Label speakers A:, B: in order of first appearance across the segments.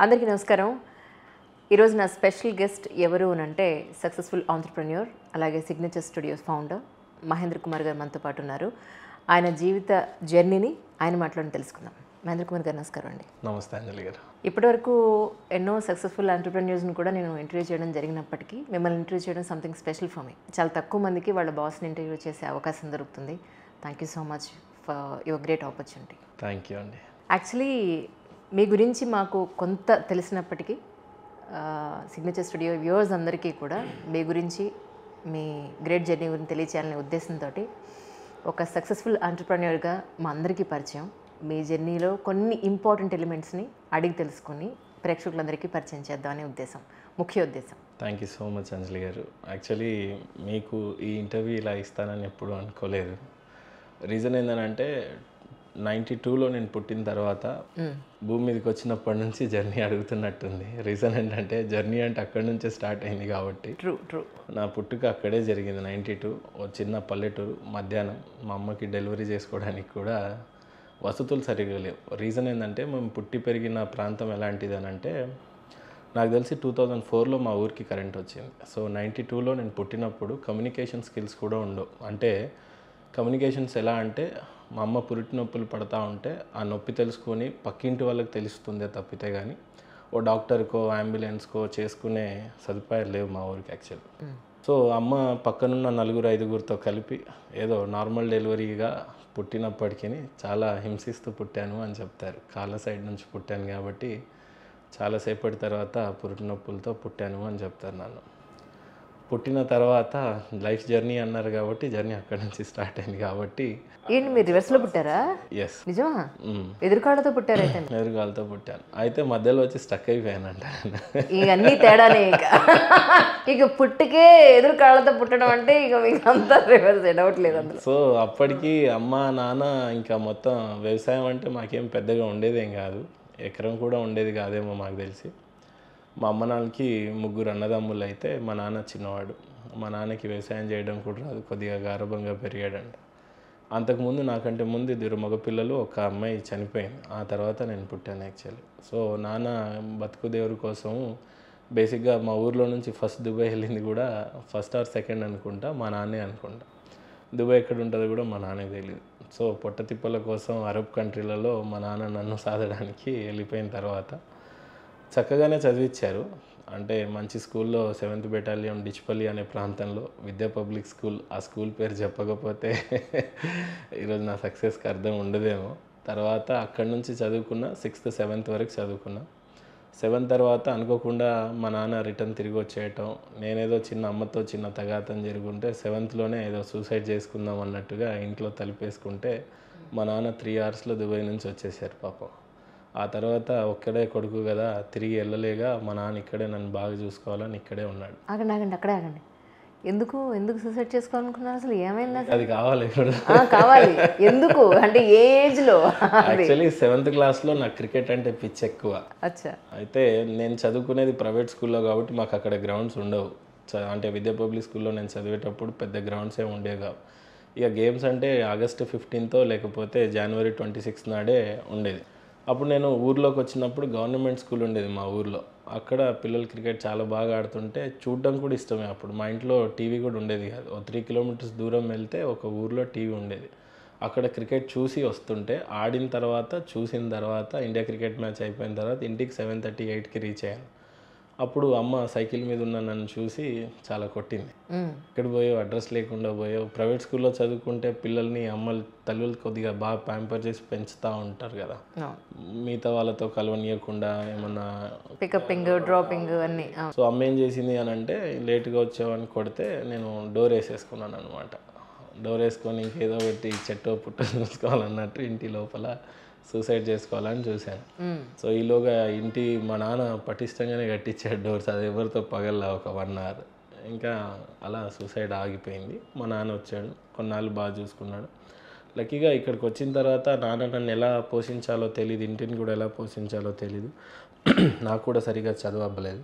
A: అందరికీ నమస్కారం. ఈరోజు నా స్పెషల్ గెస్ట్ ఎవరు అంటే సక్సెస్ఫుల్ ఆంట్రప్రెన్యూర్ అలాగే signature studios founder Mahendra Kumar garu మనతో పాటు ఉన్నారు. ఆయన జీవిత జర్నీని ఆయన మాట్లాడి తెలుసుకుందాం. మహేంద్ర కుమార్ గారు నమస్కారం అండి.
B: నమస్తే అంజలి గారు.
A: ఇప్పటివరకు ఎన్నో సక్సెస్ఫుల్ ఆంట్రప్రెన్యూర్స్ని కూడా నేను ఇంటర్వ్యూ చేయడం జరిగినప్పటికీ మిమ్మల్ని ఇంటర్వ్యూ చేయడం సంథింగ్ స్పెషల్ ఫర్ మీ. చాలా తక్కువ మందికి వాళ్ళ బాస్ని ఇంటర్వ్యూ చేసే అవకాశం దొరుకుతుంది. Thank you so much for your great opportunity.
B: Thank you అండి.
A: యాక్చువల్లీ మీ గురించి మాకు కొంత తెలిసినప్పటికీ సిగ్నేచర్ స్టూడియో వ్యూవర్స్ అందరికీ కూడా మీ గురించి మీ గ్రేట్ జర్నీ గురించి తెలియచేయాలనే ఉద్దేశంతో ఒక సక్సెస్ఫుల్ ఆంటర్ప్రెన్యూర్గా మా అందరికీ పరిచయం, మీ జర్నీలో కొన్ని ఇంపార్టెంట్ ఎలిమెంట్స్ని అడిగి తెలుసుకొని ప్రేక్షకులందరికీ పరిచయం చేద్దాం అనే ఉద్దేశం, ముఖ్య ఉద్దేశం.
B: థ్యాంక్ యూ సో మచ్ అంజలి గారు. యాక్చువల్లీ మీకు ఈ ఇంటర్వ్యూ ఇలా ఇస్తానని ఎప్పుడు అనుకోలేదు. రీజన్ ఏంటంటే 92లో నేను పుట్టిన తర్వాత భూమి మీదకి వచ్చినప్పటి నుంచి జర్నీ అడుగుతున్నట్టుంది. రీజన్ ఏంటంటే జర్నీ అంటే అక్కడి నుంచే స్టార్ట్ అయింది కాబట్టి.
A: ట్రూ. నా
B: పుట్టుక అక్కడే జరిగింది. 92 ఓ చిన్న పల్లెటూరు. మధ్యాహ్నం మా అమ్మకి డెలివరీ చేసుకోవడానికి కూడా వసతులు సరిగ్గా లేవు. రీజన్ ఏంటంటే మేము పుట్టి పెరిగిన ప్రాంతం ఎలాంటిది అని అంటే, నాకు తెలిసి 2004లో మా ఊరికి కరెంట్ వచ్చింది. సో 92లో నేను పుట్టినప్పుడు కమ్యూనికేషన్ స్కిల్స్ కూడా ఉండవు. అంటే కమ్యూనికేషన్స్ ఎలా అంటే, మా అమ్మ పురిటి నొప్పులు పడతా ఉంటే ఆ నొప్పి తెలుసుకొని పక్కింటి వాళ్ళకి తెలుస్తుందే తప్పితే కానీ ఓ డాక్టర్కో అంబులెన్స్కో చేసుకునే సదుపాయాలు లేవు మా ఊరికి యాక్చువల్లీ. సో అమ్మ పక్కనున్న 4-5గురితో కలిపి ఏదో నార్మల్ డెలివరీగా పుట్టినప్పటికీ చాలా హింసిస్తూ పుట్టాను అని చెప్తారు. కాళ్ళ సైడ్ నుంచి పుట్టాను కాబట్టి చాలాసేపటి తర్వాత పురిటి నొప్పులతో పుట్టాను అని చెప్తారు నన్ను. పుట్టిన తర్వాత లైఫ్ జర్నీ అన్నారు కాబట్టి జర్నీ అక్కడి నుంచి స్టార్ట్ అయింది కాబట్టి.
A: ఏంటి మీరు రివర్స్లో పుట్టారా?
B: ఎస్.
A: నిజమా? ఎదురుకాళ్ళతో పుట్టారు అయితే?
B: ఎదురుకాళ్ళతో పుట్టాను. అయితే మధ్యలో వచ్చి స్టక్ అయిపోయానంట.
A: ఇక అన్నీ తేడానే. ఇక పుట్టుకే ఎదురుకాళ్ళతో పుట్టడం అంటే ఇక మీకు అంతా రివర్స్, డౌట్ లేదు అందులో.
B: సో అప్పటికి అమ్మ నాన్న ఇంకా మొత్తం వ్యవసాయం అంటే మాకేం పెద్దగా ఉండేదేం కాదు. ఎకరం కూడా ఉండేది కాదేమో మాకు తెలిసి. మా అమ్మ నాన్నకి 3 అన్నదమ్ములు అయితే మా నాన్న చిన్నవాడు. మా నాన్నకి వ్యవసాయం చేయడం కూడా రాదు, కొద్దిగా గారభంగా పెరిగాడంట. అంతకుముందు నాకంటే ముందు 2 మగపిల్లలు, ఒక అమ్మాయి చనిపోయింది. ఆ తర్వాత నేను పుట్టాను యాక్చువల్లీ. సో నాన్న బతుకుదేవురి కోసం బేసిక్గా మా ఊర్లో నుంచి ఫస్ట్ దుబాయ్ వెళ్ళింది కూడా ఫస్ట్ ఆర్ సెకండ్ అనుకుంటా మా నాన్నే అనుకుంటా. దుబాయ్ ఎక్కడ ఉంటుందో కూడా మా నాన్నకి తెలియదు. సో పొట్టతిప్పల కోసం అరబ్ కంట్రీలలో మా నాన్న నన్ను సాధడానికి వెళ్ళిపోయిన తర్వాత చక్కగానే చదివించారు. అంటే మంచి స్కూల్లో 7th బెటాలియన్ డిచ్పల్లి అనే ప్రాంతంలో విద్యా పబ్లిక్ స్కూల్. ఆ స్కూల్ పేరు చెప్పకపోతే ఈరోజు నా సక్సెస్కి అర్థం ఉండదేమో. తర్వాత అక్కడి నుంచి చదువుకున్న 6th 7th వరకు చదువుకున్నా. 7th తర్వాత అనుకోకుండా మా నాన్న రిటర్న్ తిరిగి వచ్చేయటం, నేనేదో చిన్న అమ్మతో చిన్న తగాతం జరుగుంటే 7thలోనే ఏదో సూసైడ్ చేసుకుందాం అన్నట్టుగా ఇంట్లో తలుపేసుకుంటే మా నాన్న 3 అవర్స్లో దుబాయ్ నుంచి వచ్చేసారు పాపం. ఆ తర్వాత ఒక్కడే కొడుకు కదా, తిరిగి వెళ్ళలేగా మా నాన్న ఇక్కడే నన్ను బాగా చూసుకోవాలని ఇక్కడే ఉన్నాడు.
A: ఆగండి, అక్కడే ఆగండి. ఎందుకు సూసైడ్ చేసుకోవాలనుకున్నారు? అసలు ఏమైంది?
B: అది కావాలి ఇప్పుడు.
A: కావాలి. ఎందుకు అంటే ఏ ఏజ్లో?
B: యాక్చువల్లీ 7th క్లాస్లో నాకు క్రికెట్ అంటే పిచ్చి ఎక్కువ.
A: అచ్చా.
B: అయితే నేను చదువుకునేది ప్రైవేట్ స్కూల్లో కాబట్టి మాకు అక్కడ గ్రౌండ్స్ ఉండవు. అంటే విద్యా పబ్లిక్ స్కూల్లో నేను చదివేటప్పుడు పెద్ద గ్రౌండ్స్ ఏమి ఉండేవి కావు. ఇక గేమ్స్ అంటే August 15th లేకపోతే January 26th నాడే ఉండేది. అప్పుడు నేను ఊర్లోకి వచ్చినప్పుడు గవర్నమెంట్ స్కూల్ ఉండేది మా ఊర్లో. అక్కడ పిల్లలు క్రికెట్ చాలా బాగా ఆడుతుంటే చూడడం కూడా ఇష్టమే. అప్పుడు మా ఇంట్లో టీవీ కూడా ఉండేది కాదు. 3 kilometers దూరం వెళ్తే ఒక ఊర్లో టీవీ ఉండేది. అక్కడ క్రికెట్ చూసి వస్తుంటే ఆడిన తర్వాత చూసిన తర్వాత ఇండియా క్రికెట్ మ్యాచ్ అయిపోయిన తర్వాత ఇంటికి 7:30 8కి రీచ్ అయ్యాను. అప్పుడు అమ్మ సైకిల్ మీద ఉన్న నన్ను చూసి చాలా కొట్టింది. ఇక్కడ పోయావు, అడ్రస్ లేకుండా పోయావు. ప్రైవేట్ స్కూల్లో చదువుకుంటే పిల్లల్ని అమ్మలు తల్లులు కొద్దిగా బాగా ప్యాంపర్ చేసి పెంచుతూ ఉంటారు కదా, మిగతా వాళ్ళతో కలవనీయకుండా ఏమన్నా
A: పికప్పింగ్ డ్రాపింగ్ అన్నీ.
B: సో అమ్మ ఏం చేసింది అని అంటే, లేట్గా వచ్చావని కొడితే నేను డోర్ వేసేసుకున్నాను అనమాట. డోర్ వేసుకొని ఇంకేదో పెట్టి చెట్టో పుట్ట చూసుకోవాలన్నట్టు ఇంటి లోపల సూసైడ్ చేసుకోవాలని చూశాను. సో ఈలోగా మా నాన్న పటిష్టంగానే కట్టించాడు డోర్స్. అది ఎవరితో పగల్లా ఒక 1 hour. ఇంకా అలా సూసైడ్ ఆగిపోయింది. మా నాన్న వచ్చాడు, కొన్నాళ్ళు బాగా చూసుకున్నాడు. లక్కీగా ఇక్కడికి వచ్చిన తర్వాత నాన్న నన్ను ఎలా పోషించాలో తెలియదు, ఇంటిని కూడా ఎలా పోషించాలో తెలీదు. నాకు కూడా సరిగ్గా చదువు అవ్వలేదు.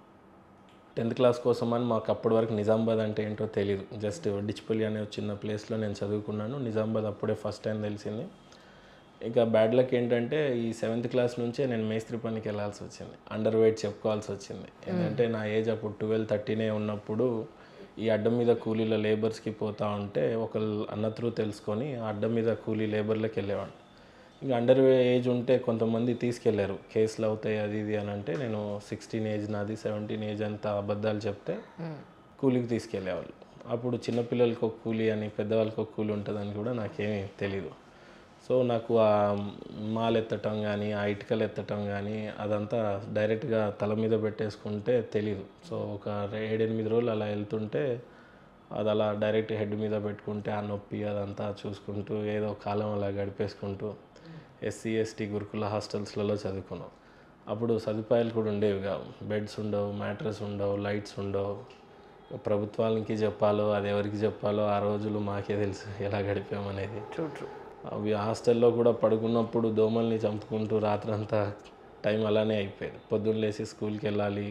B: 10th క్లాస్ కోసం అని మాకు అప్పటి వరకు నిజామాబాద్ అంటే ఏంటో తెలియదు. జస్ట్ డిచ్పల్లి అనే చిన్న ప్లేస్లో నేను చదువుకున్నాను. నిజామాబాద్ అప్పుడే ఫస్ట్ టైం తెలిసింది. ఇక బ్యాడ్ లక్ ఏంటంటే ఈ 7th క్లాస్ నుంచే నేను మేస్త్రి పనికి వెళ్ళాల్సి వచ్చింది, అండర్ వెయిట్ చెప్పుకోవాల్సి వచ్చింది. ఎందుకంటే నా ఏజ్ అప్పుడు 12-13 ఉన్నప్పుడు ఈ అడ్డం మీద కూలీల లేబర్స్కి పోతా ఉంటే ఒకళ్ళు అన్న త్రూ తెలుసుకొని ఆ అడ్డం మీద కూలీ లేబర్లకు వెళ్ళేవాడు. ఇంకా అండర్ ఏజ్ ఉంటే కొంతమంది తీసుకెళ్లారు, కేసులు అవుతాయి అది ఇది అని అంటే నేను 16 ఏజ్ నాది, 17 ఏజ్ అంతా అబద్ధాలు చెప్తే కూలీకి తీసుకెళ్ళేవాళ్ళు. అప్పుడు చిన్నపిల్లలకి ఒక కూలీ అని పెద్దవాళ్ళకి ఒక కూలీ ఉంటుందని కూడా నాకేమీ తెలీదు. సో నాకు ఆ మాలు ఎత్తటం కానీ ఆ ఇటుకలు ఎత్తటం కానీ అదంతా డైరెక్ట్గా తల మీద పెట్టేసుకుంటే తెలీదు. సో ఒక 7-8 రోజులు అలా వెళ్తుంటే అది అలా డైరెక్ట్ హెడ్ మీద పెట్టుకుంటే ఆ నొప్పి అదంతా చూసుకుంటూ ఏదో కాలం అలా గడిపేసుకుంటూ SC ST గురుకుల హాస్టల్స్లలో చదువుకున్నాం. అప్పుడు సదుపాయాలు కూడా ఉండేవి కావు, బెడ్స్ ఉండవు, మ్యాట్రెస్ ఉండవు, లైట్స్ ఉండవు. ప్రభుత్వానికి చెప్పాలో అది ఎవరికి చెప్పాలో ఆ రోజులు మాకే తెలుసు ఎలా గడిపామనేది. అవి హాస్టల్లో కూడా పడుకున్నప్పుడు దోమల్ని చంపుకుంటూ రాత్రంతా టైం అలానే అయిపోయేది. పొద్దున్న లేచి స్కూల్కి వెళ్ళాలి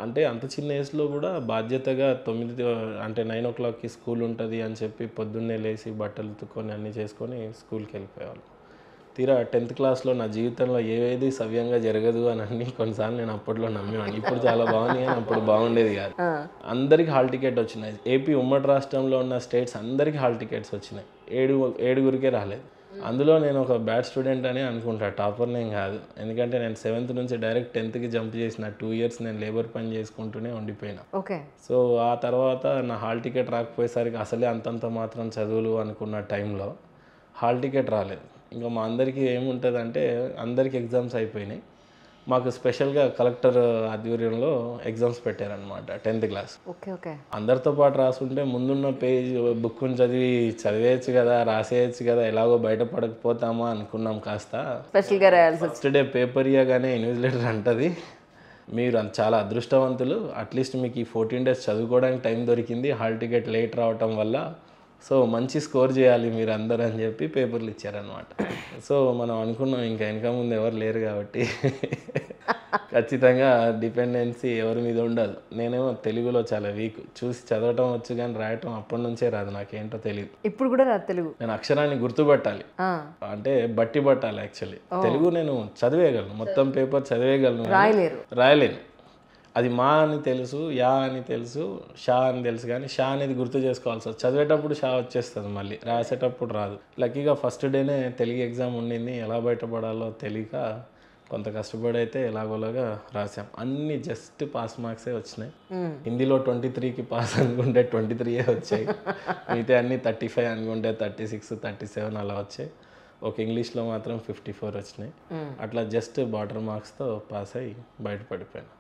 B: అంటే అంత చిన్న ఏజ్లో కూడా బాధ్యతగా 9 o'clockకి స్కూల్ ఉంటుంది అని చెప్పి పొద్దున్నే లేచి బట్టలు ఉతుక్కొని అన్నీ చేసుకొని స్కూల్కి వెళ్ళిపోయేవాళ్ళు. తీరా 10th క్లాస్లో నా జీవితంలో ఏది సవ్యంగా జరగదు అని అన్ని కొన్నిసార్లు నేను అప్పట్లో నమ్మేవాడిని. ఇప్పుడు చాలా బాగుంది కానీ అప్పుడు బాగుండేది కాదు. అందరికి హాల్ టికెట్ వచ్చినాయి. ఏపీ ఉమ్మడి రాష్ట్రంలో ఉన్న స్టేట్స్ అందరికీ హాల్ టికెట్స్ వచ్చినాయి, 7గురికే రాలేదు. అందులో నేను ఒక బ్యాడ్ స్టూడెంట్ అని అనుకుంటా, టాపర్నేం కాదు. ఎందుకంటే నేను 7th నుంచి డైరెక్ట్ 10thకి జంప్ చేసిన 2 years నేను లేబర్ పని చేసుకుంటూనే ఉండిపోయినా. సో ఆ తర్వాత నా హాల్ టికెట్ రాకపోయేసరికి అసలే అంతంత మాత్రం చదువులు అనుకున్న టైంలో హాల్ టికెట్ రాలేదు. ఇంకా మా అందరికీ ఏముంటుందంటే అందరికీ ఎగ్జామ్స్ అయిపోయినాయి, మాకు స్పెషల్గా కలెక్టర్ ఆధ్వర్యంలో ఎగ్జామ్స్ పెట్టారనమాట 10th క్లాస్. అందరితో పాటు రాసుంటే ముందున్న పేజ్ బుక్ని చదివేయచ్చు కదా, రాసేయచ్చు కదా, ఎలాగో బయటపడకపోతామా అనుకున్నాం. కాస్త స్పెషల్గా రాయాల్సి ఫస్ట్ డే పేపర్ ఇవ్వగానే ఇన్విజిలేటర్ అంటది, మీరు చాలా అదృష్టవంతులు, అట్లీస్ట్ మీకు ఈ 14 days చదువుకోవడానికి టైం దొరికింది, హాల్ టికెట్ లేట్ రావటం వల్ల, సో మంచి స్కోర్ చేయాలి మీరు అందరూ అని చెప్పి పేపర్లు ఇచ్చారనమాట. సో మనం అనుకున్నాం ఇంకా వెనక ముందు ఎవరు లేరు కాబట్టి ఖచ్చితంగా డిపెండెన్సీ ఎవరి మీద ఉండదు. నేనేమో తెలుగులో చాలా వీక్, చూసి చదవటం వచ్చు కానీ రాయటం అప్పటి నుంచే రాదు, నాకేంటో తెలియదు. ఇప్పుడు కూడా రాదు తెలుగు. నేను అక్షరాన్ని గుర్తుపట్టాలి అంటే బట్టి పట్టాలి. యాక్చువల్లీ తెలుగు నేను చదివేయగలను, మొత్తం పేపర్ చదివేయగలను, రాయలేను. అది మా అని తెలుసు, యా అని తెలుసు, షా అని తెలుసు, కానీ షా అనేది గుర్తు చేసుకోవాల్సి వస్తుంది. చదివేటప్పుడు షా వచ్చేస్తుంది, మళ్ళీ రాసేటప్పుడు రాదు. లక్కీగా ఫస్ట్ డేనే తెలుగు ఎగ్జామ్ ఉండింది, ఎలా బయటపడాలో తెలియక కొంత కష్టపడి అయితే ఎలాగోలాగా రాసాం. అన్ని జస్ట్ పాస్ మార్క్సే వచ్చినాయి. హిందీలో 23కి పాస్ అనుకుంటే 23 వచ్చాయి, మిగతా అన్ని 35 అనుకుంటే 36, 37 అలా వచ్చాయి. ఒక ఇంగ్లీష్లో మాత్రం 54 వచ్చినాయి. అట్లా జస్ట్ బార్డర్ మార్క్స్తో పాస్ అయ్యి బయటపడిపోయాను.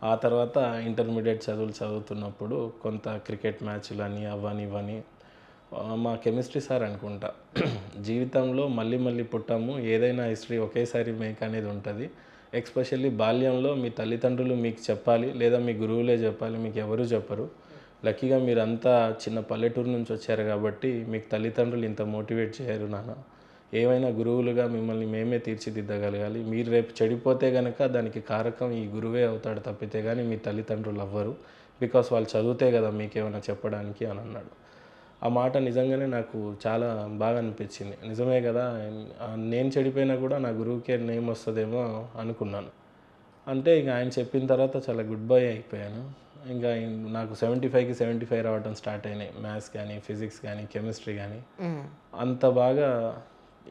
B: ఆ తర్వాత ఇంటర్మీడియట్ చదువులు చదువుతున్నప్పుడు కొంత క్రికెట్ మ్యాచ్లు అని అవని ఇవని, మా కెమిస్ట్రీ సార్ అనుకుంటా, జీవితంలో మళ్ళీ మళ్ళీ పుట్టాము, ఏదైనా హిస్టరీ ఒకేసారి మేక్ అనేది ఉంటుంది, ఎక్స్పెషల్లీ బాల్యంలో మీ తల్లిదండ్రులు మీకు చెప్పాలి లేదా మీ గురువులే చెప్పాలి, మీకు ఎవరు చెప్పరు. లక్కీగా మీరంతా చిన్న పల్లెటూరు నుంచి వచ్చారు కాబట్టి మీకు తల్లిదండ్రులు ఇంత మోటివేట్ చేయరు నాన్న, ఏమైనా గురువులుగా మిమ్మల్ని మేమే తీర్చిదిద్దగలగాలి, మీరు రేపు చెడిపోతే కనుక దానికి కారకం ఈ గురువే అవుతాడు తప్పితే కానీ మీ తల్లిదండ్రులు అవ్వరు, బికాస్ వాళ్ళు చదివితే కదా మీకేమైనా చెప్పడానికి అని అన్నాడు. ఆ మాట నిజంగానే నాకు చాలా బాగా అనిపించింది. నిజమే కదా, నేను చెడిపోయినా కూడా నా గురువుకే నేమ్ వస్తుందేమో అనుకున్నాను. అంటే ఇంకా ఆయన చెప్పిన తర్వాత చాలా గుడ్ బై అయిపోయాను. ఇంకా నాకు 75కి 75 రావడం స్టార్ట్ అయినాయి, మ్యాథ్స్ కానీ ఫిజిక్స్ కానీ కెమిస్ట్రీ కానీ, అంత బాగా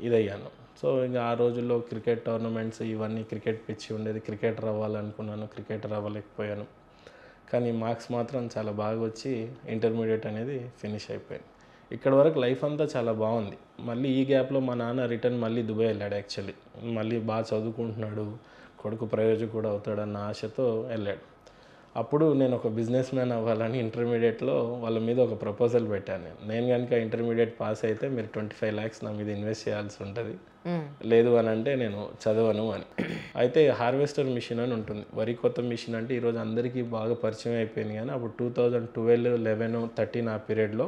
B: ఇదయ్యాను. సో ఇంకా ఆ రోజుల్లో క్రికెట్ టోర్నమెంట్స్ ఇవన్నీ, క్రికెట్ పిచ్చి ఉండేది, క్రికెటర్ అవ్వాలనుకున్నాను, క్రికెటర్ అవ్వలేకపోయాను. కానీ మార్క్స్ మాత్రం చాలా బాగా వచ్చి ఇంటర్మీడియట్ అనేది ఫినిష్ అయిపోయింది. ఇక్కడ వరకు లైఫ్ అంతా చాలా బాగుంది. మళ్ళీ ఈ గ్యాప్లో మా నాన్న రిటర్న్ మళ్ళీ దుబాయ్ వెళ్ళాడు. యాక్చువల్లీ మళ్ళీ బాగా చదువుకుంటున్నాడు, కొడుకు ప్రయోజకుడు అవుతాడన్న ఆశతో వెళ్ళాడు. అప్పుడు నేను ఒక బిజినెస్ మ్యాన్ అవ్వాలని ఇంటర్మీడియట్లో వాళ్ళ మీద ఒక ప్రపోజల్ పెట్టాను. నేను కనుక ఇంటర్మీడియట్ పాస్ అయితే మీరు 25 lakhs నా మీద ఇన్వెస్ట్ చేయాల్సి ఉంటుంది, లేదు అని అంటే నేను చదవను అని. అయితే హార్వెస్టర్ మిషన్ అని ఉంటుంది, వరి కొత్త మిషన్ అంటే ఈరోజు అందరికీ బాగా పరిచయం అయిపోయింది. కానీ అప్పుడు 2012, 11, 13 ఆ పీరియడ్లో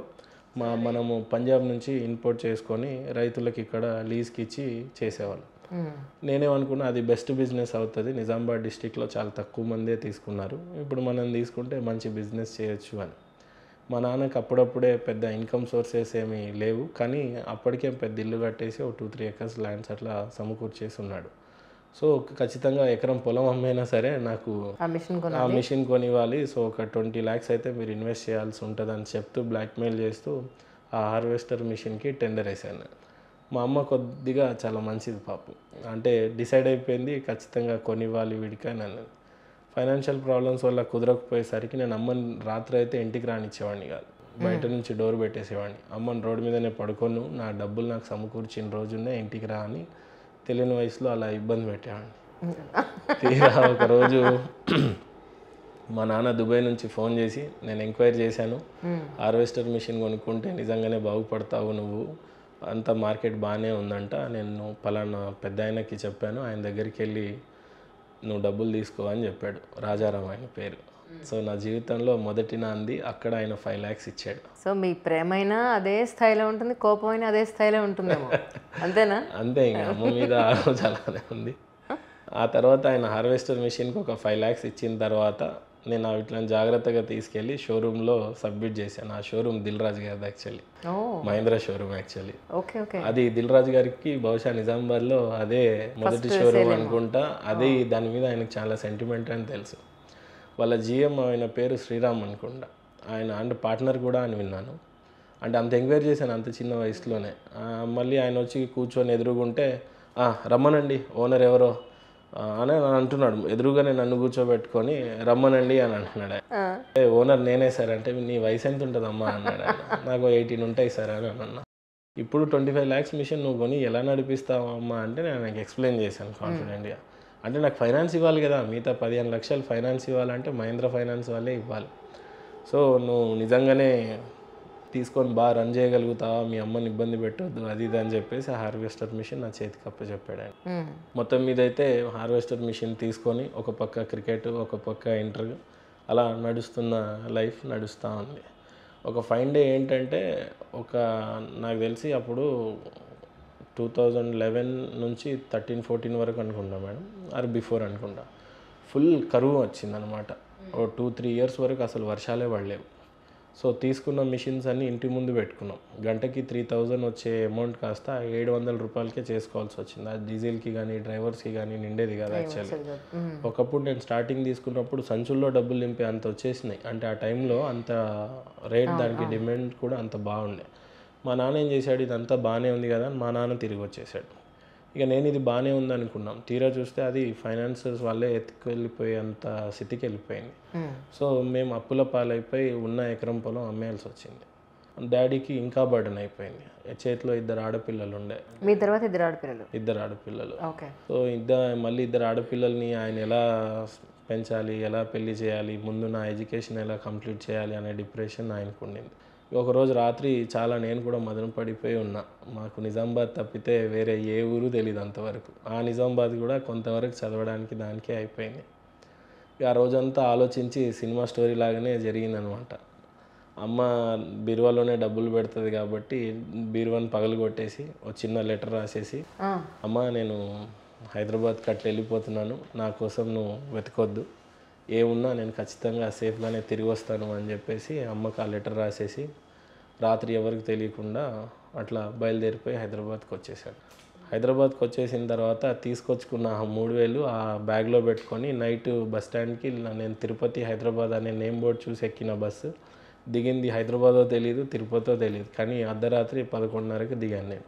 B: మనము పంజాబ్ నుంచి ఇంపోర్ట్ చేసుకొని రైతులకు ఇక్కడ లీజ్కి ఇచ్చి చేసేవాళ్ళు. నేనేమనుకున్నా అది బెస్ట్ బిజినెస్ అవుతుంది, నిజామాబాద్ డిస్టిక్లో చాలా తక్కువ మందే తీసుకున్నారు, ఇప్పుడు మనం తీసుకుంటే మంచి బిజినెస్ చేయొచ్చు అని. మా నాన్నకి అప్పుడప్పుడే పెద్ద ఇన్కమ్ సోర్సెస్ ఏమీ లేవు, కానీ అప్పటికే పెద్ద ఇల్లు కట్టేసి ఒక 2-3 ఎకర్స్ ల్యాండ్స్ అట్లా సమకూర్చేసి ఉన్నాడు. సో ఖచ్చితంగా ఎకరం పొలం అమ్మైనా సరే నాకు ఆ మిషన్ కొనివ్వాలి, సో ఒక 20 lakhs అయితే మీరు ఇన్వెస్ట్ చేయాల్సి ఉంటుందని చెప్తూ బ్లాక్మెయిల్ చేస్తూ ఆ హార్వెస్టర్ మిషన్కి టెండర్ వేసాను. మా అమ్మ కొద్దిగా చాలా మంచిది పాపం, అంటే డిసైడ్ అయిపోయింది ఖచ్చితంగా కొనివ్వాలి వీడికి అని అన్నది. ఫైనాన్షియల్ ప్రాబ్లమ్స్ వల్ల కుదరకపోయేసరికి నేను అమ్మని రాత్రి అయితే ఇంటికి రానిచ్చేవాడిని కాదు, బయట నుంచి డోర్ పెట్టేసేవాడిని. అమ్మని రోడ్డు మీదనే పడుకోను, నా డబ్బులు నాకు సమకూర్చిన రోజునే ఇంటికి రా అని తెలియని వయసులో అలా ఇబ్బంది పెట్టేవాడిని. తీరా ఒకరోజు మా నాన్న దుబాయ్ నుంచి ఫోన్ చేసి, నేను ఎంక్వైరీ చేశాను, హార్వెస్టర్ మిషన్ కొనుక్కుంటే నిజంగానే బాగుపడతావు నువ్వు, అంత మార్కెట్ బాగానే ఉందంట, నేను పలానా పెద్ద ఆయనకి చెప్పాను, ఆయన దగ్గరికి వెళ్ళి నువ్వు డబ్బులు తీసుకో అని చెప్పాడు. రాజారాం ఆయన పేరు. సో నా జీవితంలో మొదటి నాంది అక్కడ ఆయన 5 lakhs ఇచ్చాడు.
A: సో మీ ప్రేమైనా అదే స్థాయిలో ఉంటుంది, కోపమైనా అదే స్థాయిలో ఉంటుందేమో, అంతేనా?
B: అంతే, ఇంకా అమ్మ మీద ఆ రోజు అలానే ఉంది. ఆ తర్వాత ఆయన హార్వెస్టర్ మిషన్కి ఒక 5 lakhs ఇచ్చిన తర్వాత నేను వీటిని జాగ్రత్తగా తీసుకెళ్ళి షోరూంలో సబ్మిట్ చేశాను. ఆ షోరూమ్ దిల్ రాజు గారిది యాక్చువల్లీ, మహేంద్ర షోరూమ్ యాక్చువల్లీ. అది దిల్ రాజు గారికి బహుశా నిజామాబాద్లో అదే మొదటి షోరూమ్ అనుకుంటా. అది దాని మీద ఆయనకు చాలా సెంటిమెంట్ అని తెలుసు. వాళ్ళ జిఎం ఆయన పేరు శ్రీరామ్ అనుకుంటా, ఆయన అంటే పార్ట్నర్ కూడా అని విన్నాను. అంటే అంత ఎంక్వైరీ చేశాను అంత చిన్న వయసులోనే. మళ్ళీ ఆయన వచ్చి కూర్చొని ఎదురుగుంటే రమ్మనండి ఓనర్ ఎవరో అని అంటున్నాడు, ఎదురుగానే నన్ను కూర్చోబెట్టుకొని రమ్మనండి అని అంటున్నాడు. ఓనర్ నేనే సార్ అంటే, నీ వయసు ఎంత ఉంటుంది అమ్మా అన్నాడు ఆయన. నాకు 18 ఉంటాయి సార్ అని అన్నా. ఇప్పుడు 25 lakhs మిషన్ నువ్వు కొని ఎలా నడిపిస్తావు అమ్మా అంటే నేను నాకు ఎక్స్ప్లెయిన్ చేశాను కాన్ఫిడెంట్గా. అంటే నాకు ఫైనాన్స్ ఇవ్వాలి కదా, మిగతా 15 లక్షలు ఫైనాన్స్ ఇవ్వాలంటే మహేంద్ర ఫైనాన్స్ వాళ్ళే ఇవ్వాలి. సో నువ్వు నిజంగానే తీసుకొని బాగా రన్ చేయగలుగుతావా, మీ అమ్మని ఇబ్బంది పెట్టొద్దు అది ఇది అని చెప్పేసి ఆ హార్వెస్టర్ మిషన్ నా చేతికి అప్పచెప్పాడు ఆయన. మొత్తం మీద అయితే హార్వెస్టర్ మిషన్ తీసుకొని ఒక పక్క క్రికెట్, ఒక పక్క ఇంటర్వ్యూ, అలా నడుస్తున్న లైఫ్ నడుస్తూ ఉంది. ఒక ఫైన్ డే ఏంటంటే, నాకు తెలిసి అప్పుడు 2011 నుంచి 13-14 వరకు అనుకుంటా మేడం, ఆర్ బిఫోర్ అనుకుంటా, ఫుల్ కరువు వచ్చిందనమాట. ఓ 2-3 years వరకు అసలు వర్షాలే పడలేవు. సో తీసుకున్న మిషన్స్ అన్నీ ఇంటి ముందు పెట్టుకున్నాం. గంటకి 3000 వచ్చే అమౌంట్ కాస్త 700 రూపాయలకే చేసుకోవాల్సి వచ్చింది. అది డీజిల్కి కానీ డ్రైవర్స్కి కానీ నిండేది కదా యాక్చువల్లీ. ఒకప్పుడు నేను స్టార్టింగ్ తీసుకున్నప్పుడు సంచుల్లో డబ్బులు నింపే అంత వచ్చేసినాయి. అంటే ఆ టైంలో అంత రేట్, దానికి డిమాండ్ కూడా అంత బాగుండే. మా నాన్న ఏం చేశాడు, ఇదంతా బాగానే ఉంది కదా అని మా నాన్న తిరిగి వచ్చేసాడు. ఇక నేను ఇది బాగానే ఉంది అనుకున్నాం, తీరా చూస్తే అది ఫైనాన్సర్స్ వాళ్ళే ఎత్తుకెళ్ళిపోయేంత స్థితికి వెళ్ళిపోయింది. సో మేము అప్పుల పాలైపోయి ఉన్న ఎకరం పొలం అమ్మేయాల్సి వచ్చింది. డాడీకి ఇంకా బర్డెన్ అయిపోయింది. చేతిలో 2 ఆడపిల్లలు ఉండే.
A: మీ తర్వాత 2
B: ఆడపిల్లలు. సో మళ్ళీ 2 ఆడపిల్లల్ని ఆయన ఎలా పెంచాలి, ఎలా పెళ్లి చేయాలి, ముందు నా ఎడ్యుకేషన్ ఎలా కంప్లీట్ చేయాలి అనే డిప్రెషన్ ఆయనకు ఉండింది. ఒకరోజు రాత్రి చాలా నేను కూడా మదన పడిపోయి ఉన్నా. మాకు నిజామాబాద్ తప్పితే వేరే ఏ ఊరు తెలియదు అంతవరకు. ఆ నిజామాబాద్ కూడా కొంతవరకు చదవడానికి దానికే అయిపోయింది. ఆ రోజంతా ఆలోచించి సినిమా స్టోరీ లాగానే జరిగిందనమాట. అమ్మ బీరువాలోనే డబ్బులు పెడుతుంది కాబట్టి బీరువాని పగలు కొట్టేసి ఒక చిన్న లెటర్ రాసేసి, అమ్మ నేను హైదరాబాద్కి అట్లా వెళ్ళిపోతున్నాను, నా కోసం నువ్వు వెతకొద్దు, ఏమున్నా నేను ఖచ్చితంగా సేఫ్గానే తిరిగి వస్తాను అని చెప్పేసి అమ్మకి ఆ లెటర్ రాసేసి రాత్రి ఎవరికి తెలియకుండా అట్లా బయలుదేరిపోయి హైదరాబాద్కి వచ్చేసాను. హైదరాబాద్కి వచ్చేసిన తర్వాత తీసుకొచ్చుకున్న 3000 ఆ బ్యాగ్లో పెట్టుకొని నైట్ బస్ స్టాండ్కి నేను తిరుపతి హైదరాబాద్ అనే నేమ్ బోర్డు చూసి ఎక్కిన బస్సు. దిగింది హైదరాబాదో తెలియదు, తిరుపతో తెలియదు, కానీ అర్ధరాత్రి 11:30కి దిగాను నేను.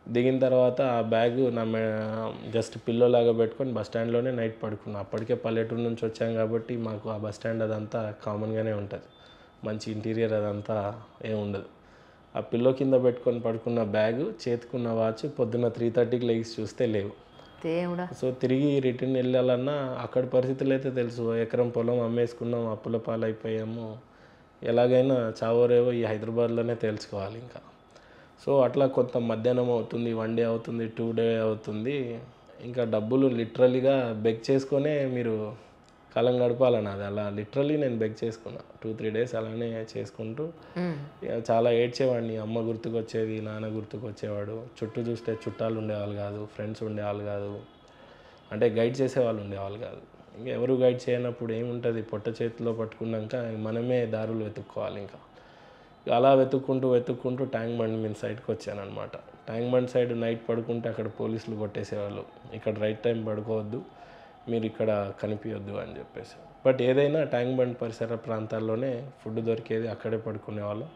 B: దిగిన తర్వాత ఆ బ్యాగు నా జస్ట్ పిల్లోలాగా పెట్టుకొని బస్ స్టాండ్లోనే నైట్ పడుకున్నా. అప్పటికే పల్లెటూరు నుంచి వచ్చాం కాబట్టి మాకు ఆ బస్ స్టాండ్ అదంతా కామన్గానే ఉంటుంది, మంచి ఇంటీరియర్ అదంతా ఏముండదు. ఆ పిల్లో కింద పెట్టుకొని పడుకున్న బ్యాగు, చేతుకున్న వాచ్ పొద్దున్న 3:30కి లెగిసి చూస్తే లేవు. సో తిరిగి రిటర్న్ వెళ్ళాలన్నా అక్కడ పరిస్థితులు అయితే తెలుసు, ఎకరం పొలం అమ్మేసుకున్నాం, అప్పుల పాలైపోయాము, ఎలాగైనా చావోరేవో ఈ హైదరాబాద్లోనే తేల్చుకోవాలి ఇంకా. సో అట్లా కొంత మధ్యాహ్నం అవుతుంది, 1 day అవుతుంది, 2 day అవుతుంది, ఇంకా డబ్బులు లిటరలీగా బెగ్ చేసుకొనే మీరు కాలం గడపాలన్నది. అలా లిటరల్లీ నేను బెగ్ చేసుకున్నా 2-3 days అలానే చేసుకుంటూ చాలా ఏడ్చేవాడిని. అమ్మ గుర్తుకొచ్చేది, నాన్న గుర్తుకొచ్చేవాడు. చుట్టూ చూస్తే చుట్టాలు ఉండేవాళ్ళు కాదు, ఫ్రెండ్స్ ఉండేవాళ్ళు కాదు, అంటే గైడ్ చేసేవాళ్ళు ఉండేవాళ్ళు కాదు. ఇంకా ఎవరు గైడ్ చేయనప్పుడు ఏముంటుంది, పొట్ట చేతిలో పట్టుకున్నాక మనమే దారులు వెతుక్కోవాలి ఇంకా. అలా వెతుక్కుంటూ ట్యాంక్ బండ్ మీద సైడ్కి వచ్చాను అనమాట. ట్యాంక్ బండ్ సైడ్ నైట్ పడుకుంటే అక్కడ పోలీసులు కొట్టేసేవాళ్ళు, ఇక్కడ రైట్ టైం పడుకోవద్దు, మీరు ఇక్కడ కనిపించొద్దు అని చెప్పేసి. బట్ ఏదైనా ట్యాంక్ బండ్ పరిసర ప్రాంతాల్లోనే ఫుడ్ దొరికేది, అక్కడే పడుకునేవాళ్ళం.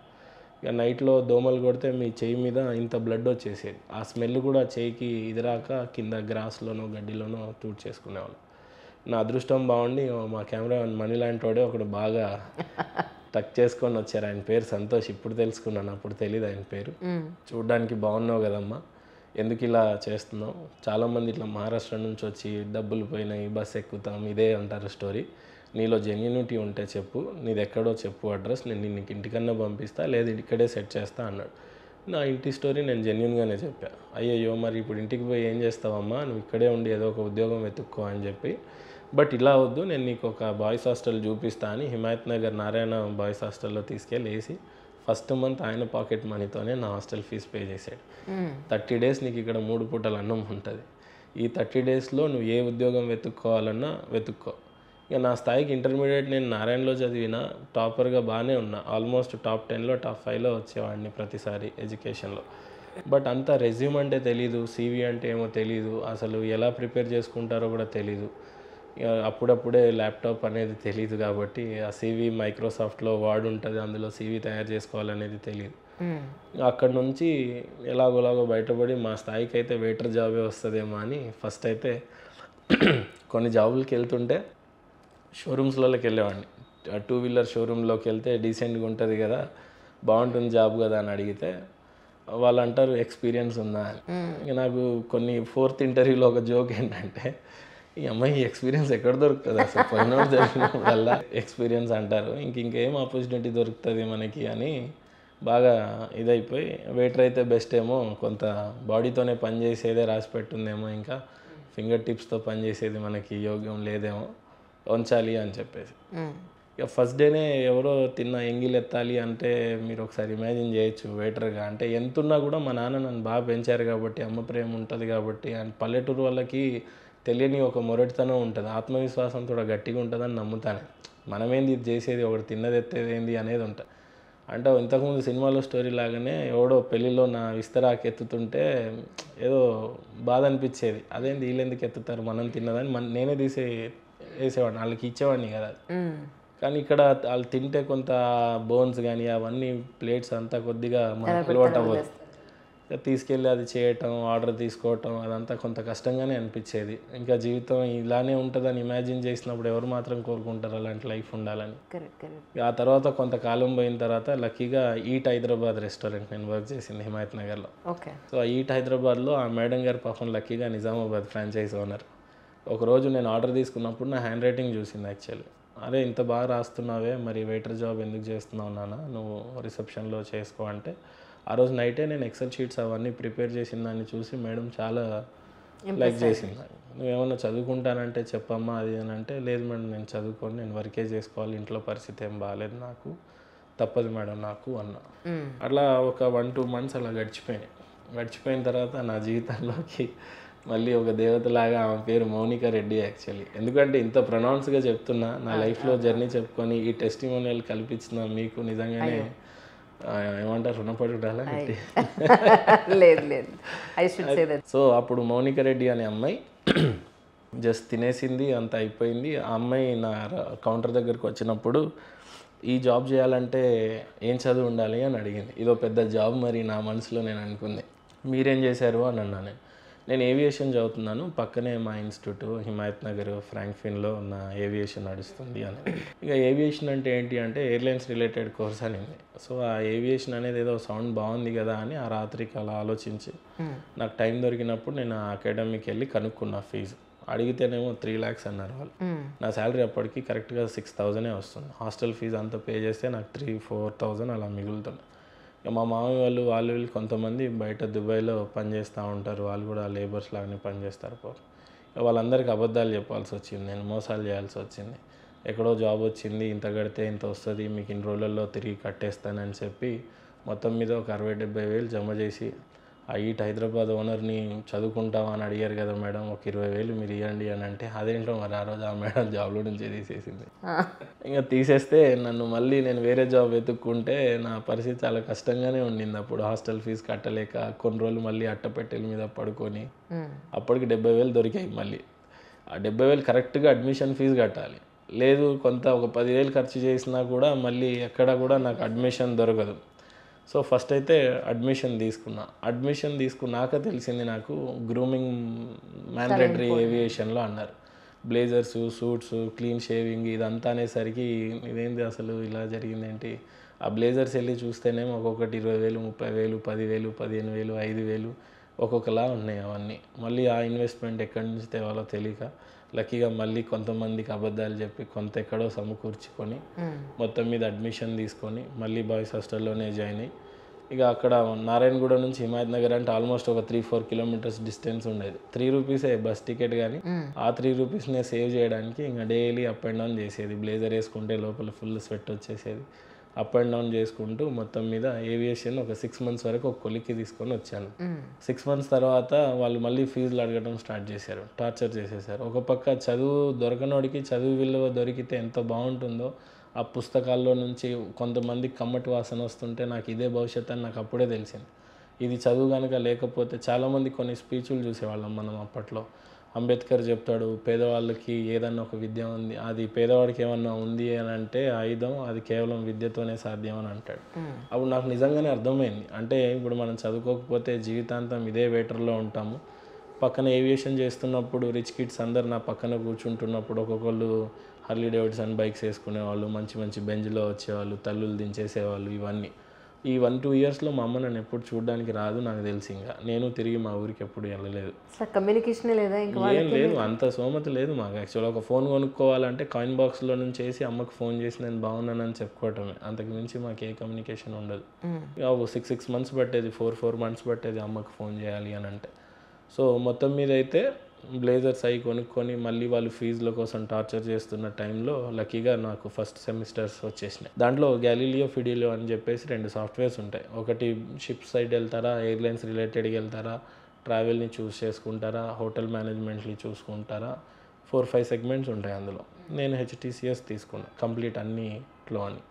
B: ఇక నైట్లో దోమలు కొడితే మీ చెయ్యి మీద ఇంత బ్లడ్ వచ్చేసేది. ఆ స్మెల్ కూడా చెయ్యికి ఇదిరాక కింద గ్రాస్లోనో గడ్డిలోనో చేసుకునేవాళ్ళం. నా అదృష్టం బాగుండి మా కెమెరామెన్ మనీ లాంటి వాడే ఒకడు బాగా టక్ చేసుకొని వచ్చారు. ఆయన పేరు సంతోష్. ఇప్పుడు తెలుసుకున్నాను, అప్పుడు తెలియదు ఆయన పేరు. చూడ్డానికి బాగున్నావు కదమ్మా, ఎందుకు ఇలా చేస్తున్నావు, చాలామంది ఇట్లా మహారాష్ట్ర నుంచి వచ్చి డబ్బులు పోయినాయి, బస్ ఎక్కుతాం, ఇదే అంటారు స్టోరీ. నీలో జెన్యూనిటీ ఉంటే చెప్పు, నీది ఎక్కడో చెప్పు అడ్రస్, నేను నీకు ఇంటికన్నా పంపిస్తా, లేదు ఇక్కడే సెట్ చేస్తా అన్నాడు. నా ఇంటి స్టోరీ నేను జెన్యూన్గానే చెప్పా. అయ్యయ్యో మరి ఇప్పుడు ఇంటికి పోయి ఏం చేస్తావమ్మా, నువ్వు ఇక్కడే ఉండి ఏదో ఒక ఉద్యోగం వెతుక్కో అని చెప్పి, బట్ ఇలా వద్దు, నేను నీకు ఒక బాయ్స్ హాస్టల్ చూపిస్తా అని హిమాయత్ నగర్ నారాయణ బాయ్స్ హాస్టల్లో తీసుకెళ్ళి వేసి ఫస్ట్ మంత్ ఆయన పాకెట్ మనీతోనే నా హాస్టల్ ఫీజు పే చేశాడు. 30 days నీకు ఇక్కడ 3 పూటల అన్నం ఉంటుంది. ఈ 30 daysలో నువ్వు ఏ ఉద్యోగం వెతుక్కోవాలన్నా వెతుక్కో. ఇక నా స్థాయికి ఇంటర్మీడియట్ నేను నారాయణలో చదివిన, టాపర్గా బాగానే ఉన్నా, ఆల్మోస్ట్ టాప్ 10లో టాప్ 5లో వచ్చేవాడిని ప్రతిసారి ఎడ్యుకేషన్లో. బట్ అంత రెజ్యూమ్ అంటే తెలీదు, CV అంటే ఏమో తెలీదు, అసలు ఎలా ప్రిపేర్ చేసుకుంటారో కూడా తెలీదు. అప్పుడప్పుడే ల్యాప్టాప్ అనేది తెలియదు కాబట్టి ఆ CV మైక్రోసాఫ్ట్లో వార్డ్ ఉంటుంది, అందులో CV తయారు చేసుకోవాలనేది తెలియదు. అక్కడ నుంచి ఎలాగోలాగో బయటపడి మా స్థాయికి అయితే వెయిటర్ జాబే వస్తుందేమో అని ఫస్ట్ అయితే కొన్ని జాబులకి వెళ్తుంటే షోరూమ్స్లోకి వెళ్ళేవాడిని. 2-wheeler షోరూంలోకి వెళ్తే డీసెంట్గా ఉంటుంది కదా, బాగుంటుంది జాబ్ కదా అని అడిగితే వాళ్ళు అంటారు ఎక్స్పీరియన్స్ ఉందా అని. ఇక నాకు కొన్ని 4th ఇంటర్వ్యూలో ఒక జోక్ ఏంటంటే, ఈ అమ్మాయి ఎక్స్పీరియన్స్ ఎక్కడ దొరుకుతుంది అసలు, పోయినోడు జరిగినప్పుడల్లా ఎక్స్పీరియన్స్ అంటారు, ఇంకేం ఆపర్చునిటీ దొరుకుతుంది మనకి అని బాగా ఇదైపోయి, వెయిటర్ అయితే బెస్ట్ ఏమో, కొంత బాడీతోనే పని చేసేదే రాసి పెట్టుందేమో, ఇంకా ఫింగర్ టిప్స్తో పనిచేసేది మనకి యోగ్యం లేదేమో, ఉంచాలి అని చెప్పేసి. ఇక ఫస్ట్ డేనే ఎవరో తిన్న ఎంగిల్ ఎత్తాలి అంటే మీరు ఒకసారి ఇమాజిన్ చేయొచ్చు వెయిటర్గా. అంటే ఎంతున్నా కూడా మా నాన్న నన్ను బాగా పెంచారు కాబట్టి, అమ్మ ప్రేమ ఉంటుంది కాబట్టి, అండ్ పల్లెటూరు వాళ్ళకి తెలియని ఒక మొరటితనం ఉంటుంది, ఆత్మవిశ్వాసంతో గట్టిగా ఉంటుందని నమ్ముతాను. మనమేంది ఇది చేసేది, ఒకటి తిన్నది ఎత్తేది ఏంది అనేది ఉంటుంది. అంటే ఇంతకుముందు సినిమాలో స్టోరీ లాగానే ఎవడో పెళ్ళిలో నా విస్తరాకు ఎత్తుతుంటే ఏదో బాధ అనిపించేది, అదేంది వీళ్ళు ఎందుకు ఎత్తుతారు మనం తిన్నదని నేనే వేసేవాడిని, వాళ్ళకి ఇచ్చేవాడిని కదా. కానీ ఇక్కడ వాళ్ళు తింటే కొంత బోన్స్ కానీ అవన్నీ ప్లేట్స్ అంతా కొద్దిగా మనకు అలవాటు అవ్వదు. తీసుకెళ్ళి అది చేయటం, ఆర్డర్ తీసుకోవటం, అదంతా కొంత కష్టంగానే అనిపించేది. ఇంకా జీవితం ఇలానే ఉంటుందని ఇమాజిన్ చేసినప్పుడు ఎవరు మాత్రం కోరుకుంటారు అలాంటి లైఫ్ ఉండాలని. ఆ తర్వాత కొంతకాలం పోయిన తర్వాత లక్కీగా ఈట్ హైదరాబాద్ రెస్టారెంట్ నేను వర్క్ చేసింది హిమాయత్ నగర్లో. సో ఆ ఈట్ హైదరాబాద్లో ఆ మేడం గారి పాపం లక్కీగా నిజామాబాద్ ఫ్రాంచైజ్ ఓనర్. ఒకరోజు నేను ఆర్డర్ తీసుకున్నప్పుడు నా హ్యాండ్ రైటింగ్ చూసింది యాక్చువల్లీ. అరే ఇంత బాగా రాస్తున్నావే, మరి వెయిటర్ జాబ్ ఎందుకు చేస్తున్నావు నాన్న, నువ్వు రిసెప్షన్లో చేసుకో అంటే, ఆ రోజు నైటే నేను ఎక్సెల్ షీట్స్ అవన్నీ ప్రిపేర్ చేసిన దాన్ని చూసి మేడం చాలా లైక్ చేసింది. నువ్వేమన్నా చదువుకుంటానంటే చెప్పమ్మా అది అని అంటే, లేదు మేడం నేను చదువుకొని నేను వర్కే చేసుకోవాలి, ఇంట్లో పరిస్థితి ఏం బాగాలేదు నాకు, తప్పదు మేడం నాకు అన్నా. అట్లా ఒక 1-2 months అలా గడిచిపోయిన తర్వాత నా జీవితంలోకి మళ్ళీ ఒక దేవతలాగా, ఆమె పేరు మౌనిక రెడ్డి యాక్చువల్లీ. ఎందుకంటే ఇంత ప్రొనౌన్స్గా చెప్తున్నా, నా లైఫ్లో జర్నీ చెప్పుకొని ఈ టెస్టిమోనియల్ కల్పించిన మీకు నిజంగానే ఏమంటారు, రుణపడి ఉండాలా. సో అప్పుడు మౌనిక రెడ్డి అనే అమ్మాయి జస్ట్ తినేసింది, అంత అయిపోయింది. ఆ అమ్మాయి నా కౌంటర్ దగ్గరికి వచ్చినప్పుడు ఈ జాబ్ చేయాలంటే ఏం చదువు ఉండాలి అని అడిగింది. ఇదో పెద్ద జాబ్ మరి నా మనసులో నేను అనుకుంది. మీరేం చేశారు అని అన్నాను. నేను ఏవియేషన్ చదువుతున్నాను, పక్కనే మా ఇన్స్టిట్యూట్ హిమాయత్ నగర్ ఫ్రాంక్ఫిన్లో నా ఏవియేషన్ నడుస్తుంది అని. ఇక ఏవియేషన్ అంటే ఏంటి అంటే ఎయిర్లైన్స్ రిలేటెడ్ కోర్స్ అనింది. సో ఆ ఏవియేషన్ అనేది ఏదో సౌండ్ బాగుంది కదా అని ఆ రాత్రికి అలా ఆలోచించి నాకు టైం దొరికినప్పుడు నేను ఆ అకాడమీకి వెళ్ళి కనుక్కున్నా ఫీజు. అడిగితేనేమో 3 lakhs అన్నారు వాళ్ళు. నా శాలరీ అప్పటికి కరెక్ట్గా 6,000 వస్తుంది. హాస్టల్ ఫీజు అంతా పే చేస్తే నాకు 3-4,000 అలా మిగులుతుంది. మా మామయ్య వాళ్ళు వీళ్ళు కొంతమంది బయట దుబాయ్లో పనిచేస్తూ ఉంటారు, వాళ్ళు కూడా లేబర్స్ లాగానే పనిచేస్తారు. వాళ్ళందరికీ అబద్ధాలు చెప్పాల్సి వచ్చింది, నేను మోసాలు చేయాల్సి వచ్చింది. ఎక్కడో జాబ్ వచ్చింది, ఇంత కడితే ఇంత వస్తుంది, మీకు ఇన్ని రోజులలో తిరిగి కట్టేస్తానని చెప్పి మొత్తం మీద ఒక 60-70 వేలు జమ చేసి ఇటు హైదరాబాద్ ఓనర్ని చదువుకుంటావా అని అడిగారు కదా మేడం, ఒక 20,000 మీరు ఇవ్వండి అని అంటే, అదేంటో మరి ఆ రోజు ఆ మేడం జాబ్లో నుంచి తీసేసింది. ఇంకా తీసేస్తే నన్ను మళ్ళీ నేను వేరే జాబ్ వెతుక్కుంటే నా పరిస్థితి చాలా కష్టంగానే ఉండింది. అప్పుడు హాస్టల్ ఫీజు కట్టలేక కొన్ని రోజులు మళ్ళీ అట్టపెట్టెల మీద పడుకొని, అప్పటికి 70,000 దొరికాయి. మళ్ళీ ఆ 70,000 కరెక్ట్గా అడ్మిషన్ ఫీజు కట్టాలి. లేదు కొంత ఒక 10,000 ఖర్చు చేసినా కూడా మళ్ళీ ఎక్కడ కూడా నాకు అడ్మిషన్ దొరకదు. సో ఫస్ట్ అయితే అడ్మిషన్ తీసుకున్నాక తెలిసింది నాకు గ్రూమింగ్ మ్యాండేటరీ ఏవియేషన్లో అన్నారు. బ్లేజర్స్, సూట్స్, క్లీన్ షేవింగ్ ఇదంతా అనేసరికి ఇదేంటి అసలు ఇలా జరిగింది ఏంటి? ఆ బ్లేజర్స్ వెళ్ళి చూస్తేనేమో ఒక్కొక్కటి 20,000, 30,000, 10,000, 15,000, 5,000 ఒక్కొక్కలా ఉన్నాయి అవన్నీ. మళ్ళీ ఆ ఇన్వెస్ట్మెంట్ ఎక్కడి నుంచి తేవాలో తెలియక లక్కీగా మళ్ళీ కొంతమందికి అబద్ధాలు చెప్పి కొంత ఎక్కడో సమకూర్చుకొని మొత్తం మీద అడ్మిషన్ తీసుకొని మళ్ళీ బాయ్స్ హాస్టల్లోనే జాయిన్ అయ్యి, ఇక అక్కడ నారాయణగూడ నుంచి హిమాయత్ నగర్ అంటే ఆల్మోస్ట్ ఒక 3-4 కిలోమీటర్స్ డిస్టెన్స్ ఉండేది. 3 రూపీసే బస్ టికెట్, కానీ ఆ 3 రూపీస్నే సేవ్ చేయడానికి ఇంకా డైలీ అప్ అండ్ డౌన్ చేసేది. బ్లేజర్ వేసుకుంటే లోపల ఫుల్ స్వెట్ వచ్చేసేది. అప్ అండ్ డౌన్ చేసుకుంటూ మొత్తం మీద ఏవియేషన్ ఒక 6 మంత్స్ వరకు ఒక కొలిక్కి తీసుకొని వచ్చాను. 6 మంత్స్ తర్వాత వాళ్ళు మళ్ళీ ఫీజులు అడగడం స్టార్ట్ చేశారు, టార్చర్ చేసేసారు. ఒక పక్క చదువు దొరకనోడికి చదువు విలువ దొరికితే ఎంత బాగుంటుందో, ఆ పుస్తకాల్లో నుంచి కొంతమంది కమ్మటి వాసన వస్తుంటే నాకు ఇదే భవిష్యత్ అని నాకు అప్పుడే తెలిసింది. ఇది చదువు కనుక లేకపోతే చాలామంది కొన్ని స్పీచ్లు చూసేవాళ్ళం మనం అప్పట్లో. అంబేద్కర్ చెప్తాడు, పేదవాళ్ళకి ఏదన్నా ఒక విద్య ఉంది, అది పేదవాడికి ఏమన్నా ఉంది అని అంటే ఆయుధం అది కేవలం విద్యతోనే సాధ్యం అని అంటాడు. అప్పుడు నాకు నిజంగానే అర్థమైంది. అంటే ఇప్పుడు మనం చదువుకోకపోతే జీవితాంతం ఇదే వేటర్లో ఉంటాము. పక్కన ఏవియేషన్ చేస్తున్నప్పుడు రిచ్ కిడ్స్ అందరు నా పక్కన కూర్చుంటున్నప్పుడు ఒక్కొక్కళ్ళు హార్లీ డేవిడ్సన్ బైక్స్ వేసుకునేవాళ్ళు, మంచి మంచి బెంజ్లో వచ్చేవాళ్ళు, తల్లులు దించేసేవాళ్ళు. ఇవన్నీ ఈ 1-2 ఇయర్స్లో మా అమ్మ నన్ను ఎప్పుడు చూడడానికి రాదు నాకు తెలిసి. ఇంకా నేను తిరిగి మా ఊరికి ఎప్పుడు వెళ్ళలేదు.
A: కమ్యూనికేషన్ లేదా? ఇంకా
B: ఏం లేదు, అంత సోమత లేదు మాకు. యాక్చువల్గా ఒక ఫోన్ కొనుక్కోవాలంటే కాయిన్ బాక్స్లో నుంచి వేసి అమ్మకు ఫోన్ చేసి నేను బాగున్నానని చెప్పుకోవటమే, అంతకు మించి మాకు ఏ కమ్యూనికేషన్ ఉండదు. 6 మంత్స్ పట్టేది, 4 మంత్స్ పట్టేది అమ్మకు ఫోన్ చేయాలి అని అంటే. సో మొత్తం మీద అయితే బ్లేజర్స్ అవి కొనుక్కొని మళ్ళీ వాళ్ళు ఫీజుల కోసం టార్చర్ చేస్తున్న టైంలో లక్కీగా నాకు ఫస్ట్ సెమిస్టర్స్ వచ్చేసినాయి. దాంట్లో గ్యాలీలియో, ఫిడిలియో అని చెప్పేసి 2 సాఫ్ట్వేర్స్ ఉంటాయి. ఒకటి షిప్ సైడ్ వెళ్తారా, ఎయిర్లైన్స్ రిలేటెడ్కి వెళ్తారా, ట్రావెల్ని చూస్ చేసుకుంటారా, హోటల్ మేనేజ్మెంట్ని చూసుకుంటారా, 4-5 సెగ్మెంట్స్ ఉంటాయి అందులో. నేను HTCS తీసుకున్నా కంప్లీట్ అన్నిట్లో అని.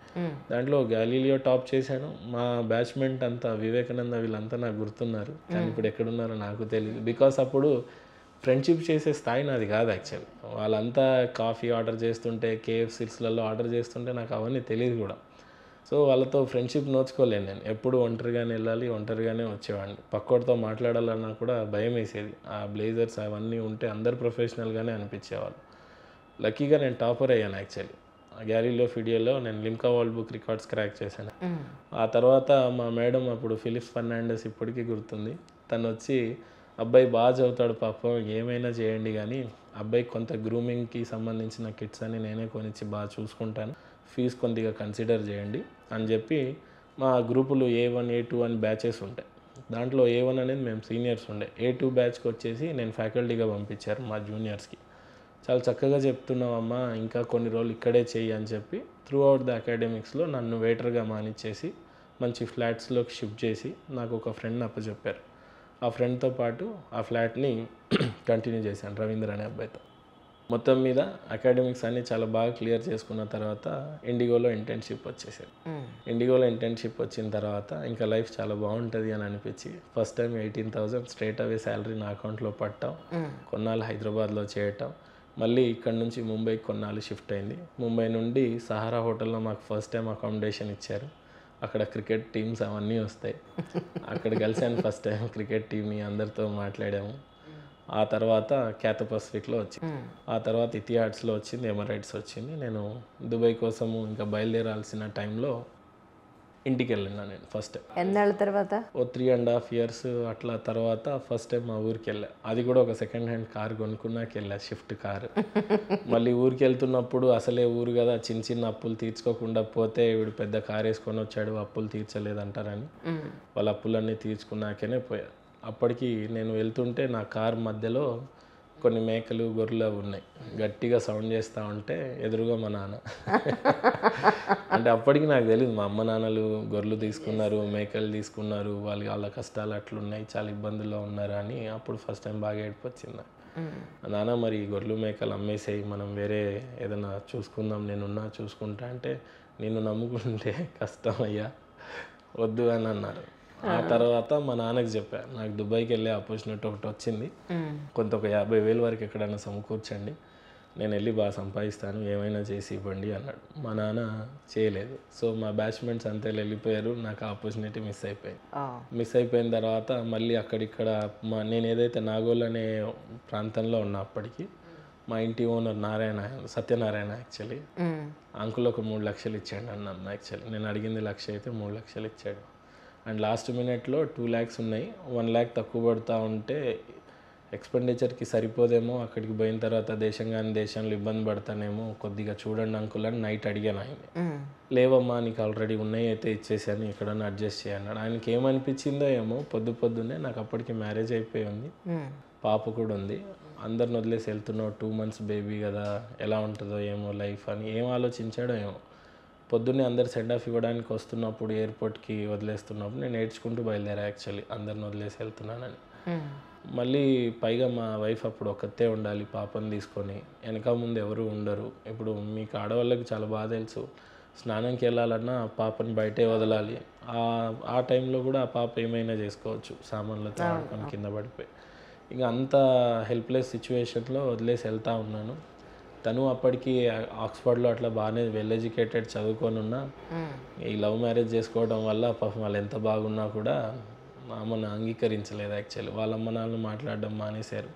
B: దాంట్లో గ్యాలీలియో టాప్ చేశాను. మా బ్యాచ్మెంట్ అంతా వివేకానంద వీళ్ళంతా నాకు గుర్తున్నారు, కానీ ఇప్పుడు ఎక్కడున్నారో నాకు తెలియదు. బికాస్ అప్పుడు ఫ్రెండ్షిప్ చేసే స్థాయి నాది కాదు యాక్చువల్లీ. వాళ్ళంతా కాఫీ ఆర్డర్ చేస్తుంటే, KFCలలో ఆర్డర్ చేస్తుంటే నాకు అవన్నీ తెలియదు కూడా. సో వాళ్ళతో ఫ్రెండ్షిప్ నోచుకోలేను నేను. ఎప్పుడు ఒంటరిగానే వెళ్ళాలి, ఒంటరిగానే వచ్చేవాడిని. పక్కోడితో మాట్లాడాలన్నా కూడా భయం వేసేది. ఆ బ్లేజర్స్ అవన్నీ ఉంటే అందరు ప్రొఫెషనల్గానే అనిపించేవాళ్ళు. లక్కీగా నేను టాపర్ అయ్యాను యాక్చువల్లీ. గ్యాలీలియో, ఫిడియోలో నేను Limca world book records crack చేశాను. ఆ తర్వాత మా మేడం అప్పుడు ఫిలిప్స్ ఫెర్నాండెస్ ఇప్పటికీ గుర్తుంది. తను వచ్చి, అబ్బాయి బాగా చదువుతాడు పాపం, ఏమైనా చేయండి కానీ అబ్బాయికి కొంత గ్రూమింగ్కి సంబంధించిన కిట్స్ అని నేనే కొనిచ్చి బాగా చూసుకుంటాను, ఫీజు కొద్దిగా కన్సిడర్ చేయండి అని చెప్పి, మా గ్రూపులు A1, A2 అని బ్యాచెస్ ఉంటాయి. దాంట్లో A1 అనేది మేము సీనియర్స్ ఉండే, A2 బ్యాచ్కి వచ్చేసి నేను ఫ్యాకల్టీగా పంపించారు మా జూనియర్స్కి. చాలా చక్కగా చెప్తున్నావమ్మా, ఇంకా కొన్ని రోజులు ఇక్కడే చెయ్యి అని చెప్పి త్రూ అవుట్ ద అకాడమిక్స్లో నన్ను వెయిటర్గా మానిచ్చేసి మంచి ఫ్లాట్స్లోకి షిఫ్ట్ చేసి నాకు ఒక ఫ్రెండ్ని అప్పచెప్పారు. ఆ ఫ్రెండ్తో పాటు ఆ ఫ్లాట్ని కంటిన్యూ చేశాను రవీంద్ర అనే అబ్బాయితో. మొత్తం మీద అకాడమిక్స్ అన్నీ చాలా బాగా క్లియర్ చేసుకున్న తర్వాత ఇండిగోలో ఇంటర్న్షిప్ వచ్చేసారు. ఇండిగోలో ఇంటర్న్షిప్ వచ్చిన తర్వాత ఇంకా లైఫ్ చాలా బాగుంటుంది అని అనిపించి first time 18,000 straight away salary నా అకౌంట్లో పట్టడం, కొన్నాళ్ళు హైదరాబాద్లో చేయటం, మళ్ళీ ఇక్కడ నుంచి ముంబైకి కొన్నాళ్ళు షిఫ్ట్ అయింది. ముంబై నుండి సహారా హోటల్లో మాకు ఫస్ట్ టైం అకామిడేషన్ ఇచ్చారు. అక్కడ క్రికెట్ టీమ్స్ అవన్నీ వస్తాయి. అక్కడ కలిసాను ఫస్ట్ టైం క్రికెట్ టీమ్ని, అందరితో మాట్లాడాము. ఆ తర్వాత క్యాథ పసిఫిక్లో వచ్చింది. ఆ తర్వాత ఇతిహాడ్స్లో వచ్చింది, ఎమరైట్స్ వచ్చింది. నేను దుబాయ్ కోసము ఇంకా బయలుదేరాల్సిన టైంలో ఇంటికి వెళ్ళినా నేను ఫస్ట్.
A: ఎన్నాళ్ళ తర్వాత?
B: 3.5 years అట్లా తర్వాత ఫస్ట్ టైం మా ఊరికి వెళ్ళా. అది కూడా ఒక సెకండ్ హ్యాండ్ కార్ కొనుక్కున్నాక వెళ్ళా, షిఫ్ట్ కారు. మళ్ళీ ఊరికి వెళ్తున్నప్పుడు అసలే ఊరు కదా, చిన్న చిన్న అప్పులు తీర్చుకోకుండా పోతే వీడు పెద్ద కారు వేసుకొని వచ్చాడు, అప్పులు తీర్చలేదంటారని వాళ్ళ అప్పులన్నీ తీర్చుకున్నాకనే పోయా. అప్పటికి నేను వెళ్తుంటే నా కార్ మధ్యలో కొన్ని మేకలు గొర్రెలు అవి ఉన్నాయి. గట్టిగా సౌండ్ చేస్తూ ఉంటే ఎదురుగా మా నాన్న. అంటే అప్పటికి నాకు తెలియదు మా అమ్మ నాన్నలు గొర్రెలు తీసుకున్నారు, మేకలు తీసుకున్నారు, వాళ్ళ కష్టాలు అట్లున్నాయి, చాలా ఇబ్బందుల్లో ఉన్నారు అని అప్పుడు ఫస్ట్ టైం బాగా ఏడుపు వచ్చింది నాకు. నాన్న మరి గొర్రెలు మేకలు అమ్మేసేయి, మనం వేరే ఏదైనా చూసుకుందాం, నేనున్నా చూసుకుంటా అంటే నిన్ను నమ్ముకుంటే కష్టం అయ్యా, వద్దు అని అన్నారు. ఆ తర్వాత మా నాన్నకి చెప్పాను, నాకు దుబాయ్కి వెళ్ళే ఆపర్చునిటీ ఒకటి వచ్చింది, కొంత ఒక 50,000 వరకు ఎక్కడైనా సమకూర్చండి, నేను వెళ్ళి బాగా సంపాదిస్తాను, ఏమైనా చేసి ఇవ్వండి అన్నాడు. మా నాన్న చేయలేదు. సో మా బ్యాచ్మెంట్స్ అంతా వెళ్ళిపోయారు, నాకు ఆపర్చునిటీ మిస్ అయిపోయింది. మిస్ అయిపోయిన తర్వాత మళ్ళీ అక్కడిక్కడ నేను ఏదైతే నాగోల్ అనే ప్రాంతంలో ఉన్నా అప్పటికి మా ఇంటి ఓనర్ సత్యనారాయణ యాక్చువల్లీ అంకుల్ ఒక 3 లక్షలు ఇచ్చాడు అన్న. యాక్చువల్లీ నేను అడిగింది 1,00,000 అయితే 3 లక్షలు ఇచ్చాడు. అండ్ లాస్ట్ మినిట్లో 2 lakhs ఉన్నాయి, 1 lakh తక్కువ పడుతూ ఉంటే ఎక్స్పెండిచర్కి సరిపోదేమో, అక్కడికి పోయిన తర్వాత దేశంలో ఇబ్బంది పడతానేమో, కొద్దిగా చూడండి అంకుల్ అని నైట్ అడిగాను ఆయన్ని. లేవమ్మా నీకు ఆల్రెడీ ఉన్నాయి అయితే ఇచ్చేసాను, ఎక్కడన్నా అడ్జస్ట్ చేయన్నాడు. ఆయనకి ఏమనిపించిందో ఏమో, పొద్దున్నే నాకు అప్పటికి మ్యారేజ్ అయిపోయి ఉంది, పాప కూడా ఉంది, అందరిని వదిలేసి వెళ్తున్నావు, 2 months బేబీ కదా, ఎలా ఉంటుందో ఏమో లైఫ్ అని ఏం ఆలోచించాడో ఏమో. పొద్దున్నే అందరు సెండ్ ఆఫ్ ఇవ్వడానికి వస్తున్నప్పుడు ఎయిర్పోర్ట్కి వదిలేస్తున్నప్పుడు నేను ఏడ్చుకుంటూ బయలుదేరా యాక్చువల్లీ, అందరిని వదిలేసి వెళ్తున్నానని. మళ్ళీ పైగా మా వైఫ్ అప్పుడు ఒక్కతే ఉండాలి పాపని తీసుకొని, వెనక ముందు ఎవరు ఉండరు. ఇప్పుడు మీకు ఆడవాళ్ళకి చాలా బాగా తెలుసు, స్నానంకి వెళ్ళాలన్నా పాపని బయటే వదలాలి. ఆ టైంలో కూడా ఆ పాప ఏమైనా చేసుకోవచ్చు, సామాన్లతో ఆడుకొని కింద పడిపోయి. ఇంకా అంత హెల్ప్లెస్ సిచ్యువేషన్లో వదిలేసి వెళ్తూ ఉన్నాను. తను అప్పటికి ఆక్స్ఫర్డ్లో అట్లా బాగానే వెల్ ఎడ్యుకేటెడ్ చదువుకొని ఉన్నా, ఈ లవ్ మ్యారేజ్ చేసుకోవడం వల్ల పాపం వాళ్ళు ఎంత బాగున్నా కూడా మా అమ్మని అంగీకరించలేదు యాక్చువల్లీ. వాళ్ళ అమ్మ నాన్నలు మాట్లాడడం మానేశారు.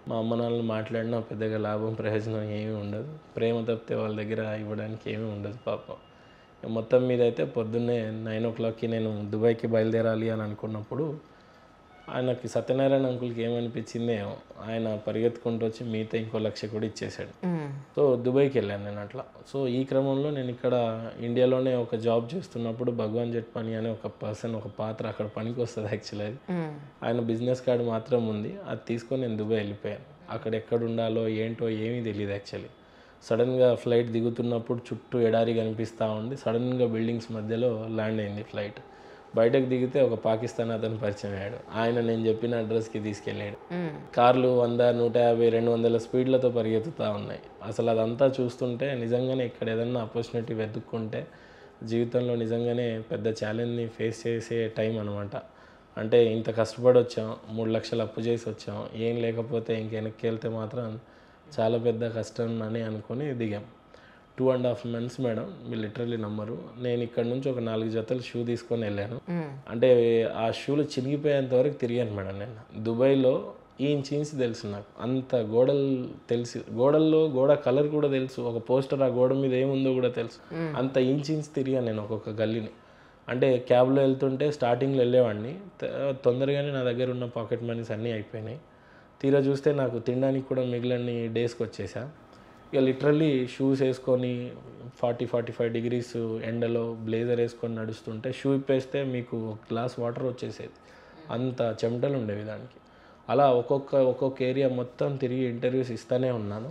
B: మా అమ్మ నాన్నలు మాట్లాడినా పెద్దగా లాభం ప్రయోజనం ఏమీ ఉండదు, ప్రేమ తప్పితే వాళ్ళ దగ్గర ఇవ్వడానికి ఏమీ ఉండదు పాపం. మొత్తం మీద అయితే పొద్దున్నే 9 o'clockకి నేను దుబాయ్కి బయలుదేరాలి అని అనుకున్నప్పుడు ఆయనకి సత్యనారాయణ అంకుల్కి ఏమనిపించిందే, ఆయన పరిగెత్తుకుంటూ వచ్చి మీతో ఇంకో 1,00,000 కూడా ఇచ్చేసాడు. సో దుబాయ్కి వెళ్ళాను నేను అట్లా. సో ఈ క్రమంలో నేను ఇక్కడ ఇండియాలోనే ఒక జాబ్ చేస్తున్నప్పుడు భగవాన్ జట్పాని అనే ఒక పర్సన్, ఒక పాత్ర అక్కడ పనికి వస్తుంది యాక్చువల్లీ. అది ఆయన బిజినెస్ కార్డు మాత్రం ఉంది, అది తీసుకొని నేను దుబాయ్ వెళ్ళిపోయాను. అక్కడ ఎక్కడ ఉండాలో ఏంటో ఏమీ తెలియదు యాక్చువల్లీ. సడన్గా ఫ్లైట్ దిగుతున్నప్పుడు చుట్టూ ఎడారి కనిపిస్తూ ఉంది, సడన్గా బిల్డింగ్స్ మధ్యలో ల్యాండ్ అయింది ఫ్లైట్. బయటకు దిగితే ఒక పాకిస్తాన్ అతను పరిచయం అయ్యాడు. ఆయన నేను చెప్పిన అడ్రస్కి తీసుకెళ్ళాడు. కార్లు 100, 150, 200 స్పీడ్లతో పరిగెత్తుతూ ఉన్నాయి. అసలు అదంతా చూస్తుంటే నిజంగానే ఇక్కడ ఏదన్నా ఆపర్చునిటీ వెతుక్కుంటే జీవితంలో నిజంగానే పెద్ద ఛాలెంజ్ని ఫేస్ చేసే టైం అనమాట. అంటే ఇంత కష్టపడి వచ్చాం, 3 లక్షలు అప్పు చేసి వచ్చాం, ఏం లేకపోతే ఇంక వెనక్కి వెళ్తే మాత్రం చాలా పెద్ద కష్టం అని అనుకొని దిగాం. 2.5 months మేడం, మీరు లిటరల్లీ నమ్మరు, నేను ఇక్కడ నుంచి ఒక 4 జతలు షూ తీసుకొని వెళ్ళాను. అంటే ఆ షూలు చినిగిపోయేంత వరకు తిరిగాను మేడం నేను. దుబాయ్లో ఈ ఇంచ్ తెలుసు నాకు, అంత గోడలు తెలుసు, గోడ కలర్ కూడా తెలుసు, ఒక పోస్టర్ ఆ గోడ మీద ఏముందో కూడా తెలుసు, అంత ఇంచ్ తిరిగాను నేను ఒక్కొక్క గల్లీని. అంటే క్యాబ్లో వెళ్తుంటే స్టార్టింగ్లో వెళ్ళేవాడిని, తొందరగానే నా దగ్గర ఉన్న పాకెట్ మనీస్ అన్నీ అయిపోయినాయి. తీరా చూస్తే నాకు తినడానికి కూడా మిగిలిన డేస్కి వచ్చేసా. ఇక లిటరల్లీ షూస్ వేసుకొని 40-45 degrees ఎండలో బ్లేజర్ వేసుకొని నడుస్తుంటే షూ ఇప్పేస్తే మీకు గ్లాస్ వాటర్ వచ్చేసేది, అంత చెమటలు ఉండేవి దానికి. అలా ఒక్కొక్క ఏరియా మొత్తం తిరిగి ఇంటర్వ్యూస్ ఇస్తూనే ఉన్నాను.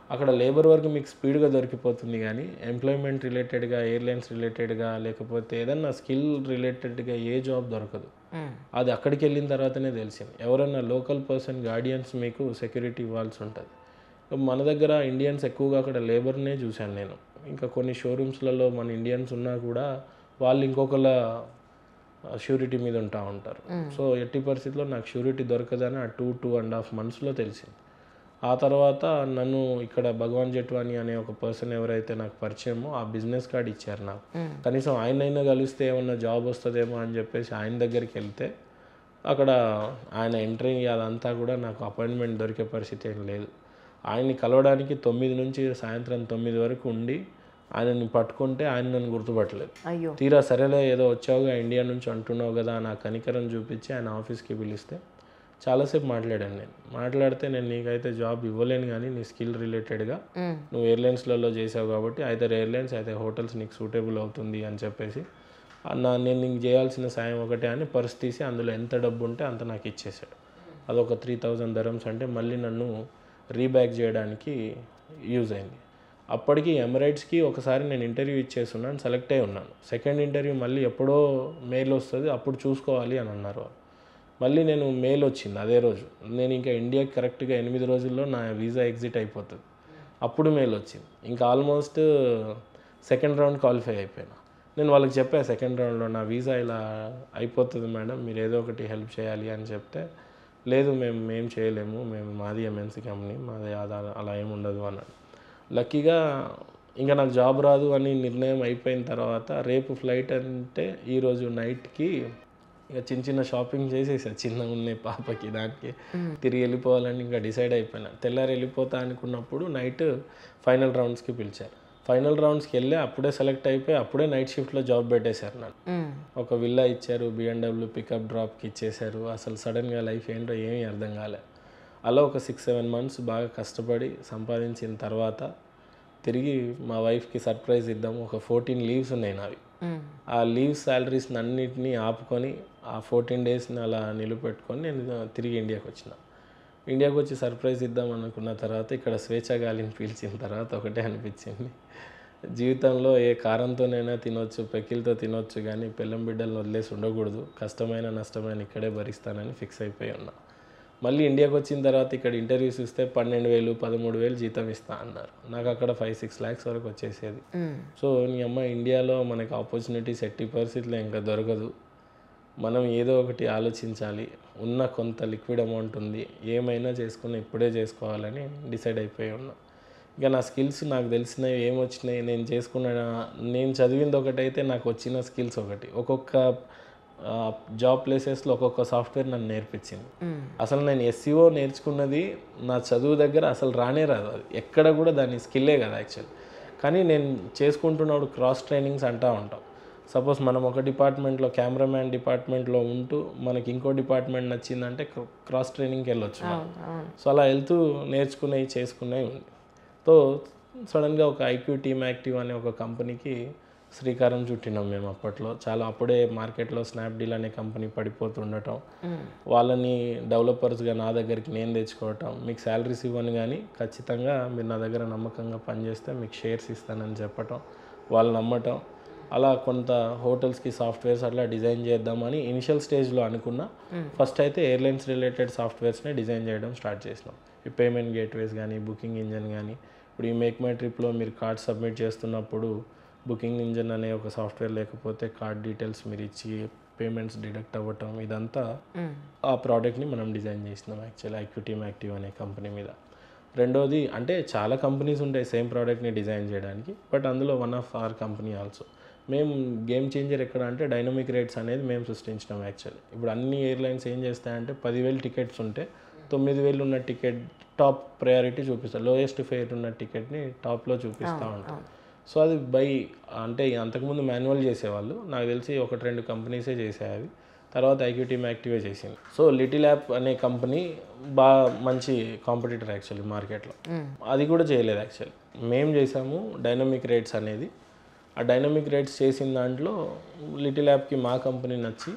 B: అక్కడ లేబర్ వర్క్ మీకు స్పీడ్గా దొరికిపోతుంది, కానీ ఎంప్లాయ్మెంట్ రిలేటెడ్గా, ఎయిర్లైన్స్ రిలేటెడ్గా, లేకపోతే ఏదన్నా స్కిల్ రిలేటెడ్గా ఏ జాబ్ దొరకదు. అది అక్కడికి వెళ్ళిన తర్వాతనే తెలిసింది. ఎవరన్నా లోకల్ పర్సన్ గార్డియన్స్ మీకు సెక్యూరిటీ ఇవ్వాల్సి ఉంటుంది. మన దగ్గర ఇండియన్స్ ఎక్కువగా అక్కడ లేబర్నే చూశాను నేను. ఇంకా కొన్ని షోరూమ్స్లలో మన ఇండియన్స్ ఉన్నా కూడా వాళ్ళు ఇంకొకళ్ళ షూరిటీ మీద ఉంటారు. సో ఎట్టి పరిస్థితుల్లో నాకు షూరిటీ దొరకదని ఆ 2.5 monthsలో తెలిసింది. ఆ తర్వాత నన్ను ఇక్కడ భగవాన్ జట్వాని అనే ఒక పర్సన్ ఎవరైతే నాకు పరిచయమో ఆ బిజినెస్ కార్డ్ ఇచ్చారు నాకు. కనీసం ఆయనైనా కలిస్తే ఏమన్నా జాబ్ వస్తుందేమో అని చెప్పేసి ఆయన దగ్గరికి వెళ్తే అక్కడ ఆయన ఎంట్రీ అదంతా కూడా నాకు అపాయింట్మెంట్ దొరికే పరిస్థితి ఏం లేదు. ఆయన్ని కలవడానికి 9 నుంచి సాయంత్రం 9 వరకు ఉండి ఆయనని పట్టుకుంటే ఆయన నన్ను గుర్తుపట్టలేదు. తీరా సరేలే ఏదో వచ్చావుగా ఇండియా నుంచి అంటున్నావు కదా నా కనికరం చూపించి ఆయన ఆఫీస్కి పిలిస్తే చాలాసేపు మాట్లాడాను నేను. మాట్లాడితే నేను నీకైతే జాబ్ ఇవ్వలేను, కానీ నీ స్కిల్ రిలేటెడ్గా నువ్వు ఎయిర్లైన్స్లలో చేసావు కాబట్టి అయితే ఎయిర్లైన్స్ అయితే హోటల్స్ నీకు సూటబుల్ అవుతుంది అని చెప్పేసి నేను నీకు చేయాల్సిన సాయం ఒకటే అని పర్స్ తీసి అందులో ఎంత డబ్బు ఉంటే అంత నాకు ఇచ్చేసాడు. అదొక 3000 dirhams అంటే మళ్ళీ నన్ను రీబ్యాక్ చేయడానికి యూజ్ అయింది. అప్పటికి ఎమిరేట్స్కి ఒకసారి నేను ఇంటర్వ్యూ ఇచ్చేస్తున్నాను, సెలెక్ట్ అయి ఉన్నాను. సెకండ్ ఇంటర్వ్యూ మళ్ళీ ఎప్పుడో మెయిల్ వస్తుంది, అప్పుడు చూసుకోవాలి అని అన్నారు. మళ్ళీ నేను మెయిల్ వచ్చింది అదే రోజు. నేను ఇంకా ఇండియాకి కరెక్ట్గా 8 రోజుల్లో నా వీసా ఎగ్జిట్ అయిపోతుంది. అప్పుడు మెయిల్ వచ్చింది. ఇంకా ఆల్మోస్ట్ సెకండ్ రౌండ్ క్వాలిఫై అయిపోయినా. నేను వాళ్ళకి చెప్పా సెకండ్ రౌండ్లో నా వీసా ఇలా అయిపోతుంది మేడం, మీరు ఏదో ఒకటి హెల్ప్ చేయాలి అని చెప్తే, లేదు మేము చేయలేము, మాది ఎంఎన్సీ కంపెనీ, మాది అలా ఏమి ఉండదు అన్నాడు. లక్కీగా ఇంకా నాకు జాబ్ రాదు అని నిర్ణయం అయిపోయిన తర్వాత రేపు ఫ్లైట్ అంటే ఈరోజు నైట్కి ఇక చిన్న షాపింగ్ చేసేసా, చిన్నగా ఉన్నాయి పాపకి, దానికి తిరిగి వెళ్ళిపోవాలని ఇంకా డిసైడ్ అయిపోయినా. తెల్లారి వెళ్ళిపోతా అనుకున్నప్పుడు నైట్ ఫైనల్ రౌండ్స్కి పిలిచారు. ఫైనల్ రౌండ్స్కి వెళ్ళి అప్పుడే సెలెక్ట్ అయిపోయి అప్పుడే నైట్ షిఫ్ట్లో జాబ్ పెట్టేశారు నన్ను. ఒక విల్లా ఇచ్చారు, BMW పికప్ డ్రాప్కి ఇచ్చేశారు. అసలు సడన్గా లైఫ్ ఏంటో ఏమీ అర్థం కాలే. అలా ఒక 6-7 months బాగా కష్టపడి సంపాదించిన తర్వాత తిరిగి మా వైఫ్కి సర్ప్రైజ్ ఇద్దాము. ఒక 14 లీవ్స్ ఉన్నాయి నావి. ఆ లీవ్ శాలరీస్ అన్నిటినీ ఆపుకొని ఆ 14 daysని అలా నిలబెట్టుకొని నేను తిరిగి ఇండియాకి వచ్చిన. ఇండియాకి వచ్చి సర్ప్రైజ్ ఇద్దాం అనుకున్న తర్వాత ఇక్కడ స్వేచ్ఛగాలిని పీల్చిన తర్వాత ఒకటే అనిపించింది, జీవితంలో ఏ కారంతోనైనా తినొచ్చు, పెకిల్తో తినొచ్చు, కానీ పిల్లం బిడ్డలను వదిలేసి ఉండకూడదు, కష్టమైన నష్టమైన ఇక్కడే భరిస్తానని ఫిక్స్ అయిపోయి ఉన్నా. మళ్ళీ ఇండియాకి వచ్చిన తర్వాత ఇక్కడ ఇంటర్వ్యూస్ ఇస్తే 12,000 13,000 జీతం ఇస్తా అన్నారు. నాకు అక్కడ 5-6 lakhs వరకు వచ్చేసేది. సో నీ అమ్మ ఇండియాలో మనకి ఆపర్చునిటీస్ 80% ఇంకా దొరకదు, మనం ఏదో ఒకటి ఆలోచించాలి, ఉన్న కొంత లిక్విడ్ అమౌంట్ ఉంది, ఏమైనా చేసుకుని ఇప్పుడే చేసుకోవాలని డిసైడ్ అయిపోయి ఉన్నా. ఇక నా స్కిల్స్ నాకు తెలిసినవి ఏమొచ్చినాయి, నేను చదివింది ఒకటైతే నాకు వచ్చిన స్కిల్స్ ఒకటి. ఒక్కొక్క జాబ్ ప్లేసెస్లో ఒక్కొక్క సాఫ్ట్వేర్ నన్ను నేర్పించింది. అసలు నేను SEO నేర్చుకున్నది నా చదువు దగ్గర అసలు రానే రాదు, అది ఎక్కడ కూడా దాని స్కిల్లే కదా యాక్చువల్లీ. కానీ నేను చేసుకుంటున్నప్పుడు క్రాస్ ట్రైనింగ్స్ అంటూ ఉంటాం. సపోజ్ మనం ఒక డిపార్ట్మెంట్లో కెమెరామ్యాన్ డిపార్ట్మెంట్లో ఉంటూ మనకి ఇంకో డిపార్ట్మెంట్ నచ్చిందంటే క్రాస్ ట్రైనింగ్కి వెళ్ళొచ్చు. సో అలా వెళ్తూ నేర్చుకునేవి చేసుకునేవి ఉంది. సో సడన్గా ఒక IQ టీమ్ యాక్టివ్ అనే ఒక కంపెనీకి శ్రీకారం చుట్టినాం మేము అప్పట్లో. అప్పుడే మార్కెట్లో స్నాప్డీల్ అనే కంపెనీ పడిపోతుండటం, వాళ్ళని డెవలపర్స్గా నా దగ్గరికి నేను తెచ్చుకోవటం, మీకు శాలరీస్ ఇవ్వను కానీ ఖచ్చితంగా మీరు నా దగ్గర నమ్మకంగా పనిచేస్తే మీకు షేర్స్ ఇస్తానని చెప్పటం, వాళ్ళు నమ్మటం. అలా కొంత హోటల్స్కి సాఫ్ట్వేర్స్ అట్లా డిజైన్ చేద్దామని ఇనిషియల్ స్టేజ్లో అనుకున్నా. ఫస్ట్ అయితే ఎయిర్లైన్స్ రిలేటెడ్ సాఫ్ట్వేర్స్ని డిజైన్ చేయడం స్టార్ట్ చేసినాం. ఈ పేమెంట్ గేట్వేస్ కానీ, బుకింగ్ ఇంజన్ కానీ, ఇప్పుడు ఈ మేక్ మై ట్రిప్లో మీరు కార్డ్ సబ్మిట్ చేస్తున్నప్పుడు బుకింగ్ ఇంజన్ అనే ఒక సాఫ్ట్వేర్ లేకపోతే కార్డ్ డీటెయిల్స్ మీరు ఇచ్చి పేమెంట్స్ డిడక్ట్ అవ్వటం, ఇదంతా ఆ ప్రోడక్ట్ని మనం డిజైన్ చేసినాం యాక్చువల్లీ IQ టీమ్ యాక్టివ్ అనే కంపెనీ మీద. రెండోది అంటే చాలా కంపెనీస్ ఉంటాయి సేమ్ ప్రోడక్ట్ని డిజైన్ చేయడానికి, బట్ అందులో one of our company also. మేము గేమ్ చేంజర్ ఎక్కడ అంటే డైనమిక్ రేట్స్ అనేది మేము సృష్టించినాం యాక్చువల్లీ. ఇప్పుడు అన్ని ఎయిర్లైన్స్ ఏం చేస్తాయంటే 10,000 టికెట్స్ ఉంటే 9,000 ఉన్న టికెట్ టాప్ ప్రయారిటీ చూపిస్తారు, లోయెస్ట్ ఫేర్ ఉన్న టికెట్ని టాప్లో చూపిస్తూ ఉంటాం. సో అది అంటే అంతకుముందు మాన్యువల్ చేసేవాళ్ళు, నాకు తెలిసి 1-2 కంపెనీసే చేసాయి అవి. తర్వాత IQ టీమ్ యాక్టివే చేసింది. సో లిటిల్ యాప్ అనే కంపెనీ బాగా మంచి కాంపిటీటర్ యాక్చువల్లీ మార్కెట్లో. అది కూడా చేయలేదు యాక్చువల్లీ, మేము చేసాము డైనమిక్ రేట్స్ అనేది. ఆ డైనమిక్ రేట్స్ చేసిన దాంట్లో లిటిల్ యాప్కి మా కంపెనీ నచ్చి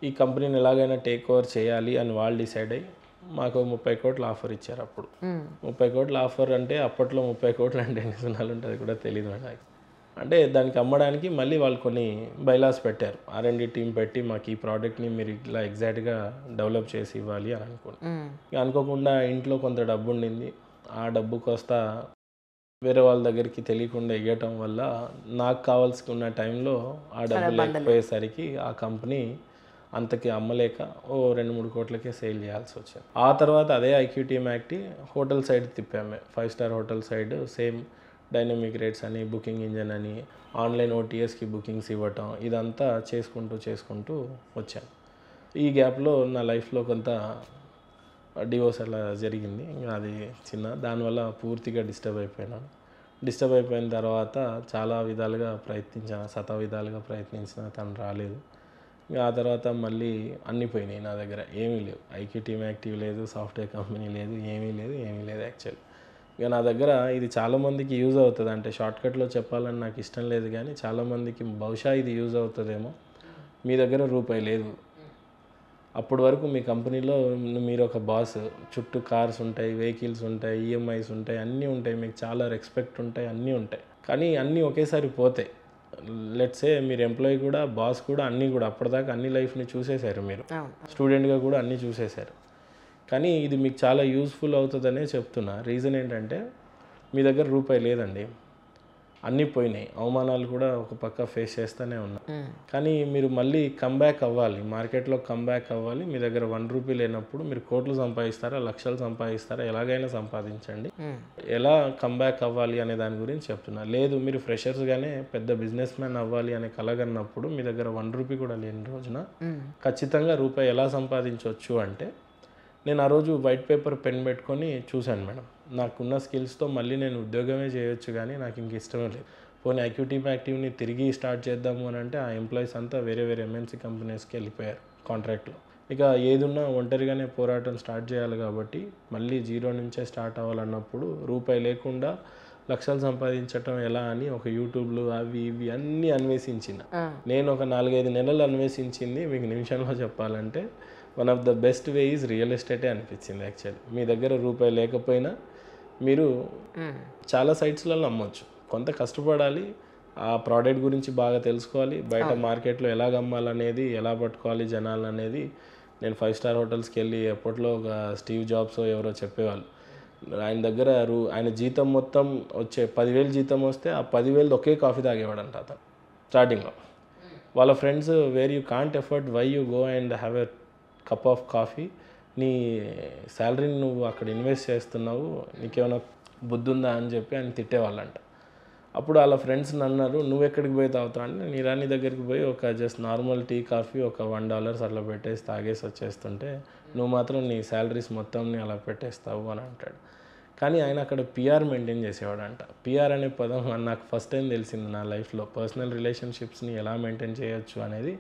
B: ఈ కంపెనీని ఎలాగైనా టేక్ ఓవర్ చేయాలి అని వాళ్ళు డిసైడ్ అయ్యి మాకు 30 కోట్ల ఆఫర్ ఇచ్చారు అప్పుడు. 30 కోట్ల ఆఫర్ అంటే అప్పట్లో 30 కోట్లు అంటే ఎన్ని సున్నాలు ఉంటుంది కూడా తెలియదు నాకు. అంటే దానికి అమ్మడానికి మళ్ళీ వాళ్ళు కొన్ని బైలాస్ పెట్టారు, R&D టీం పెట్టి మాకు ఈ ప్రోడక్ట్ని మీరు ఇట్లా ఎగ్జాక్ట్గా డెవలప్ చేసి ఇవ్వాలి అని అనుకోకుండా ఇంట్లో కొంత డబ్బు ఉండింది. ఆ డబ్బు కోస్తా వేరే వాళ్ళ దగ్గరికి తెలియకుండా ఇవ్వటం వల్ల నాకు కావాల్సిన టైంలో ఆ డబ్బు లేకపోయేసరికి ఆ కంపెనీ అంతకి అమ్మలేక 2-3 కోట్లకే సేల్ చేయాల్సి వచ్చింది. ఆ తర్వాత అదే IQ team active hotel side తిప్పాము. 5 star hotel side same dynamic rates అని, బుకింగ్ ఇంజన్ అని, ఆన్లైన్ OTAస్కి బుకింగ్స్ ఇవ్వటం, ఇదంతా చేసుకుంటూ వచ్చాను. ఈ గ్యాప్లో నా లైఫ్లో కొంత డివోర్స్ అలా జరిగింది. ఇంకా అది దానివల్ల పూర్తిగా డిస్టర్బ్ అయిపోయిన తర్వాత చాలా విధాలుగా ప్రయత్నించిన తను రాలేదు. ఆ తర్వాత మళ్ళీ అన్నీ పోయినాయి నా దగ్గర, ఏమీ లేవు. IQ టీమ్ యాక్టివ్ లేదు, సాఫ్ట్వేర్ కంపెనీ లేదు, ఏమీ లేదు యాక్చువల్లీ. ఇక నా దగ్గర ఇది చాలామందికి యూజ్ అవుతుంది, అంటే షార్ట్కట్లో చెప్పాలని నాకు ఇష్టం లేదు కానీ చాలామందికి బహుశా ఇది యూజ్ అవుతుందేమో. మీ దగ్గర రూపాయి లేదు, అప్పటి వరకు మీ కంపెనీలో మీరు ఒక బాస్, చుట్టూ కార్స్ ఉంటాయి, వెహికల్స్ ఉంటాయి, ఈఎంఐస్ ఉంటాయి, అన్నీ ఉంటాయి, మీకు చాలా రెస్పెక్ట్ ఉంటాయి, అన్నీ ఉంటాయి. కానీ అన్నీ ఒకేసారి పోతాయి. లెట్సే మీరు ఎంప్లాయీ కూడా, బాస్ కూడా, అన్నీ కూడా అప్పటిదాకా అన్ని లైఫ్ని చూసేశారు, మీరు స్టూడెంట్గా కూడా అన్నీ చూసేశారు. కానీ ఇది మీకు చాలా యూస్ఫుల్ అవుతుందనే చెప్తున్నా. రీజన్ ఏంటంటే మీ దగ్గర రూపాయి లేదండి, అన్నీ పోయినాయి, అవమానాలు కూడా ఒక పక్క ఫేస్ చేస్తూనే ఉన్నా. కానీ మీరు మళ్ళీ కమ్బ్యాక్ అవ్వాలి, మార్కెట్లో కమ్బ్యాక్ అవ్వాలి. మీ దగ్గర 1 రూపీ లేనప్పుడు మీరు కోట్లు సంపాదిస్తారా, లక్షలు సంపాదిస్తారా, ఎలాగైనా సంపాదించండి. ఎలా కమ్బ్యాక్ అవ్వాలి అనే దాని గురించి చెప్తున్నా. లేదు మీరు ఫ్రెషర్స్గానే పెద్ద బిజినెస్ మ్యాన్ అవ్వాలి అనే కలగన్నప్పుడు మీ దగ్గర 1 రూపీ కూడా లేని రోజున ఖచ్చితంగా రూపాయి ఎలా సంపాదించవచ్చు అంటే, నేను ఆ రోజు వైట్ పేపర్ పెన్ పెట్టుకొని చూశాను మేడం. నాకున్న స్కిల్స్తో మళ్ళీ నేను ఉద్యోగమే చేయొచ్చు, కానీ నాకు ఇంక ఇష్టమే లేదు. పోనీ ఐక్యూటీమ్ యాక్టివ్ని తిరిగి స్టార్ట్ చేద్దాము అని అంటే ఆ ఎంప్లాయీస్ అంతా వేరే వేరే ఎంఎన్సీ కంపెనీస్కి వెళ్ళిపోయారు కాంట్రాక్ట్లో. ఇక ఏదున్నా ఒంటరిగానే పోరాటం స్టార్ట్ చేయాలి కాబట్టి మళ్ళీ జీరో నుంచే స్టార్ట్ అవ్వాలన్నప్పుడు రూపాయి లేకుండా లక్షలు సంపాదించటం ఎలా అని ఒక యూట్యూబ్లు అవి ఇవి అన్నీ అన్వేషించిన. నేను ఒక 4-5 నెలలు అన్వేషించింది మీకు నిమిషంలో చెప్పాలంటే one of the best way is real ఎస్టేటే అనిపించింది యాక్చువల్లీ. మీ దగ్గర రూపాయి లేకపోయినా మీరు చాలా సైట్స్లలో అమ్మొచ్చు. కొంత కష్టపడాలి, ఆ ప్రోడక్ట్ గురించి బాగా తెలుసుకోవాలి, బయట మార్కెట్లో ఎలాగ అమ్మాలనేది, ఎలా పట్టుకోవాలి జనాలు అనేది. నేను 5 స్టార్ హోటల్స్కి వెళ్ళి ఎప్పట్లో ఒక స్టీవ్ జాబ్స్ ఎవరో చెప్పేవాళ్ళు, ఆయన దగ్గర ఆయన జీతం మొత్తం వచ్చే 10,000 జీతం వస్తే ఆ 10,000 ఒకే కాఫీ తాగేవాడంట అతను స్టార్టింగ్లో. వాళ్ళ friends, where you can't effort, why you go and have a cup of coffee, నీ శాలరీని నువ్వు అక్కడ ఇన్వెస్ట్ చేస్తున్నావు, నీకేమైనా బుద్ధి ఉందా అని చెప్పి ఆయన తిట్టేవాళ్ళంట. అప్పుడు వాళ్ళ ఫ్రెండ్స్ అన్నారు, నువ్వు ఎక్కడికి పోయి తాగుతావు అంటే, నేను ఇరానీ దగ్గరికి పోయి ఒక జస్ట్ నార్మల్ టీ కాఫీ ఒక $1 అట్లా పెట్టేసి తాగేసి వచ్చేస్తుంటే, నువ్వు మాత్రం నీ శాలరీస్ మొత్తంని అలా పెట్టేస్తావు అని అంటాడు. కానీ ఆయన అక్కడ పిఆర్ మెయింటైన్ చేసేవాడంట. పిఆర్ అనే పదం నాకు ఫస్ట్ టైం తెలిసింది నా లైఫ్లో. పర్సనల్ రిలేషన్షిప్స్ని ఎలా మెయింటైన్ చేయొచ్చు అనేది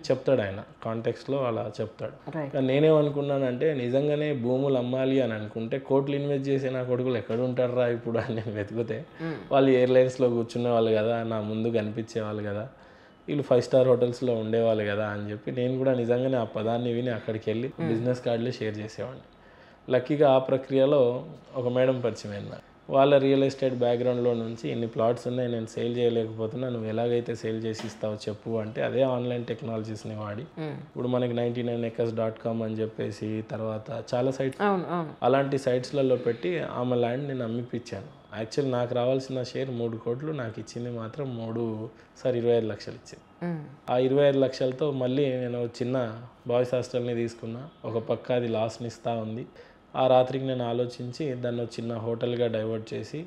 B: చెప్తాడు ఆయన, కాంటెక్స్లో అలా చెప్తాడు. కానీ నేనేమనుకున్నానంటే, నిజంగానే భూములు అమ్మాలి అని అనుకుంటే కోట్లు ఇన్వెస్ట్ చేసే నా కొడుకులు ఎక్కడ ఉంటారా ఇప్పుడు అని నేను వెతికితే, వాళ్ళు ఎయిర్లైన్స్లో కూర్చునే వాళ్ళు కదా, నా ముందు కనిపించేవాళ్ళు కదా, వీళ్ళు 5 స్టార్ హోటల్స్లో ఉండేవాళ్ళు కదా అని చెప్పి నేను కూడా నిజంగానే ఆ పదాన్ని విని అక్కడికి వెళ్ళి బిజినెస్ కార్డులే షేర్ చేసేవాడిని. లక్కీగా ఆ ప్రక్రియలో ఒక మేడం పరిచయం అయింది. వాళ్ళ రియల్ ఎస్టేట్ బ్యాక్గ్రౌండ్లో నుంచి ఇన్ని ప్లాట్స్ ఉన్నాయి, నేను సేల్ చేయలేకపోతున్నా, నువ్వు ఎలాగైతే సేల్ చేసి ఇస్తావు చెప్పు అంటే, అదే ఆన్లైన్ టెక్నాలజీస్ని వాడి ఇప్పుడు మనకి 99acres.com అని చెప్పేసి, తర్వాత చాలా సైట్స్ అలాంటి సైట్స్లలో పెట్టి ఆమె ల్యాండ్ నేను అమ్మిపించాను. యాక్చువల్ నాకు రావాల్సిన షేర్ 3 కోట్లు, నాకు ఇచ్చింది మాత్రం 25 లక్షలు ఇచ్చింది. ఆ 25 లక్షలతో మళ్ళీ నేను చిన్న బాయ్స్ హాస్టల్ని తీసుకున్నా. ఒక పక్క అది లాస్ని ఇస్తూ ఉంది. ఆ రాత్రికి నేను ఆలోచించి దాన్ని చిన్న హోటల్గా డైవర్ట్ చేసి,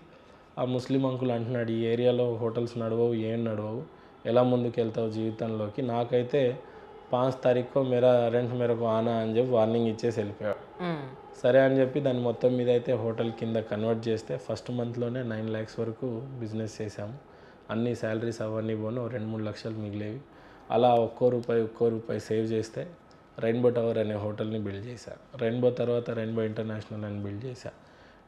B: ఆ ముస్లిం అంకుల్ అంటున్నాడు, ఈ ఏరియాలో హోటల్స్ నడవవు, ఏం నడవవు, ఎలా ముందుకు వెళ్తావు జీవితంలోకి, నాకైతే 5 తారీఖు మేరా రెంట్ మేరకు ఆనా అని చెప్పి వార్నింగ్ ఇచ్చేసి వెళ్ళిపోయాడు. సరే అని చెప్పి దాన్ని మొత్తం మీద అయితే హోటల్ కింద కన్వర్ట్ చేస్తే ఫస్ట్ మంత్లోనే 9 lakhs వరకు బిజినెస్ చేశాము. అన్ని శాలరీస్ అవన్నీ పోను 2-3 లక్షలు మిగిలేవి. అలా ఒక్కో రూపాయి సేవ్ చేస్తే రెయిన్బో టవర్ అనే హోటల్ని బిల్డ్ చేశా. రెయిన్బో తర్వాత రెయిన్బో ఇంటర్నేషనల్ అని బిల్డ్ చేశా.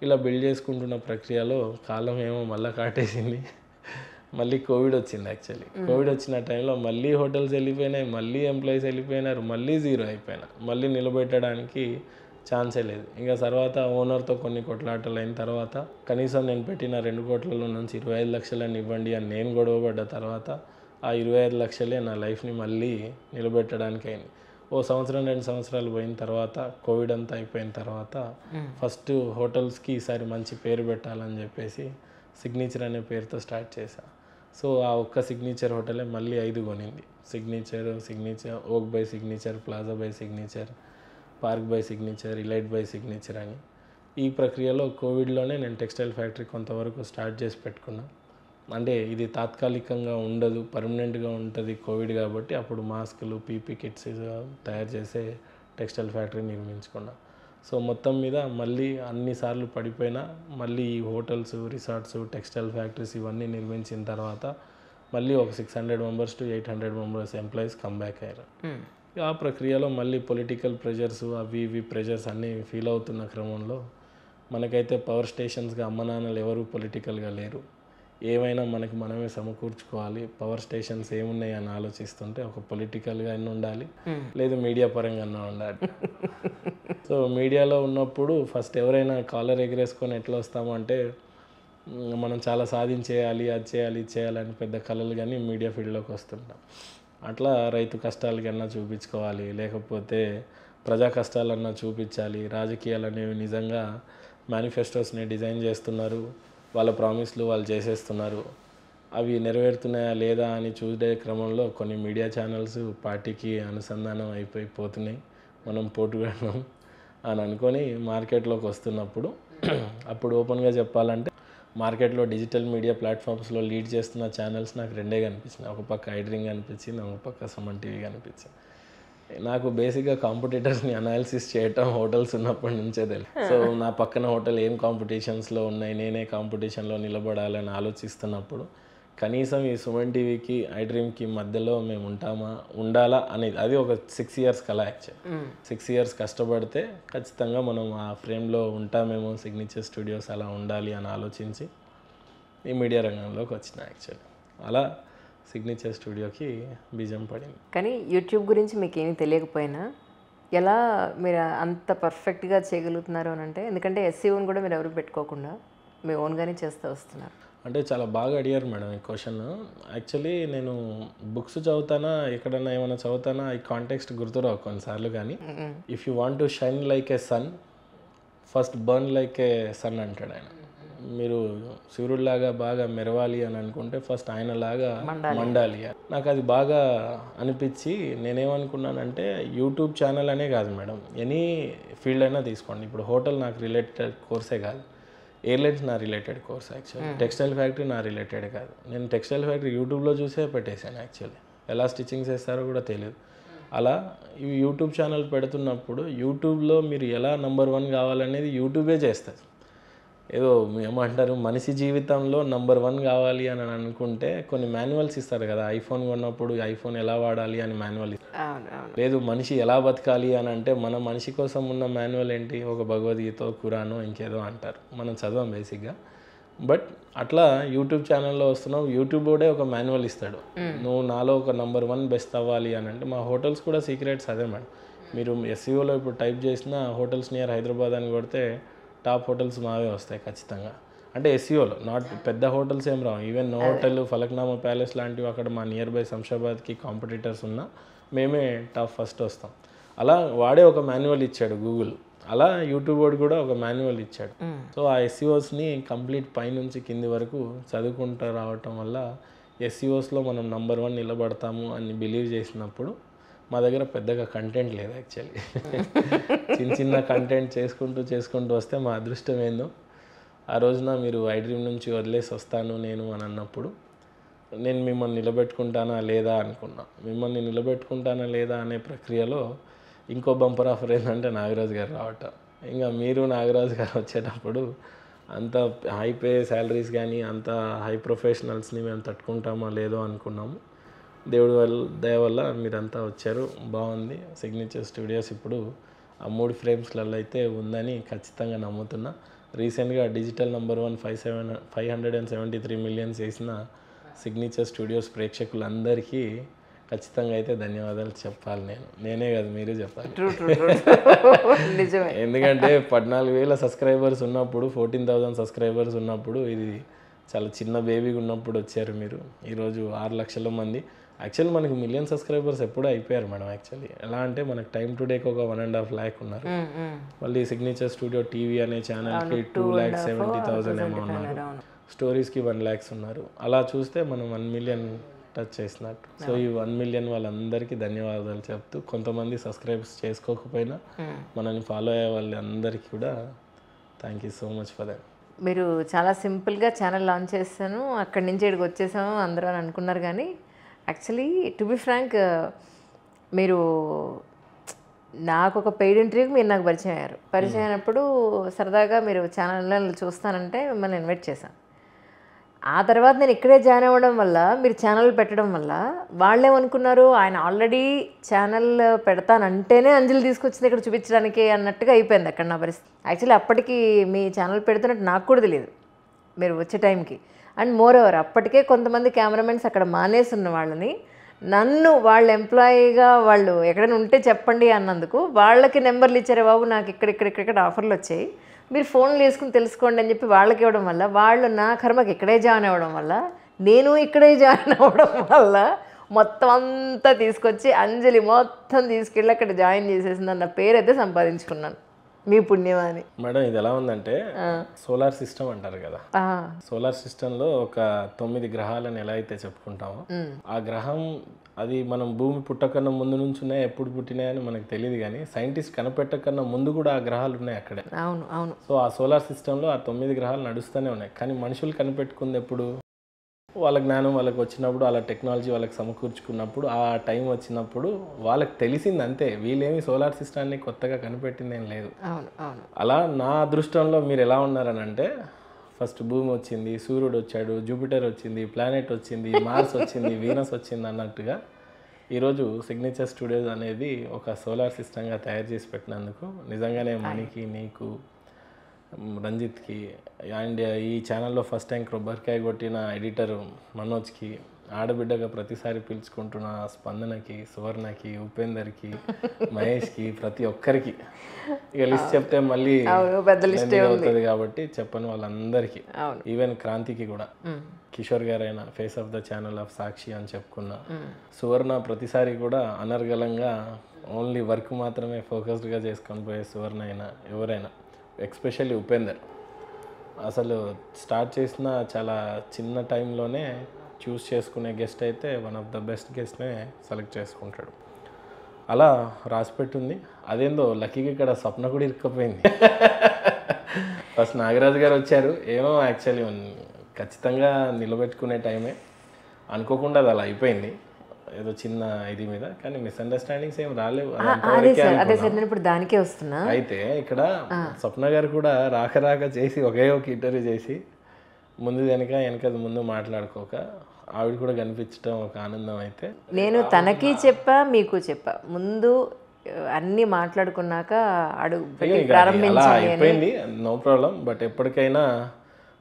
B: ఇలా బిల్డ్ చేసుకుంటున్న ప్రక్రియలో కాలం ఏమో మళ్ళీ కాటేసింది. మళ్ళీ కోవిడ్ వచ్చింది. యాక్చువల్లీ కోవిడ్ వచ్చిన టైంలో మళ్ళీ హోటల్స్ వెళ్ళిపోయినాయి, మళ్ళీ ఎంప్లాయీస్ వెళ్ళిపోయినారు, మళ్ళీ జీరో అయిపోయినా, మళ్ళీ నిలబెట్టడానికి ఛాన్సే లేదు. ఇంకా తర్వాత ఓనర్తో కొన్ని కొట్లాటలు అయిన తర్వాత కనీసం నేను పెట్టిన 2 కోట్లలో నుంచి 25 లక్షలని ఇవ్వండి అని నేను గొడవపడ్డ తర్వాత ఆ 25 లక్షలే నా లైఫ్ని మళ్ళీ నిలబెట్టడానికి అయింది. 1 సంవత్సరం 2 సంవత్సరాలు పోయిన తర్వాత కోవిడ్ అంతా అయిపోయిన తర్వాత ఫస్ట్ హోటల్స్కి ఈసారి మంచి పేరు పెట్టాలని చెప్పేసి సిగ్నేచర్ అనే పేరుతో స్టార్ట్ చేశా. సో ఆ ఒక్క సిగ్నేచర్ హోటలే మళ్ళీ 5 కొనింది. సిగ్నేచర్, ఓక్ by signature, plaza by signature, park by signature, elite by signature అని. ఈ ప్రక్రియలో కోవిడ్లోనే నేను టెక్స్టైల్ ఫ్యాక్టరీ కొంతవరకు స్టార్ట్ చేసి పెట్టుకున్నా. అంటే ఇది తాత్కాలికంగా ఉండదు, పర్మనెంట్గా ఉంటుంది కోవిడ్ కాబట్టి అప్పుడు మాస్కులు, పీపీ కిట్స్ తయారు చేసే టెక్స్టైల్ ఫ్యాక్టరీ నిర్మించుకున్నా. సో మొత్తం మీద మళ్ళీ అన్నిసార్లు పడిపోయినా మళ్ళీ ఈ హోటల్స్, రిసార్ట్స్, టెక్స్టైల్ ఫ్యాక్టరీస్ ఇవన్నీ నిర్మించిన తర్వాత మళ్ళీ ఒక 600 members to 800 members employees comeback అయ్యారు. ఆ ప్రక్రియలో మళ్ళీ పొలిటికల్ ప్రెజర్స్ అవి ఇవి ప్రెజర్స్ అన్నీ ఫీల్ అవుతున్న క్రమంలో మనకైతే పవర్ స్టేషన్స్గా అమ్మ నాన్నలు ఎవరు పొలిటికల్గా లేరు. ఏమైనా మనకి మనమే సమకూర్చుకోవాలి, పవర్ స్టేషన్స్ ఏమున్నాయి అని ఆలోచిస్తుంటే ఒక పొలిటికల్గా అయినా ఉండాలి, లేదు మీడియా పరంగా ఉండాలి. సో మీడియాలో ఉన్నప్పుడు ఫస్ట్ ఎవరైనా కాలర్ ఎగరేసుకొని ఎట్లా వస్తాము అంటే మనం చాలా సాధించేయాలి, అది చేయాలి, ఇది చేయాలని పెద్ద కళలు కానీ మీడియా ఫీల్డ్లోకి వస్తుంటాం. అట్లా రైతు కష్టాలకన్నా చూపించుకోవాలి, లేకపోతే ప్రజా కష్టాలన్నా చూపించాలి. రాజకీయాలు అనేవి నిజంగా మేనిఫెస్టోస్ని డిజైన్ చేస్తున్నారు, వాళ్ళ ప్రామిస్లు వాళ్ళు చేసేస్తున్నారు, అవి నెరవేరుతున్నాయా లేదా అని చూసే క్రమంలో కొన్ని మీడియా ఛానల్స్ పార్టీకి అనుసంధానం అయిపోతున్నాయి, మనం పోటుగాడం అని అనుకొని మార్కెట్లోకి వస్తున్నప్పుడు అప్పుడు ఓపెన్గా చెప్పాలంటే మార్కెట్లో డిజిటల్ మీడియా ప్లాట్ఫామ్స్లో లీడ్ చేస్తున్న ఛానల్స్ నాకు రెండే కనిపించినాయి. ఒక పక్క ఐడ్రింగ్ కనిపించింది, ఒక పక్క సుమన్ టీవీ కనిపించింది. నాకు బేసిక్గా కాంపిటీటర్స్ని అనాలిసిస్ చేయటం హోటల్స్ ఉన్నప్పటి నుంచే తెలుసు. సో నా పక్కన హోటల్ ఏం కాంపిటీషన్స్లో ఉన్నాయి, నేనే కాంపిటీషన్లో నిలబడాలని ఆలోచిస్తున్నప్పుడు కనీసం ఈ సుమన్ టీవీకి ఐడ్రీమ్కి మధ్యలో మేము ఉండాలా అనేది అది ఒక 6 years కల. యాక్చువల్ 6 years కష్టపడితే ఖచ్చితంగా మనం ఆ ఫ్రేమ్లో ఉంటామేమో, సిగ్నేచర్ స్టూడియోస్ అలా ఉండాలి అని ఆలోచించి ఈ మీడియా రంగంలోకి వచ్చిన. యాక్చువల్లీ అలా సిగ్నేచర్ స్టూడియోకి బీజం పడింది.
A: కానీ యూట్యూబ్ గురించి మీకు ఏమీ తెలియకపోయినా ఎలా మీరు అంత పర్ఫెక్ట్గా చేయగలుగుతున్నారు అని అంటే, ఎందుకంటే ఎస్సీఓని కూడా మీరు ఎవరు పెట్టుకోకుండా మీ ఓన్గానే చేస్తూ వస్తున్నారు.
B: అంటే చాలా బాగా అడిగారు మేడం ఈ క్వశ్చన్. యాక్చువల్లీ నేను బుక్స్ చదువుతానా, ఎక్కడన్నా ఏమైనా చదువుతానా, ఈ కాంటెక్స్ట్ గుర్తురావు కొన్నిసార్లు. కానీ if you want to shine like a sun first burn like a sun అంటాడు ఆయన. మీరు సూర్యుడిలాగా బాగా మెరవాలి అని అనుకుంటే ఫస్ట్ ఆయనలాగా మండాలి. నాకు అది బాగా అనిపించి నేనేమనుకున్నానంటే యూట్యూబ్ ఛానల్ అనే కాదు మేడం, ఎనీ ఫీల్డ్ అయినా తీసుకోండి. ఇప్పుడు హోటల్ నాకు రిలేటెడ్ కోర్సే కాదు, ఎయిర్లైన్స్ నా related course. Actually textile factory నా రిలేటెడ్ కాదు. నేను టెక్స్టైల్ ఫ్యాక్టరీ యూట్యూబ్లో చూసే పెట్టేశాను. యాక్చువల్లీ ఎలా స్టిచ్చింగ్ చేస్తారో కూడా తెలియదు. అలా ఇవి యూట్యూబ్ ఛానల్ పెడుతున్నప్పుడు యూట్యూబ్లో మీరు ఎలా నంబర్ 1 కావాలనేది యూట్యూబే చేస్తారు. ఏదో ఏమంటారు, మనిషి జీవితంలో నంబర్ 1 కావాలి అని అనుకుంటే కొన్ని మాన్యువల్స్ ఇస్తారు కదా. ఐఫోన్ కొన్నప్పుడు ఐఫోన్ ఎలా వాడాలి అని మాన్యువల్ ఇస్తారు. లేదు మనిషి ఎలా బతకాలి అని అంటే మన మనిషి కోసం ఉన్న మాన్యువల్ ఏంటి, ఒక భగవద్గీత, ఖురాను, ఇంకేదో అంటారు, మనం చదవం బేసిక్గా. బట్ అట్లా యూట్యూబ్ ఛానల్లో వస్తున్నావు, యూట్యూబ్ కూడా ఒక మాన్యువల్ ఇస్తాడు, నువ్వు నాలో ఒక నంబర్ 1 బెస్ట్ అవ్వాలి అని అంటే. మా హోటల్స్ కూడా సీక్రెట్స్ అదే మేడం. మీరు ఎస్సీఓలో ఇప్పుడు టైప్ చేసిన హోటల్స్ నియర్ హైదరాబాద్ అని కొడితే టాప్ హోటల్స్ మావే వస్తాయి ఖచ్చితంగా. అంటే ఎస్సీఓలో నాట్ పెద్ద హోటల్స్ ఏం రావు. Even no hotel, Falaknuma palace లాంటివి అక్కడ మా నియర్ బై శంషాబాద్కి కాంపిటీటర్స్ ఉన్నా మేమే టాప్ ఫస్ట్ వస్తాం. అలా వాడే ఒక మాన్యువల్ ఇచ్చాడు గూగుల్, అలా యూట్యూబ్ వాడు కూడా ఒక మాన్యువల్ ఇచ్చాడు. సో ఆ ఎస్సీఓస్ని కంప్లీట్ పైనుంచి కింది వరకు చదువుకుంటూ రావటం వల్ల ఎస్సీఓస్లో మనం నంబర్ 1 నిలబడతాము అని బిలీవ్ చేసినప్పుడు మా దగ్గర పెద్దగా కంటెంట్ లేదు. యాక్చువల్లీ చిన్న కంటెంట్ చేసుకుంటూ వస్తే మా అదృష్టం ఏందో. ఆ రోజున మీరు ఐడ్రీమ్ నుంచి వదిలేసి వస్తాను నేను అని అన్నప్పుడు నేను మిమ్మల్ని నిలబెట్టుకుంటానా లేదా అనుకున్నా. మిమ్మల్ని నిలబెట్టుకుంటానా లేదా అనే ప్రక్రియలో ఇంకో బంపర్ ఆఫర్ ఏంటంటే నాగరాజు గారు రావటం. ఇంకా మీరు నాగరాజు గారు వచ్చేటప్పుడు అంత హై పే శాలరీస్ కానీ అంత హై ప్రొఫెషనల్స్ని మేము తట్టుకుంటామో లేదో అనుకున్నాము. దేవుడి దయ వల్ల మీరంతా వచ్చారు, బాగుంది. సిగ్నేచర్ స్టూడియోస్ ఇప్పుడు ఆ 3 ఫ్రేమ్స్లలో అయితే ఉందని ఖచ్చితంగా నమ్ముతున్నా. రీసెంట్గా డిజిటల్ నంబర్ 1 573 million చేసిన సిగ్నేచర్ స్టూడియోస్ ప్రేక్షకులందరికీ ఖచ్చితంగా అయితే ధన్యవాదాలు చెప్పాలి. నేనే కాదు మీరు చెప్పాలి. ఎందుకంటే 14,000 సబ్స్క్రైబర్స్ ఉన్నప్పుడు, 14,000 సబ్స్క్రైబర్స్ ఉన్నప్పుడు, ఇది చాలా చిన్న బేబీగా ఉన్నప్పుడు వచ్చారు మీరు. ఈరోజు 6 లక్షల మంది. యాక్చువల్లీ మనకి 1 million సబ్స్క్రైబర్స్ ఎప్పుడూ అయిపోయారు మేడం. యాక్చువల్లీ ఎలా అంటే మనకు టైం టు డేకి ఒక 1.5 lakh ఉన్నారు. మళ్ళీ సిగ్నేచర్ స్టూడియో టీవీ అనే ఛానల్కి 2,70,000 ఏమో ఉన్నారు. స్టోరీస్కి 1 lakh ఉన్నారు. అలా చూస్తే మనం 1 million టచ్ చేసినట్టు. సో ఈ 1 million వాళ్ళందరికీ ధన్యవాదాలు చెప్తూ, కొంతమంది సబ్స్క్రైబ్స్ చేసుకోకపోయినా మనల్ని ఫాలో అయ్యే వాళ్ళందరికీ కూడా thank you so much for that.
A: మీరు చాలా సింపుల్గా ఛానల్ లాంచ్ చేస్తాను, అక్కడి నుంచి ఇక్కడికి వచ్చేసాము అందరూ అని అనుకున్నారు. కానీ యాక్చువల్లీ టు బి ఫ్రాంక్, మీరు నాకు ఒక పెయిడ్ ఇంటర్వ్యూకి మీరు నాకు పరిచయం అయ్యారు. పరిచయం అయినప్పుడు సరదాగా మీరు ఛానల్లో చూస్తానంటే మిమ్మల్ని ఇన్వైట్ చేశాను. ఆ తర్వాత నేను ఇక్కడే జాయిన్ అవ్వడం వల్ల, మీరు ఛానల్ పెట్టడం వల్ల వాళ్ళేమనుకున్నారు, ఆయన ఆల్రెడీ ఛానల్ పెడతానంటేనే అంజలి తీసుకొచ్చింది ఇక్కడ చూపించడానికి అన్నట్టుగా అయిపోయింది అక్కడ నా పరిస్థితి. యాక్చువల్లీ అప్పటికి మీ ఛానల్ పెడుతున్నట్టు నాకు కూడా తెలియదు మీరు వచ్చే టైంకి. అండ్ మోర్ ఓవర్ అప్పటికే కొంతమంది కెమెరామెన్స్ అక్కడ మానేసి ఉన్న వాళ్ళని నన్ను వాళ్ళ ఎంప్లాయీగా వాళ్ళు ఎక్కడైనా ఉంటే చెప్పండి అన్నందుకు వాళ్ళకి నెంబర్లు ఇచ్చారే బాబు, నాకు ఇక్కడ ఆఫర్లు వచ్చాయి, మీరు ఫోన్లు వేసుకుని తెలుసుకోండి అని చెప్పి వాళ్ళకి ఇవ్వడం వల్ల వాళ్ళు నా కర్మకి ఇక్కడే జాయిన్ అవ్వడం వల్ల నేను ఇక్కడే జాయిన్ అవ్వడం వల్ల మొత్తం అంతా తీసుకొచ్చి అంజలి మొత్తం తీసుకెళ్ళి అక్కడ జాయిన్ చేసేసింది అన్న పేరైతే సంపాదించుకున్నాను. మీ పుణ్యం అని.
B: మేడం ఇది ఎలా ఉందంటే సోలార్ సిస్టమ్ అంటారు కదా, సోలార్ సిస్టంలో ఒక 9 గ్రహాలను ఎలా అయితే చెప్పుకుంటామో ఆ గ్రహం అది మనం భూమి పుట్టకన్నా ముందు నుంచి ఉన్నాయి, ఎప్పుడు పుట్టినాయని మనకు తెలియదు, కానీ సైంటిస్ట్ కనిపెట్టకన్నా ముందు కూడా ఆ గ్రహాలు ఉన్నాయి అక్కడే.
A: అవును అవును.
B: సో ఆ సోలార్ సిస్టంలో ఆ 9 గ్రహాలు నడుస్తూనే ఉన్నాయి. కానీ మనుషులు కనిపెట్టుకుంది ఎప్పుడు, వాళ్ళ జ్ఞానం వాళ్ళకి వచ్చినప్పుడు, వాళ్ళ టెక్నాలజీ వాళ్ళకి సమకూర్చుకున్నప్పుడు, ఆ టైం వచ్చినప్పుడు వాళ్ళకి తెలిసింది అంతే. వీళ్ళేమి సోలార్ సిస్టాన్ని కొత్తగా కనిపెట్టింది ఏం లేదు.
A: అవును అవును.
B: అలా నా అదృష్టంలో మీరు ఎలా ఉన్నారని అంటే, ఫస్ట్ భూమి వచ్చింది, సూర్యుడు వచ్చాడు, జూపిటర్ వచ్చింది, ప్లానెట్ వచ్చింది, మార్స్ వచ్చింది, వీనస్ వచ్చింది అన్నట్టుగా ఈరోజు సిగ్నేచర్ స్టూడియోస్ అనేది ఒక సోలార్ సిస్టంగా తయారు చేసి పెట్టినందుకు నిజంగానే మనకి, నీకు, రంజిత్కి అండ్ ఈ ఛానల్లో ఫస్ట్ టైం కొబ్బరికాయ కొట్టిన ఎడిటర్ మనోజ్కి, ఆడబిడ్డగా ప్రతిసారి పిలుచుకుంటున్న స్పందనకి, సువర్ణకి, ఉపేందర్కి, మహేష్కి, ప్రతి ఒక్కరికి ఇక లిస్ట్ చెప్తే మళ్ళీ అవుతుంది కాబట్టి చెప్పని వాళ్ళందరికీ, ఈవెన్ క్రాంతికి కూడా, కిషోర్ గారైనా face of the channel of Sakshi అని చెప్పుకున్న సువర్ణ ప్రతిసారి కూడా అనర్గళంగా ఓన్లీ వర్క్ మాత్రమే ఫోకస్డ్గా చేసుకొని పోయే సువర్ణ అయినా ఎవరైనా, ఎక్స్పెషల్లీ ఉపేందర్ అసలు స్టార్ట్ చేసిన చాలా చిన్న టైంలోనే చూస్ చేసుకునే గెస్ట్ అయితే వన్ ఆఫ్ ద బెస్ట్ గెస్ట్నే సెలెక్ట్ చేసుకుంటాడు. అలా రాసిపెట్టుంది. అదేందో లక్కీగా ఇక్కడ స్వప్న కూడా ఇరుక్కపోయింది. ఫస్ట్ నాగరాజు గారు వచ్చారు, ఏమో యాక్చువల్లీ ఖచ్చితంగా నిలబెట్టుకునే టైమే అనుకోకుండా అది అలా అయిపోయింది ఏదో చిన్న ఇది మీద, కానీ మిస్అండర్స్టాండింగ్స్ ఏం రాలేవు.
A: ఇప్పుడు దానికే వస్తున్నా.
B: అయితే ఇక్కడ స్వప్న గారు కూడా రాక చేసి ఒకే ఒక ఇంటర్వ్యూ చేసి ముందు వెనక ముందు మాట్లాడుకోక ఆవిడ కూడా కనిపించడం ఒక ఆనందం. అయితే
A: నేను తనకి చెప్పా, మీకు చెప్పా, ముందు అన్నీ మాట్లాడుకున్నాక అడుగు
B: అయిపోయింది, నో ప్రాబ్లం. బట్ ఎప్పటికైనా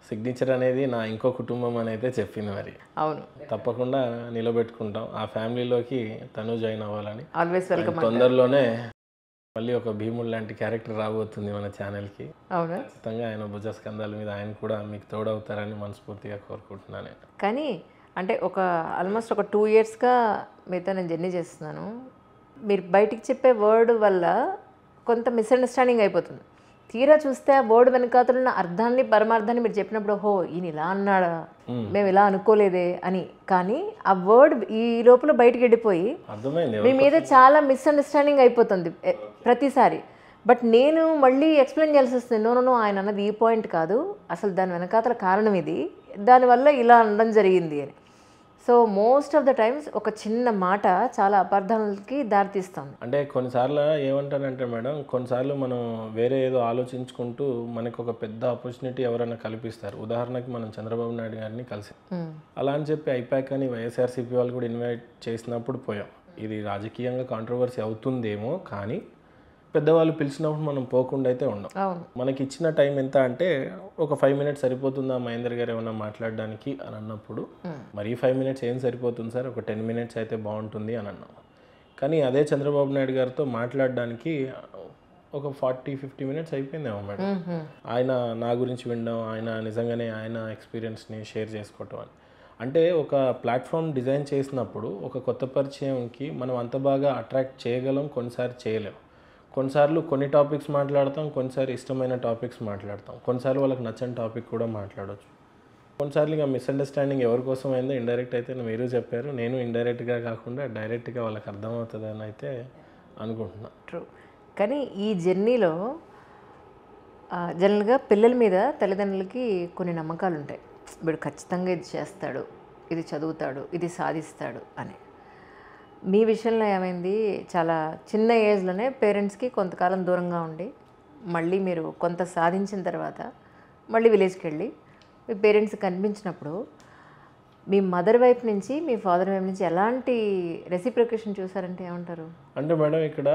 B: సిగ్నేచర్ అనేది నా ఇంకో కుటుంబం అని అయితే చెప్పింది. మరి
A: అవును,
B: తప్పకుండా నిలబెట్టుకుంటాం. ఆ ఫ్యామిలీలోకి తను జాయిన్ అవ్వాలని.
A: Always welcome.
B: తొందరలోనే మళ్ళీ ఒక భీముడు లాంటి క్యారెక్టర్ రాబోతుంది మన ఛానల్కి.
A: అవునా?
B: ఖచ్చితంగా ఆయన భుజస్కంధాల మీద ఆయన కూడా మీకు తోడవుతారని మనస్ఫూర్తిగా కోరుకుంటున్నాను.
A: కానీ అంటే ఆల్మోస్ట్ ఒక 2 yearsగా మీతో నేను జర్నీ చేస్తున్నాను. మీరు బయటికి చెప్పే వర్డ్ వల్ల కొంత మిస్అండర్స్టాండింగ్ అయిపోతుంది. తీరా చూస్తే ఆ వర్డ్ వెనకాతలున్న అర్థాన్ని, పరమార్థాన్ని మీరు చెప్పినప్పుడు ఓహో ఈయన ఇలా అన్నాడా, మేము ఇలా అనుకోలేదే అని. కానీ ఆ వర్డ్ ఈ లోపల బయటకు వెళ్ళిపోయి మీ మీద చాలా మిస్అండర్స్టాండింగ్ అయిపోతుంది ప్రతిసారి. బట్ నేను మళ్ళీ ఎక్స్ప్లెయిన్ చేయాల్సి వస్తుంది, నో ఆయన అన్నది ఈ పాయింట్ కాదు, అసలు దాని వెనకాతల కారణం ఇది, దానివల్ల ఇలా అనడం జరిగింది అని. So most of the times ఒక చిన్న మాట చాలా అపార్థాలకి దారితీస్తాం.
B: అంటే కొన్నిసార్లు ఏమంటానంటే మేడం, కొన్నిసార్లు మనం వేరే ఏదో ఆలోచించుకుంటూ మనకు ఒక పెద్ద ఆపర్చునిటీ ఎవరైనా కల్పిస్తారు. ఉదాహరణకి మనం చంద్రబాబు నాయుడు గారిని కలిసి అలా అని చెప్పి ఐపాక్ అని వైఎస్ఆర్సీపీ వాళ్ళు కూడా ఇన్వైట్ చేసినప్పుడు పోయాం. ఇది రాజకీయంగా కాంట్రవర్సీ అవుతుందేమో, కానీ పెద్దవాళ్ళు పిలిచినప్పుడు మనం పోకుండా అయితే ఉండం. మనకి ఇచ్చిన టైం ఎంత అంటే ఒక 5 minutes సరిపోతుందా మహేందర్ గారు ఏమన్నా మాట్లాడడానికి అని అన్నప్పుడు, మరీ 5 minutes ఏం సరిపోతుంది సార్, ఒక 10 minutes అయితే బాగుంటుంది అని అన్నాం. కానీ అదే చంద్రబాబు నాయుడు గారితో మాట్లాడడానికి ఒక 40-50 minutes అయిపోయిందేమో మేడం. ఆయన నా గురించి వినడం, ఆయన నిజంగానే ఆయన ఎక్స్పీరియన్స్ని షేర్ చేసుకోవటం అని. అంటే ఒక ప్లాట్ఫామ్ డిజైన్ చేసినప్పుడు ఒక కొత్త పరిచయంకి మనం అంత బాగా అట్రాక్ట్ చేయగలం, కొన్నిసార్లు చేయలేం. కొన్నిసార్లు కొన్ని టాపిక్స్ మాట్లాడతాం, కొన్నిసార్లు ఇష్టమైన టాపిక్స్ మాట్లాడతాం, కొన్నిసార్లు వాళ్ళకి నచ్చని టాపిక్ కూడా మాట్లాడవచ్చు. కొన్నిసార్లు ఇక మిస్అండర్స్టాండింగ్ ఎవరి కోసం అయిందో ఇండైరెక్ట్ అయితే మీరు చెప్పారు, నేను ఇండైరెక్ట్గా కాకుండా డైరెక్ట్గా వాళ్ళకి అర్థమవుతుందని అయితే అనుకుంటున్నా.
A: ట్రూ. కానీ ఈ జర్నీలో జనరల్గా పిల్లల మీద తల్లిదండ్రులకి కొన్ని నమ్మకాలు ఉంటాయి. వీడు ఖచ్చితంగా ఇది చేస్తాడు, ఇది చదువుతాడు, ఇది సాధిస్తాడు అని. మీ విషయంలో ఏమైంది, చాలా చిన్న ఏజ్లోనే పేరెంట్స్కి కొంతకాలం దూరంగా ఉండి మళ్ళీ మీరు కొంత సాధించిన తర్వాత మళ్ళీ విలేజ్కి వెళ్ళి మీ పేరెంట్స్కి కనిపించినప్పుడు మీ మదర్ వైపు నుంచి మీ ఫాదర్ వైపు నుంచి ఎలాంటి రెసిప్రికేషన్ చూసారంటే ఏమంటారు?
B: అంటే మేడం ఇక్కడ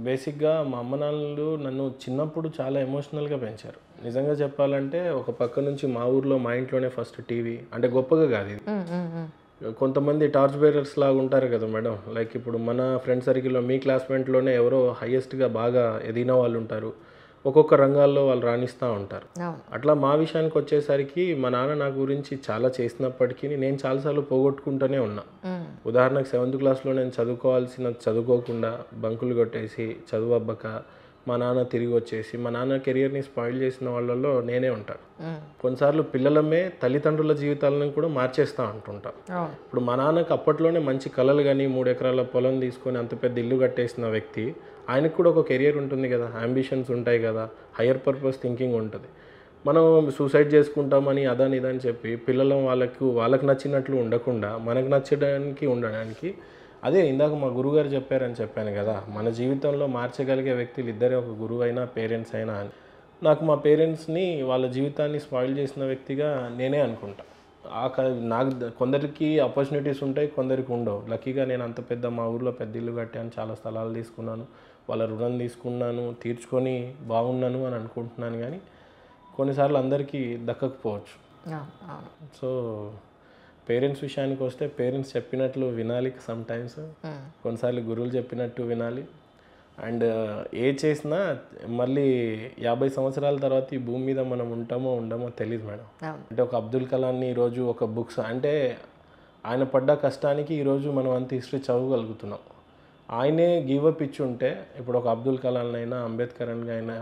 B: బేసిక్గా మా అమ్మ నాన్నలు నన్ను చిన్నప్పుడు చాలా ఎమోషనల్గా పెంచారు. నిజంగా చెప్పాలంటే ఒక పక్క నుంచి మా ఊర్లో మా ఇంట్లోనే ఫస్ట్ టీవీ, అంటే గొప్పగా కాదు ఇది. కొంతమంది టార్చ్ బేరర్స్ లాగా ఉంటారు కదా మేడం, లైక్ ఇప్పుడు మన ఫ్రెండ్ సర్కిల్లో మీ క్లాస్మేట్లోనే ఎవరో హైయెస్ట్గా బాగా ఎదిగిన వాళ్ళు ఉంటారు, ఒక్కొక్క రంగాల్లో వాళ్ళు రాణిస్తూ ఉంటారు. అట్లా మా విషయానికి వచ్చేసరికి మా నాన్న నా గురించి చాలా చేసినప్పటికీ నేను చాలాసార్లు పోగొట్టుకుంటూనే ఉన్నా. ఉదాహరణకు 7th క్లాస్లో నేను చదువుకోకుండా బంకులు కొట్టేసి చదువు అబ్బక మా నాన్న తిరిగి వచ్చేసి మా నాన్న కెరియర్ని స్పాయిల్ చేసిన వాళ్ళల్లో నేనే ఉంటాను. కొన్నిసార్లు పిల్లలమే తల్లిదండ్రుల జీవితాలను కూడా మార్చేస్తూ ఉంటుంటాం. ఇప్పుడు మా నాన్నకు అప్పట్లోనే మంచి కళలు కానీ 3 ఎకరాల పొలం తీసుకొని అంత పెద్ద ఇల్లు కట్టేసిన వ్యక్తి, ఆయనకు కూడా ఒక కెరియర్ ఉంటుంది కదా, అంబిషన్స్ ఉంటాయి కదా, హయ్యర్ పర్పస్ థింకింగ్ ఉంటుంది. మనం సూసైడ్ చేసుకుంటామని అదని ఇదని చెప్పి పిల్లలు వాళ్ళకు నచ్చినట్లు ఉండకుండా మనకు నచ్చడానికి ఉండడానికి, అదే ఇందాక మా గురువుగారు చెప్పారని చెప్పాను కదా, మన జీవితంలో మార్చగలిగే వ్యక్తులు ఇద్దరే, ఒక గురువు అయినా పేరెంట్స్ అయినా అని. నాకు మా పేరెంట్స్ని వాళ్ళ జీవితాన్ని స్పాయిల్ చేసిన వ్యక్తిగా నేనే అనుకుంటా. నాకు కొందరికి ఆపర్చునిటీస్ ఉంటాయి, కొందరికి ఉండవు. లక్కీగా నేను అంత పెద్ద మా ఊర్లో పెద్ద ఇల్లు కట్టాను, చాలా స్థలాలు తీసుకున్నాను, వాళ్ళ రుణం తీసుకున్నాను, తీర్చుకొని బాగున్నాను అని అనుకుంటున్నాను. కానీ కొన్నిసార్లు అందరికీ దక్కకపోవచ్చు. సో పేరెంట్స్ విషయానికి వస్తే పేరెంట్స్ చెప్పినట్లు వినాలి సమ్ టైమ్స్, కొన్నిసార్లు గురువులు చెప్పినట్టు వినాలి. అండ్ ఏ చేసినా మళ్ళీ 50 సంవత్సరాల తర్వాత ఈ భూమి మీద మనం ఉంటామో ఉండమో తెలియదు మేడం. అంటే ఒక అబ్దుల్ కలాంని ఈరోజు ఒక బుక్స్ అంటే ఆయన పడ్డ కష్టానికి ఈరోజు మనం అంత హిస్టరీ చదవగలుగుతున్నాం. ఆయనే గివప్ ఇచ్చి ఉంటే ఇప్పుడు ఒక అబ్దుల్ కలాం అయినా, అంబేద్కర్ అయినా,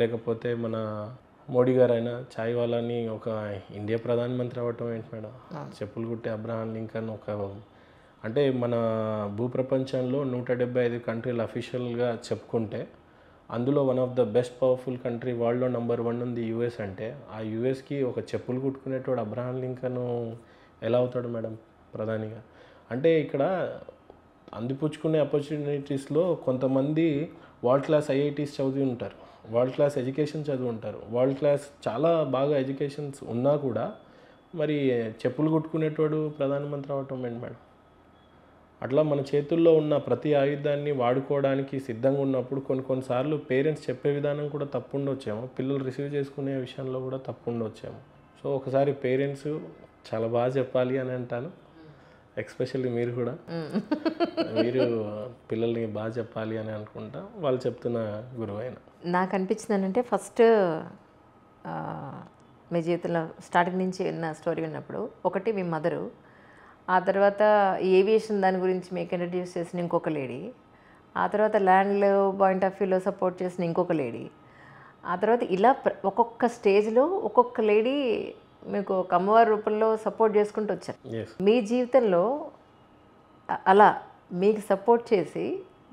B: లేకపోతే మన మోడీ గారు అయినా, చాయ్ వాళ్ళని ఒక ఇండియా ప్రధానమంత్రి అవ్వటం ఏంటి మేడం? చెప్పులు కుట్టే అబ్రహాం లింకన్ అంటే మన భూప్రపంచంలో 175 కంట్రీలు అఫీషియల్గా చెప్పుకుంటే అందులో one of the best powerful country వరల్డ్లో నెంబర్ 1 ఉంది యూఎస్. అంటే ఆ యూఎస్కి ఒక చెప్పులు కుట్టుకునేటోడు అబ్రహాం లింకన్ ఎలా అవుతాడు మేడం ప్రధానిగా? అంటే ఇక్కడ అందిపుచ్చుకునే ఆపర్చునిటీస్లో కొంతమంది వరల్డ్ క్లాస్ ఐఐటీస్ చదివి ఉంటారు, వరల్డ్ క్లాస్ ఎడ్యుకేషన్ చదివి ఉంటారు, వరల్డ్ క్లాస్ చాలా బాగా ఎడ్యుకేషన్స్ ఉన్నా కూడా మరి చెప్పులు కుట్టుకునేటోడు ప్రధానమంత్రి అవటం ఏంటి మేడం? అట్లా మన చేతుల్లో ఉన్న ప్రతి ఆయుధాన్ని వాడుకోవడానికి సిద్ధంగా ఉన్నప్పుడు కొన్నిసార్లు పేరెంట్స్ చెప్పే విధానం కూడా తప్పు ఉండొచ్చేమో, పిల్లలు రిసీవ్ చేసుకునే విషయంలో కూడా తప్పు ఉండొచ్చేమో. సో ఒకసారి పేరెంట్స్ చాలా బాగా చెప్పాలి అని అంటాను. ఎక్స్పెషల్లీ మీరు కూడా మీరు పిల్లల్ని బాగా చెప్పాలి అని అనుకుంటా, వాళ్ళు చెప్తున్న గురువు అయినా.
A: నాకు అనిపించింది అంటే ఫస్ట్ మీ జీవితంలో స్టార్టింగ్ నుంచి విన్న స్టోరీ విన్నప్పుడు ఒకటి మీ మదరు, ఆ తర్వాత ఏవియేషన్ దాని గురించి మీకు ఇంట్రడ్యూస్ చేసిన ఇంకొక లేడీ, ఆ తర్వాత ల్యాండ్ పాయింట్ ఆఫ్ వ్యూలో సపోర్ట్ చేసిన ఇంకొక లేడీ, ఆ తర్వాత ఇలా ఒక్కొక్క స్టేజ్లో ఒక్కొక్క లేడీ మీకు ఒక అమ్మవారి రూపంలో సపోర్ట్ చేసుకుంటూ వచ్చారు. మీ జీవితంలో అలా మీకు సపోర్ట్ చేసి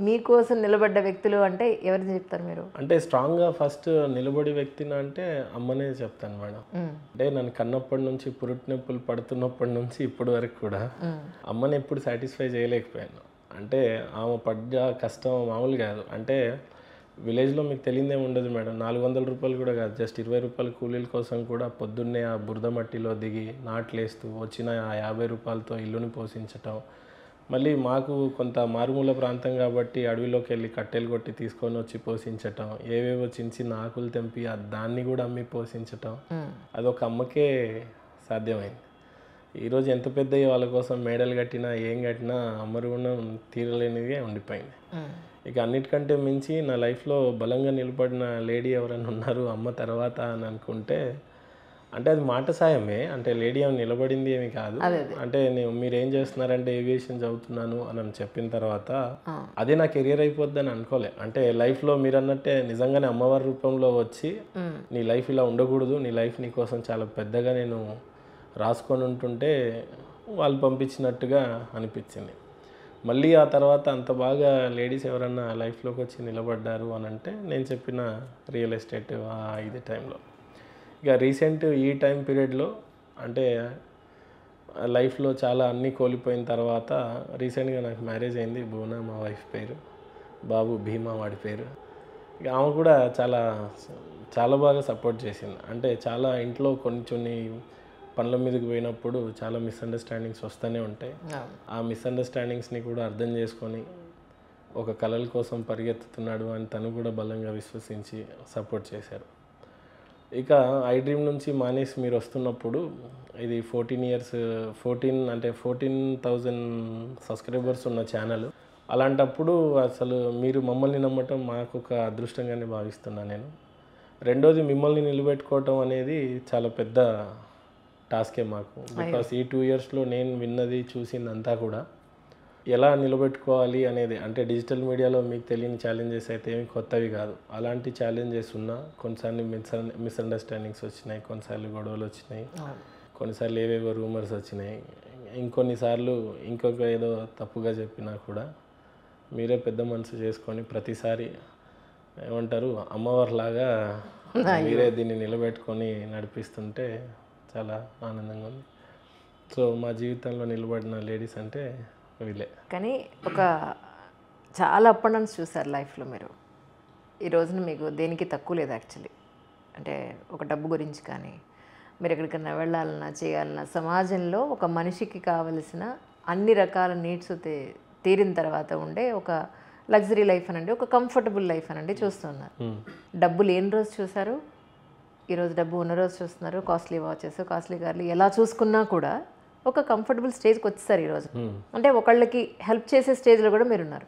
A: మీకోసం నిలబడ్డ వ్యక్తులు అంటే ఎవరిని చెప్తారు మీరు?
B: అంటే స్ట్రాంగ్గా ఫస్ట్ నిలబడి వ్యక్తిని అంటే అమ్మనే చెప్తాను మేడం. అంటే నన్ను కన్నప్పటి నుంచి పురుటినొప్పులు పడుతున్నప్పటి నుంచి ఇప్పటి వరకు కూడా అమ్మని ఎప్పుడు సాటిస్ఫై చేయలేకపోయాను. అంటే ఆమె పడ్డ కష్టం మామూలు కాదు. అంటే విలేజ్లో మీకు తెలియదేమి ఉండదు మేడం, 400 రూపాయలు కూడా కాదు, జస్ట్ 20 రూపాయల కూలీల కోసం కూడా పొద్దున్నే ఆ బురద మట్టిలో దిగి నాట్లేస్తూ వచ్చిన ఆ 50 రూపాయలతో ఇల్లుని పోషించటం. మళ్ళీ మాకు కొంత మారుమూల ప్రాంతం కాబట్టి అడవిలోకి వెళ్ళి కట్టెలు కొట్టి తీసుకొని వచ్చి పోషించటం, ఏవేవో చిన్న చిన్న ఆకులు తెంపి దాన్ని కూడా అమ్మి పోషించటం, అదొక అమ్మకే సాధ్యమైంది. ఈరోజు ఎంత పెద్ద వాళ్ళ కోసం మేడలు కట్టినా ఏం కట్టినా అమ్మ రుణం తీరలేనిదే ఉండిపోయింది. ఇక అన్నిటికంటే మించి నా లైఫ్లో బలంగా నిలబడిన లేడీ ఎవరైనా ఉన్నారు అమ్మ తర్వాత అని అనుకుంటే, అంటే అది మాట సాయమే, అంటే లేడీ ఏమి నిలబడింది ఏమి కాదు. అంటే మీరు ఏం చేస్తున్నారంటే ఏవియేషన్ చదువుతున్నాను అని చెప్పిన తర్వాత అదే నా కెరియర్ అయిపోద్ది అని అనుకోలే. అంటే లైఫ్లో మీరు అన్నట్టే నిజంగానే అమ్మవారి రూపంలో వచ్చి నీ లైఫ్ ఇలా ఉండకూడదు, నీ లైఫ్ నీ కోసం చాలా పెద్దగా నేను రాసుకొని ఉంటుంటే వాళ్ళు పంపించినట్టుగా అనిపించింది. మళ్ళీ ఆ తర్వాత అంత బాగా లేడీస్ ఎవరన్నా లైఫ్లోకి వచ్చి నిలబడ్డారు అని అంటే నేను చెప్పిన రియల్ ఎస్టేట్ ఇది టైంలో. ఇక రీసెంట్ ఈ టైం పీరియడ్లో అంటే లైఫ్లో చాలా అన్నీ కోల్పోయిన తర్వాత రీసెంట్గా నాకు మ్యారేజ్ అయింది. భువన మా వైఫ్ పేరు, బాబు భీమా వాడి పేరు. ఇక ఆమె కూడా చాలా చాలా బాగా సపోర్ట్ చేసింది. అంటే చాలా ఇంట్లో కొన్ని పనుల మీదకి పోయినప్పుడు చాలా మిస్అండర్స్టాండింగ్స్ వస్తూనే ఉంటాయి. ఆ మిస్అండర్స్టాండింగ్స్ని కూడా అర్థం చేసుకొని ఒక కళల కోసం పరిగెత్తుతున్నాడు అని తను కూడా బలంగా విశ్వసించి సపోర్ట్ చేశారు. ఇక ఐ డ్రీమ్ నుంచి మానేసి మీరు వస్తున్నప్పుడు ఇది 14,000 సబ్స్క్రైబర్స్ ఉన్న ఛానల్. అలాంటప్పుడు అసలు మీరు మమ్మల్ని నమ్మటం మాకు ఒక అదృష్టంగానే భావిస్తున్నాను నేను. రెండోది, మిమ్మల్ని నిలబెట్టుకోవటం అనేది చాలా పెద్ద టాస్కే మాకు. బికాస్ ఈ 2 ఇయర్స్లో నేను విన్నది చూసిందంతా కూడా ఎలా నిలబెట్టుకోవాలి అనేది, అంటే డిజిటల్ మీడియాలో మీకు తెలియని ఛాలెంజెస్ అయితే ఏమి కొత్తవి కాదు. అలాంటి ఛాలెంజెస్ ఉన్నా కొన్నిసార్లు మిస్అండర్స్టాండింగ్స్ వచ్చినాయి, కొన్నిసార్లు గొడవలు వచ్చినాయి, కొన్నిసార్లు ఏవేవో రూమర్స్ వచ్చినాయి, ఇంకొన్నిసార్లు ఇంకొక ఏదో తప్పుగా చెప్పినా కూడా మీరే పెద్ద మనసు చేసుకొని ప్రతిసారి ఏమంటారు అమ్మవారిలాగా మీరే దీన్ని నిలబెట్టుకొని నడిపిస్తుంటే చాలా ఆనందంగా ఉంది. సో మా జీవితంలో నిలబడిన లేడీస్ అంటే వీళ్ళే.
A: కానీ ఒక చాలా అప్ అండ్ డౌన్స్ చూసారు లైఫ్లో మీరు. ఈ రోజున మీకు దేనికి తక్కువ లేదు యాక్చువల్లీ. అంటే ఒక డబ్బు గురించి కానీ, మీరు ఎక్కడికైనా వెళ్ళాలన్నా చేయాలన్నా, సమాజంలో ఒక మనిషికి కావలసిన అన్ని రకాల నీడ్స్ తీరిన తర్వాత ఉండే ఒక లగ్జరీ లైఫ్ అనండి, ఒక కంఫర్టబుల్ లైఫ్ అనండి చూస్తున్నారు. డబ్బు లేని రోజు చూసారు, ఈరోజు డబ్బు ఉన్న రోజు చూస్తున్నారు. కాస్ట్లీ వాచెస్, కాస్ట్లీ కార్లు ఎలా చూసుకున్నా కూడా ఒక కంఫర్టబుల్ స్టేజ్కి వచ్చేసారు ఈరోజు. అంటే ఒకళ్ళకి హెల్ప్ చేసే స్టేజ్లో కూడా మీరు ఉన్నారు.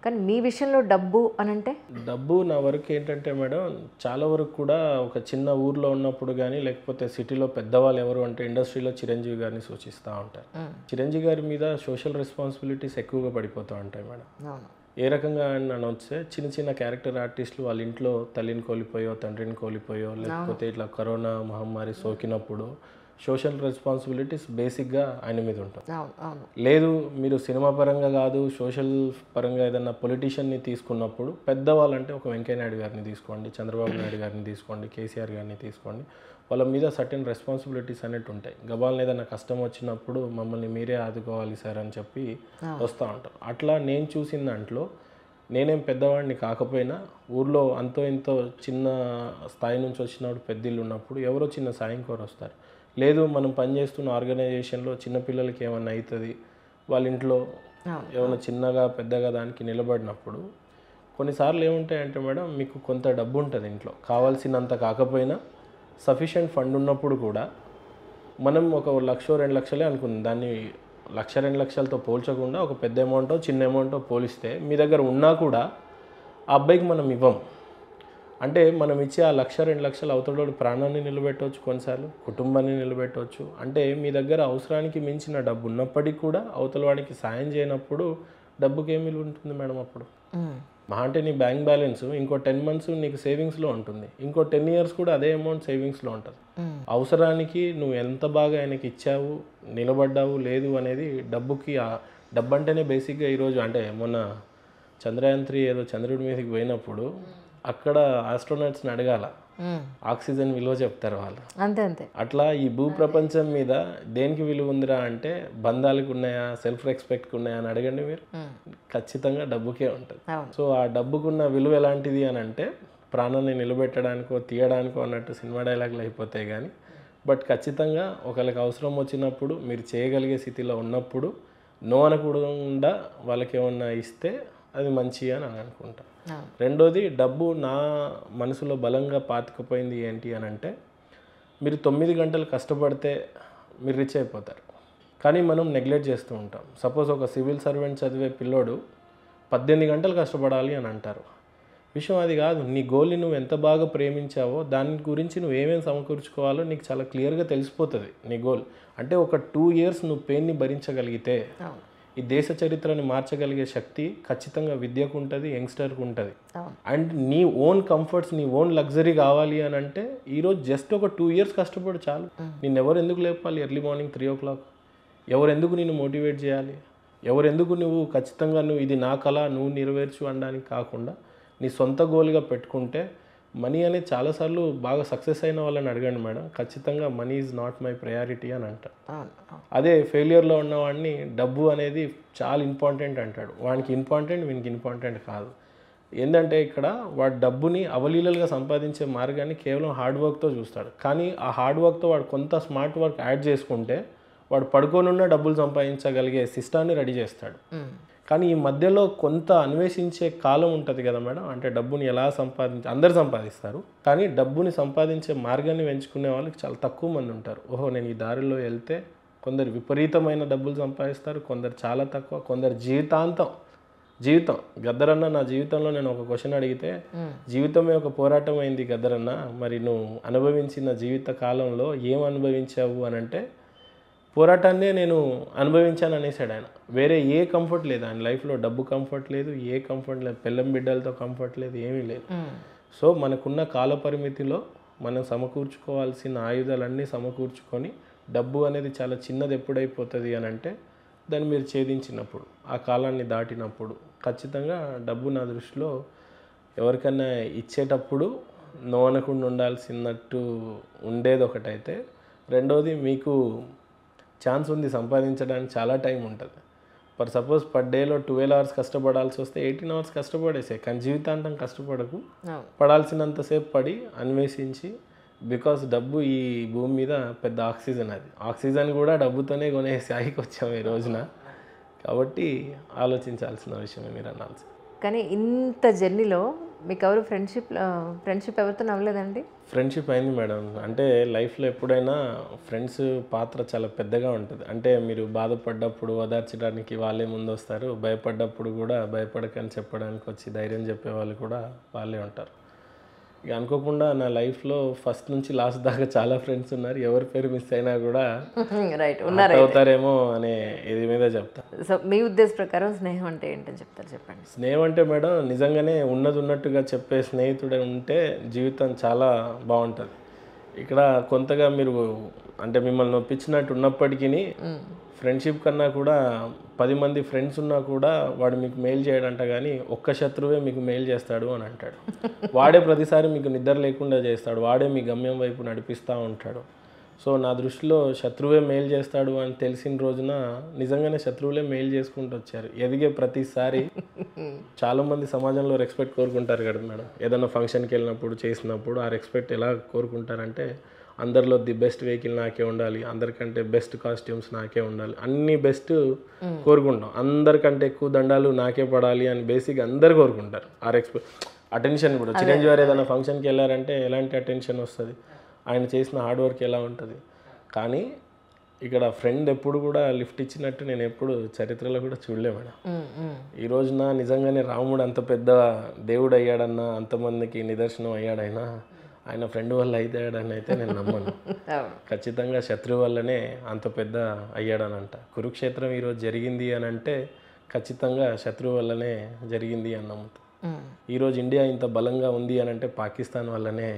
A: కానీ మీ విషయంలో డబ్బు అనంటే,
B: డబ్బు నా వరకు ఏంటంటే మేడం, చాలా వరకు కూడా ఒక చిన్న ఊర్లో ఉన్నప్పుడు కానీ లేకపోతే సిటీలో పెద్దవాళ్ళు ఎవరు అంటే ఇండస్ట్రీలో చిరంజీవి గారిని సూచిస్తూ ఉంటారు. చిరంజీవి గారి మీద సోషల్ రెస్పాన్సిబిలిటీస్ ఎక్కువగా పడిపోతూ ఉంటాయి మేడం.
A: అవును,
B: ఏ రకంగా అని వస్తే చిన్న చిన్న క్యారెక్టర్ ఆర్టిస్టులు వాళ్ళ ఇంట్లో తల్లిని కోల్పోయో, తండ్రిని కోల్పోయో, లేకపోతే ఇట్లా కరోనా మహమ్మారి సోకినప్పుడు సోషల్ రెస్పాన్సిబిలిటీస్ బేసిక్గా ఆయన మీద ఉంటాయి. లేదు మీరు సినిమా పరంగా కాదు, సోషల్ పరంగా ఏదన్నా పొలిటీషియన్ని తీసుకున్నప్పుడు పెద్దవాళ్ళంటే ఒక వెంకయ్య నాయుడు గారిని తీసుకోండి, చంద్రబాబు నాయుడు గారిని తీసుకోండి, కేసీఆర్ గారిని తీసుకోండి, వాళ్ళ మీద సర్టెన్ రెస్పాన్సిబిలిటీస్ అనేవి ఉంటాయి. గబాల్ని ఏదైనా కష్టం వచ్చినప్పుడు మమ్మల్ని మీరే ఆదుకోవాలి సార్ అని చెప్పి వస్తూ ఉంటారు. అట్లా నేను చూసిన దాంట్లో నేనేం పెద్దవాడిని కాకపోయినా ఊర్లో అంతో ఇంతో చిన్న స్థాయి నుంచి వచ్చినప్పుడు పెద్దలు ఉన్నప్పుడు ఎవరో చిన్న సాయం కోరు వస్తారు. లేదు మనం పనిచేస్తున్న ఆర్గనైజేషన్లో చిన్నపిల్లలకి ఏమన్నా అవుతుంది, వాళ్ళ ఇంట్లో ఏమైనా చిన్నగా పెద్దగా దానికి నిలబడినప్పుడు కొన్నిసార్లు ఏముంటాయంటే మేడం, మీకు కొంత డబ్బు ఉంటుంది ఇంట్లో, కావాల్సినంత కాకపోయినా సఫిషియెంట్ ఫండ్ ఉన్నప్పుడు కూడా మనం ఒక 1,00,000-2 లక్షలే అనుకుందాం, దాన్ని 1,00,000-2 లక్షలతో పోల్చకుండా ఒక పెద్ద అమౌంటో చిన్న అమౌంటో పోలిస్తే మీ దగ్గర ఉన్నా కూడా ఆ అబ్బాయికి మనం ఇవ్వం. అంటే మనం ఇచ్చే ఆ 1,00,000-2 లక్షలు అవతలోడి ప్రాణాన్ని నిలబెట్టవచ్చు, కొన్నిసార్లు కుటుంబాన్ని నిలబెట్టవచ్చు. అంటే మీ దగ్గర అవసరానికి మించిన డబ్బు ఉన్నప్పటికీ కూడా అవతల వాడికి సాయం చేయనప్పుడు డబ్బుకి ఏమి విలువ ఉంటుంది మేడం? అప్పుడు మహా అంటే నీ బ్యాంక్ బ్యాలెన్స్ ఇంకో 10 months నీకు సేవింగ్స్లో ఉంటుంది, ఇంకో 10 years కూడా అదే అమౌంట్ సేవింగ్స్లో ఉంటుంది. అవసరానికి నువ్వు ఎంత బాగా ఆయనకి ఇచ్చావు, నిలబడ్డావు లేదు అనేది డబ్బుకి. డబ్బు అంటేనే బేసిక్గా ఈరోజు అంటే మొన్న చంద్రయాన్ 3 ఏదో చంద్రుడి మీదకి పోయినప్పుడు అక్కడ ఆస్ట్రోనట్స్ని అడగాల, ఆక్సిజన్ విలువ చెప్తారు వాళ్ళు.
A: అంతే అంతే.
B: అట్లా ఈ భూ ప్రపంచం మీద దేనికి విలువ ఉందిరా అంటే బంధాలకు ఉన్నాయా, సెల్ఫ్ రెస్పెక్ట్కి ఉన్నాయా అని అడగండి మీరు, ఖచ్చితంగా డబ్బుకే ఉంటుంది. సో ఆ డబ్బుకున్న విలువ ఎలాంటిది అని అంటే ప్రాణాన్ని నిలబెట్టడానికో తీయడానికో అన్నట్టు సినిమా డైలాగులు అయిపోతాయి కానీ, బట్ ఖచ్చితంగా ఒకరికి అవసరం వచ్చినప్పుడు మీరు చేయగలిగే స్థితిలో ఉన్నప్పుడు నో అనకుండా వాళ్ళకి ఏమన్నా ఇస్తే అది మంచి అని అనుకుంటా. రెండోది, డబ్బు నా మనసులో బలంగా పాతుకుపోయింది ఏంటి అని అంటే, మీరు 9 గంటలు కష్టపడితే మీరు రిచ్ అయిపోతారు, కానీ మనం నెగ్లెక్ట్ చేస్తూ ఉంటాం. సపోజ్ ఒక సివిల్ సర్వెంట్ చదివే పిల్లోడు 18 గంటలు కష్టపడాలి అని అంటారు. విషయం అది కాదు. నీ గోల్ని నువ్వు ఎంత బాగా ప్రేమించావో దాని గురించి నువ్వు ఏమేమి సమకూర్చుకోవాలో నీకు చాలా క్లియర్గా తెలిసిపోతుంది. నీ గోల్ అంటే ఒక 2 years నువ్వు పెయిన్ని భరించగలిగితే ఈ దేశ చరిత్రని మార్చగలిగే శక్తి ఖచ్చితంగా విద్యకు ఉంటుంది, యంగ్స్టర్కి ఉంటుంది. అండ్ నీ ఓన్ కంఫర్ట్స్, నీ ఓన్ లగ్జరీ కావాలి అని అంటే ఈరోజు జస్ట్ ఒక 2 years కష్టపడు చాలు. నిన్ను ఎవరు ఎందుకు లేపాలి ఎర్లీ మార్నింగ్ 3 o'clock? ఎవరెందుకు నిన్ను మోటివేట్ చేయాలి? ఎవరెందుకు నువ్వు ఖచ్చితంగా నువ్వు ఇది నా కళ నువ్వు నెరవేర్చు అనడానికి కాకుండా నీ సొంత గోల్గా పెట్టుకుంటే మనీ అనేది చాలాసార్లు బాగా సక్సెస్ అయిన వాళ్ళని అడగండి మేడం, ఖచ్చితంగా money is not my priority అని అంటారు. అదే ఫెయిలియర్లో ఉన్నవాడిని డబ్బు అనేది చాలా ఇంపార్టెంట్ అంటాడు. వానికి ఇంపార్టెంట్, వీనికి ఇంపార్టెంట్ కాదు. ఏంటంటే ఇక్కడ వాడు డబ్బుని అవలీలలుగా సంపాదించే మార్గాన్ని కేవలం హార్డ్ వర్క్తో చూస్తాడు. కానీ ఆ హార్డ్ వర్క్తో వాడు కొంత స్మార్ట్ వర్క్ యాడ్ చేసుకుంటే వాడు పడుకోనున్న డబ్బులు సంపాదించగలిగే సిస్టాన్ని రెడీ చేస్తాడు. కానీ ఈ మధ్యలో కొంత అన్వేషించే కాలం ఉంటుంది కదా మేడం, అంటే డబ్బుని ఎలా అందరు సంపాదిస్తారు, కానీ డబ్బుని సంపాదించే మార్గాన్ని ఎంచుకునే వాళ్ళకి చాలా తక్కువ మంది ఉంటారు. ఓహో నేను ఈ దారిలో వెళ్తే కొందరు విపరీతమైన డబ్బులు సంపాదిస్తారు, కొందరు చాలా తక్కువ, కొందరు జీవితం గద్దరన్న నా జీవితంలో నేను ఒక క్వశ్చన్ అడిగితే జీవితమే ఒక పోరాటం అయింది గద్దరన్న, మరి నువ్వు అనుభవించిన జీవిత కాలంలో ఏం అనుభవించావు అని అంటే పోరాటాన్నే నేను అనుభవించాను అనేసాడు ఆయన. వేరే ఏ కంఫర్ట్ లేదు ఆయన లైఫ్లో, డబ్బు కంఫర్ట్ లేదు, ఏ కంఫర్ట్ లేదు, పిల్లం బిడ్డలతో కంఫర్ట్ లేదు, ఏమీ లేదు. సో మనకున్న కాల పరిమితిలో మనం సమకూర్చుకోవాల్సిన ఆయుధాలన్నీ సమకూర్చుకొని డబ్బు అనేది చాలా చిన్నది ఎప్పుడైపోతుంది అని అంటే దాన్ని మీరు ఛేదించినప్పుడు, ఆ కాలాన్ని దాటినప్పుడు ఖచ్చితంగా డబ్బు నా దృష్టిలో ఎవరికైనా ఇచ్చేటప్పుడు నో అనకుండా ఉండాల్సినట్టు ఉండేది ఒకటైతే, రెండోది మీకు ఛాన్స్ ఉంది సంపాదించడానికి, చాలా టైం ఉంటుంది. సపోజ్ పర్ డేలో 12 hours కష్టపడాల్సి వస్తే 18 hours కష్టపడేసే, కానీ జీవితాంతం కష్టపడకు, పడాల్సినంతసేపు పడి అన్వేషించి. బికాస్ డబ్బు ఈ భూమి మీద పెద్ద ఆక్సిజన్, అది ఆక్సిజన్ కూడా డబ్బుతోనే కొనే స్థాయికి వచ్చాము ఈ రోజున. కాబట్టి ఆలోచించాల్సిన విషయమే మీరు అనాల్సి.
A: కానీ ఇంత జర్నీలో మీకు ఎవరు ఫ్రెండ్షిప్ ఎవరితో నవ్వలేదండి?
B: ఫ్రెండ్షిప్ అయింది మేడం. అంటే లైఫ్లో ఎప్పుడైనా ఫ్రెండ్స్ పాత్ర చాలా పెద్దగా ఉంటుంది. అంటే మీరు బాధపడ్డప్పుడు ఓదార్చడానికి వాళ్ళే ముందు వస్తారు, భయపడ్డప్పుడు కూడా భయపడకని చెప్పడానికి వచ్చి ధైర్యం చెప్పేవాళ్ళు కూడా వాళ్ళే ఉంటారు. ఇక అనుకోకుండా నా లైఫ్లో ఫస్ట్ నుంచి లాస్ట్ దాకా చాలా ఫ్రెండ్స్ ఉన్నారు. ఎవరి పేరు మిస్ అయినా కూడా
A: రైట్
B: అవుతారేమో అనే ఇది మీద చెప్తా.
A: సో మీ ఉద్దేశ ప్రకారం స్నేహం అంటే ఏంటని చెప్తారు, చెప్పండి.
B: స్నేహం అంటే మేడం నిజంగానే ఉన్నట్టుగా చెప్పే స్నేహితుడే ఉంటే జీవితం చాలా బాగుంటుంది. ఇక్కడ కొంతగా మీరు అంటే మిమ్మల్ని నొప్పించినట్టు ఉన్నప్పటికీ ఫ్రెండ్షిప్ కన్నా కూడా 10 మంది ఫ్రెండ్స్ ఉన్నా కూడా వాడు మీకు మెయిల్ చేయడంట, కానీ ఒక్క శత్రువే మీకు మెయిల్ చేస్తాడు అని అంటాడు. వాడే ప్రతిసారి మీకు నిద్ర లేకుండా చేస్తాడు, వాడే మీ గమ్యం వైపు నడిపిస్తూ ఉంటాడు. సో నా దృష్టిలో శత్రువే మెయిల్ చేస్తాడు అని తెలిసిన రోజున నిజంగానే శత్రువులే మెయిల్ చేసుకుంటూ వచ్చారు. ఎదిగే ప్రతిసారి చాలామంది సమాజంలో రెస్పెక్ట్ కోరుకుంటారు కదా మేడం. ఏదైనా ఫంక్షన్కి వెళ్ళినప్పుడు చేసినప్పుడు ఆ రెస్పెక్ట్ ఎలా కోరుకుంటారంటే అందరిలో ది బెస్ట్ వెహికల్ నాకే ఉండాలి, అందరికంటే బెస్ట్ కాస్ట్యూమ్స్ నాకే ఉండాలి, అన్నీ బెస్ట్ కోరుకుంటాం. అందరికంటే ఎక్కువ దండాలు నాకే పడాలి అని బేసిక్ అందరు కోరుకుంటారు. ఆ అటెన్షన్ కూడా చిరంజీవి గారు ఏదైనా ఫంక్షన్కి వెళ్ళారంటే ఎలాంటి అటెన్షన్ వస్తుంది, ఆయన చేసిన హార్డ్ వర్క్ ఎలా ఉంటుంది. కానీ ఇక్కడ ఫ్రెండ్ ఎప్పుడు కూడా లిఫ్ట్ ఇచ్చినట్టు నేను ఎప్పుడు చరిత్రలో కూడా చూడలే మేడం. ఈ రోజున నిజంగానే రాముడు అంత పెద్ద దేవుడు అయ్యాడన్నా, అంతమందికి నిదర్శనం అయ్యాడైనా ఆయన ఫ్రెండ్ వల్ల అయ్యాడని అయితే నేను నమ్మను. ఖచ్చితంగా శత్రువు వల్లనే అంత పెద్ద అయ్యాడనంట. కురుక్షేత్రం ఈరోజు జరిగింది అని అంటే ఖచ్చితంగా శత్రువు వల్లనే జరిగింది అని నమ్ముతా. ఈరోజు ఇండియా ఇంత బలంగా ఉంది అని అంటే పాకిస్తాన్ వల్లనే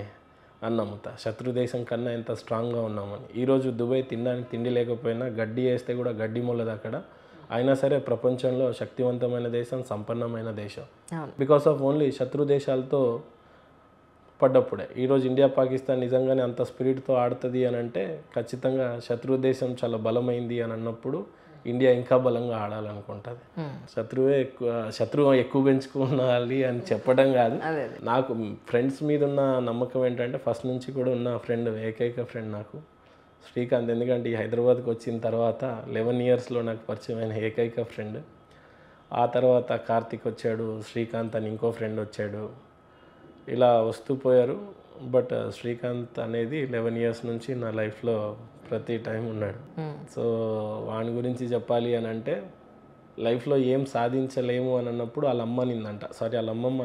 B: అని నమ్ముతా. శత్రు దేశం కన్నా ఎంత స్ట్రాంగ్గా ఉన్నామని. ఈరోజు దుబాయ్ తినడానికి తిండి లేకపోయినా గడ్డి వేస్తే కూడా గడ్డి మొలదు అక్కడ, అయినా సరే ప్రపంచంలో శక్తివంతమైన దేశం, సంపన్నమైన దేశం. బికాస్ ఆఫ్ ఓన్లీ శత్రు దేశాలతో పడ్డప్పుడే. ఈరోజు ఇండియా పాకిస్తాన్ నిజంగానే అంత స్పిరిట్తో ఆడుతుంది అని అంటే ఖచ్చితంగా శత్రు దేశం చాలా బలమైంది అని అన్నప్పుడు ఇండియా ఇంకా బలంగా ఆడాలనుకుంటుంది. శత్రువు ఎక్కువ పెంచుకోవాలి అని చెప్పడం కాదు, నాకు ఫ్రెండ్స్ మీద ఉన్న నమ్మకం ఏంటంటే ఫస్ట్ నుంచి కూడా ఉన్న ఫ్రెండ్, ఏకైక ఫ్రెండ్ నాకు శ్రీకాంత్. ఎందుకంటే ఈ హైదరాబాద్కి వచ్చిన తర్వాత 11 yearsలో నాకు పరిచయమైన ఏకైక ఫ్రెండ్. ఆ తర్వాత కార్తిక్ వచ్చాడు, శ్రీకాంత్ అని ఇంకో ఫ్రెండ్ వచ్చాడు, ఇలా వస్తూ పోయారు. బట్ శ్రీకాంత్ అనేది 11 years నుంచి నా లైఫ్లో ప్రతి టైం ఉన్నాడు. సో వాని గురించి చెప్పాలి అని అంటే లైఫ్లో ఏం సాధించలేము అని అన్నప్పుడు వాళ్ళ అమ్మమ్మ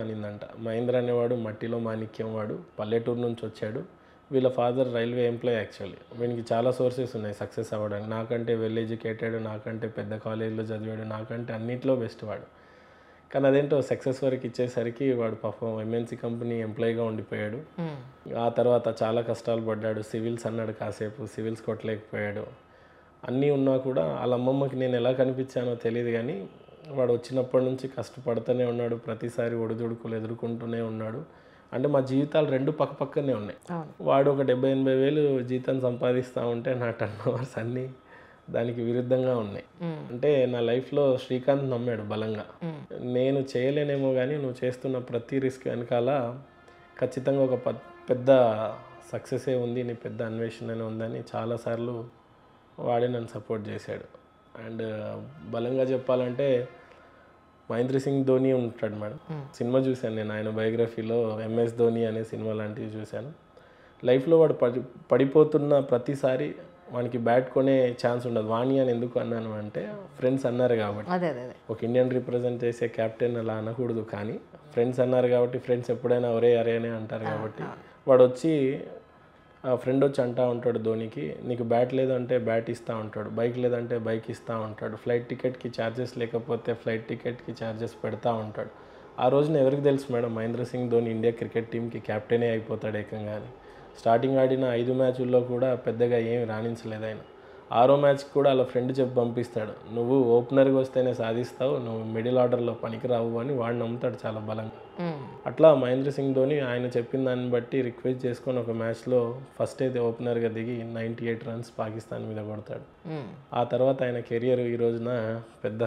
B: అనిందంట. మహేంద్ర అనేవాడు మట్టిలో మాణిక్యం, వాడు పల్లెటూరు నుంచి వచ్చాడు, వీళ్ళ ఫాదర్ రైల్వే ఎంప్లాయ్. యాక్చువల్లీ వీనికి చాలా సోర్సెస్ ఉన్నాయి సక్సెస్ అవ్వడానికి. నాకంటే వెల్ ఎడ్యుకేటెడ్, నాకంటే పెద్ద కాలేజీలో చదివాడు, నాకంటే అన్నింటిలో బెస్ట్ వాడు. కానీ అదేంటో సక్సెస్ వరకు ఇచ్చేసరికి వాడు పాపం ఎంఎన్సీ కంపెనీ ఎంప్లాయీగా ఉండిపోయాడు. ఆ తర్వాత చాలా కష్టాలు పడ్డాడు. సివిల్స్ అన్నాడు, కాసేపు సివిల్స్ కొట్టలేకపోయాడు. అన్నీ ఉన్నా కూడా వాళ్ళ అమ్మమ్మకి నేను ఎలా కనిపించానో తెలియదు, కానీ వాడు వచ్చినప్పటి నుంచి కష్టపడుతూనే ఉన్నాడు, ప్రతిసారి ఒడిదుడుకులు ఎదుర్కొంటూనే ఉన్నాడు. అంటే మా జీవితాలు రెండు పక్కనే ఉన్నాయి. వాడు ఒక 70-80 వేలు జీతం సంపాదిస్తూ ఉంటే నా టర్న్ ఓవర్స్ అన్నీ దానికి విరుద్ధంగా ఉన్నాయి. అంటే నా లైఫ్లో శ్రీకాంత్ నమ్మాడు బలంగా, నేను చేయలేనేమో కానీ నువ్వు చేస్తున్న ప్రతి రిస్క్ వెనకాల ఖచ్చితంగా ఒక పెద్ద సక్సెసే ఉంది, నీ పెద్ద అన్వేషణనే ఉందని చాలాసార్లు వాడే నన్ను సపోర్ట్ చేశాడు. అండ్ బలంగా చెప్పాలంటే మహేంద్ర సింగ్ ధోని ఉంటాడు మేడం. సినిమా చూశాను నేను, ఆయన బయోగ్రఫీలో MS ధోని అనే సినిమా లాంటివి చూశాను. లైఫ్లో వాడు పడిపోతున్న ప్రతిసారి వానికి బ్యాట్ కొనే ఛాన్స్ ఉండదు. వాణి అని ఎందుకు అన్నాను అంటే ఫ్రెండ్స్ అన్నారు కాబట్టి. ఒక ఇండియన్ రిప్రజెంట్ చేసే కెప్టెన్ అలా అనకూడదు, కానీ ఫ్రెండ్స్ అన్నారు కాబట్టి ఫ్రెండ్స్ ఎప్పుడైనా ఒరే అరే అనే అంటారు కాబట్టి వాడు వచ్చి ఫ్రెండ్ వచ్చి అంటూ ఉంటాడు ధోనికి, నీకు బ్యాట్ లేదంటే బ్యాట్ ఇస్తూ ఉంటాడు, బైక్ లేదంటే బైక్ ఇస్తూ ఉంటాడు, ఫ్లైట్ టికెట్కి ఛార్జెస్ లేకపోతే ఫ్లైట్ టికెట్కి ఛార్జెస్ పెడతా ఉంటాడు. ఆ రోజున ఎవరికి తెలుసు madam, Mahendra Singh Dhoni India cricket టీంకి కెప్టెనే అయిపోతాడు ఏకంగా. స్టార్టింగ్ ఆడిన 5 మ్యాచ్ల్లో కూడా పెద్దగా ఏమి రాణించలేదు ఆయన. 6వ మ్యాచ్కి కూడా అలా ఫ్రెండ్ చెప్పి పంపిస్తాడు, నువ్వు ఓపెనర్గా వస్తేనే సాధిస్తావు, నువ్వు మిడిల్ ఆర్డర్లో పనికిరావు అని వాడు నమ్ముతాడు చాలా బలంగా. అట్లా మహేంద్ర సింగ్ ధోని ఆయన చెప్పిన దాన్ని బట్టి రిక్వెస్ట్ చేసుకొని ఒక మ్యాచ్లో ఫస్ట్ అయితే ఓపెనర్గా దిగి 98 రన్స్ పాకిస్తాన్ మీద కొడతాడు. ఆ తర్వాత ఆయన కెరియర్ ఈ రోజున పెద్ద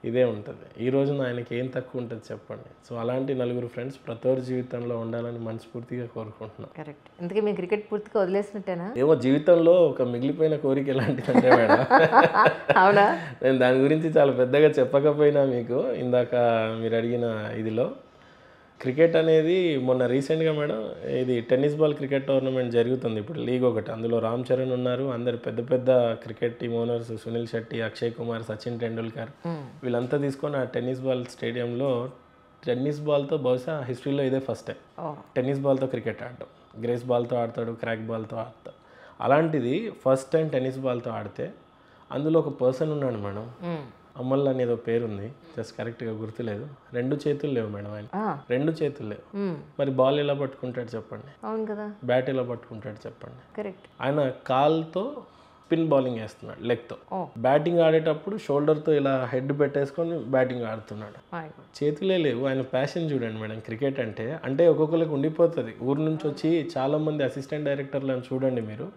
B: ఇదే ఉంటుంది. ఈ రోజున ఆయనకి ఏం తక్కువ ఉంటుంది చెప్పండి. సో అలాంటి నలుగురు ఫ్రెండ్స్ ప్రతి ఒక్కరి జీవితంలో ఉండాలని మనస్ఫూర్తిగా కోరుకుంటున్నాను.
A: కరెక్ట్. ఇందుకే మీ క్రికెట్ పూర్తిగా వదిలేసినట్టేనా?
B: ఏమో జీవితంలో ఒక మిగిలిపోయిన కోరిక ఎలాంటిదంటే మేడం,
A: అవునా,
B: నేను దాని గురించి చాలా పెద్దగా చెప్పకపోయినా మీకు ఇందాక మీరు అడిగిన ఇదిలో క్రికెట్ అనేది మొన్న రీసెంట్గా మేడం ఇది టెన్నిస్ బాల్ క్రికెట్ టోర్నమెంట్ జరుగుతుంది ఇప్పుడు, లీగ్ ఒకటి. అందులో రామ్ చరణ్ ఉన్నారు, అందరు పెద్ద పెద్ద cricket team owners, Sunil Shetty, Akshay Kumar, Sachin Tendulkar, వీళ్ళంతా తీసుకొని ఆ టెన్నిస్ బాల్ స్టేడియంలో టెన్నిస్ బాల్తో బహుశా హిస్టరీలో ఇదే ఫస్ట్ టైం టెన్నిస్ బాల్తో క్రికెట్ ఆడటం. గ్రేస్ బాల్తో ఆడతాడు, క్రాక్ బాల్తో ఆడతాడు. అలాంటిది ఫస్ట్ టైం టెన్నిస్ బాల్తో ఆడితే అందులో ఒక పర్సన్ ఉన్నాడు మేడం, అమల్ అని ఏదో పేరుంది, జస్ట్ కరెక్ట్గా గుర్తులేదు. 2 చేతులు లేవు మేడం ఆయన, 2 చేతులు లేవు. మరి బాల్ ఎలా పట్టుకుంటాడు చెప్పండి,
A: అవును కదా,
B: బ్యాట్ ఎలా పట్టుకుంటాడు చెప్పండి.
A: కరెక్ట్.
B: ఆయన కాల్తో స్పిన్ బౌలింగ్ వేస్తున్నాడు, లెగ్తో. బ్యాటింగ్ ఆడేటప్పుడు షోల్డర్తో ఇలా హెడ్ పెట్టేసుకొని బ్యాటింగ్ ఆడుతున్నాడు. చేతులే లేవు. ఆయన ప్యాషన్ చూడండి మేడం క్రికెట్ అంటే. అంటే ఒక్కొక్కరికి ఉండిపోతుంది. ఊరు నుంచి వచ్చి చాలా మంది అసిస్టెంట్ డైరెక్టర్లను చూడండి మీరు,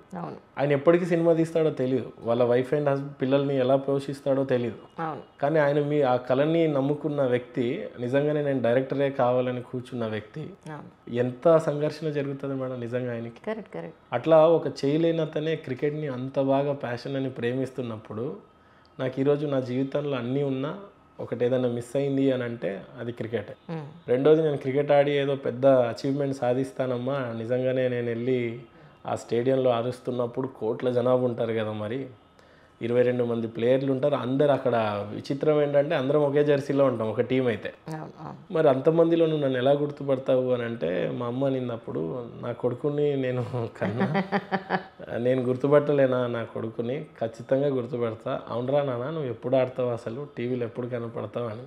B: ఆయన ఎప్పటికీ సినిమా తీస్తాడో తెలియదు, వాళ్ళ వైఫ్ అండ్ పిల్లల్ని ఎలా పోషిస్తాడో తెలియదు, కానీ ఆయన ఆ కళని నమ్ముకున్న వ్యక్తి, నిజంగానే నేను డైరెక్టరే కావాలని కూర్చున్న వ్యక్తి, ఎంత సంఘర్షణ జరుగుతుంది మేడం నిజంగా ఆయనకి. అట్లా ఒక చేయలేని అతనే క్రికెట్ని అంత బాగా ప్యాషన్ అని ప్రేమిస్తున్నప్పుడు, నాకు ఈరోజు నా జీవితంలో అన్నీ ఉన్నా ఒకటి ఏదైనా మిస్ అయింది అని అంటే అది క్రికెటే. రెండోది, నేను క్రికెట్ ఆడి ఏదో పెద్ద అచీవ్మెంట్ సాధిస్తానమ్మా, నిజంగానే నేను వెళ్ళి ఆ స్టేడియంలో అరుస్తున్నప్పుడు కోట్ల జనాభా ఉంటారు కదా, మరి 22 మంది ప్లేయర్లు ఉంటారు. అందరు అక్కడ విచిత్రం ఏంటంటే అందరం ఒకే జెర్సీలో ఉంటాం, ఒక టీం అయితే. మరి అంతమందిలో నువ్వు నన్ను ఎలా గుర్తుపడతావు అని అంటే, మా అమ్మ నిన్నప్పుడు నా కొడుకుని నేను కన్నా నేను గుర్తుపట్టలేనా నా కొడుకుని, ఖచ్చితంగా గుర్తుపడతా. అవునరా నాన్న, నువ్వు ఎప్పుడు ఆడతావు అసలు, టీవీలో ఎప్పుడు కనపడతావు అని.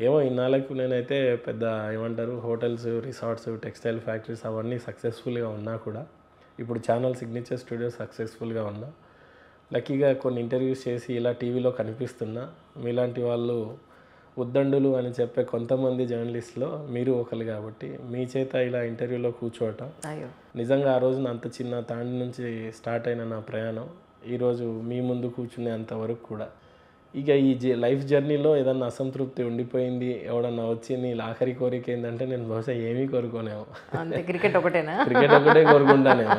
B: ఏమో ఇన్నాళ్ళకు నేనైతే పెద్ద ఏమంటారు హోటల్స్, రిసార్ట్స్, టెక్స్టైల్ ఫ్యాక్టరీస్ అవన్నీ సక్సెస్ఫుల్గా ఉన్నా కూడా, ఇప్పుడు ఛానల్ సిగ్నేచర్ స్టూడియో సక్సెస్ఫుల్గా ఉన్నా, లక్కీగా కొన్ని ఇంటర్వ్యూస్ చేసి ఇలా టీవీలో కనిపిస్తున్నా. మీలాంటి వాళ్ళు ఉద్దండులు అని చెప్పే కొంతమంది జర్నలిస్ట్లో మీరు ఒకరు కాబట్టి, మీ చేత ఇలా ఇంటర్వ్యూలో కూర్చోవటం నిజంగా ఆ రోజున అంత చిన్న తాండి నుంచి స్టార్ట్ అయిన నా ప్రయాణం ఈరోజు మీ ముందు కూర్చునే అంతవరకు కూడా. ఇక ఈ లైఫ్ జర్నీలో ఏదన్నా అసంతృప్తి ఉండిపోయింది, ఎవడన్నా వచ్చి నీ ఆఖరి కోరిక ఏంటంటే, నేను బహుశా ఏమీ కోరుకోనేమో,
A: క్రికెట్ ఒకటేనా,
B: క్రికెట్ ఒకటే కోరుకుంటానేమో.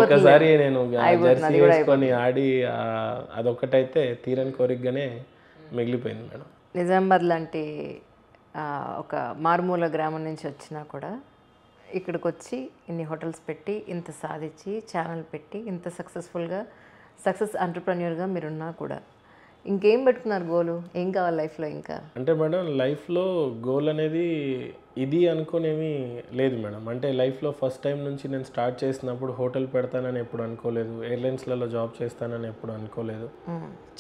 B: ఒకసారి నేను జెర్సీ వేసుకొని ఆడి అదొక్కటైతే తీరని కోరికగానే మిగిలిపోయింది మేడం.
A: నిజామాబాద్ లాంటి ఒక మారుమూల గ్రామం నుంచి వచ్చినా కూడా ఇక్కడికి వచ్చి ఇన్ని హోటల్స్ పెట్టి, ఇంత సాధించి, ఛానల్ పెట్టి, ఇంత సక్సెస్ ఎంటర్‌ప్రెన్యూర్‌గా మీరున్నా కూడా ఇంకేం పెట్టుకున్నారు గోలు? ఏం కావాలి లైఫ్లో ఇంకా?
B: అంటే మేడం లైఫ్లో గోల్ అనేది ఇది అనుకోనేమీ లేదు మేడం. అంటే లైఫ్లో ఫస్ట్ టైం నుంచి నేను స్టార్ట్ చేసినప్పుడు హోటల్ పెడతానని ఎప్పుడు అనుకోలేదు, ఎయిర్లైన్స్లలో జాబ్ చేస్తానని ఎప్పుడు అనుకోలేదు.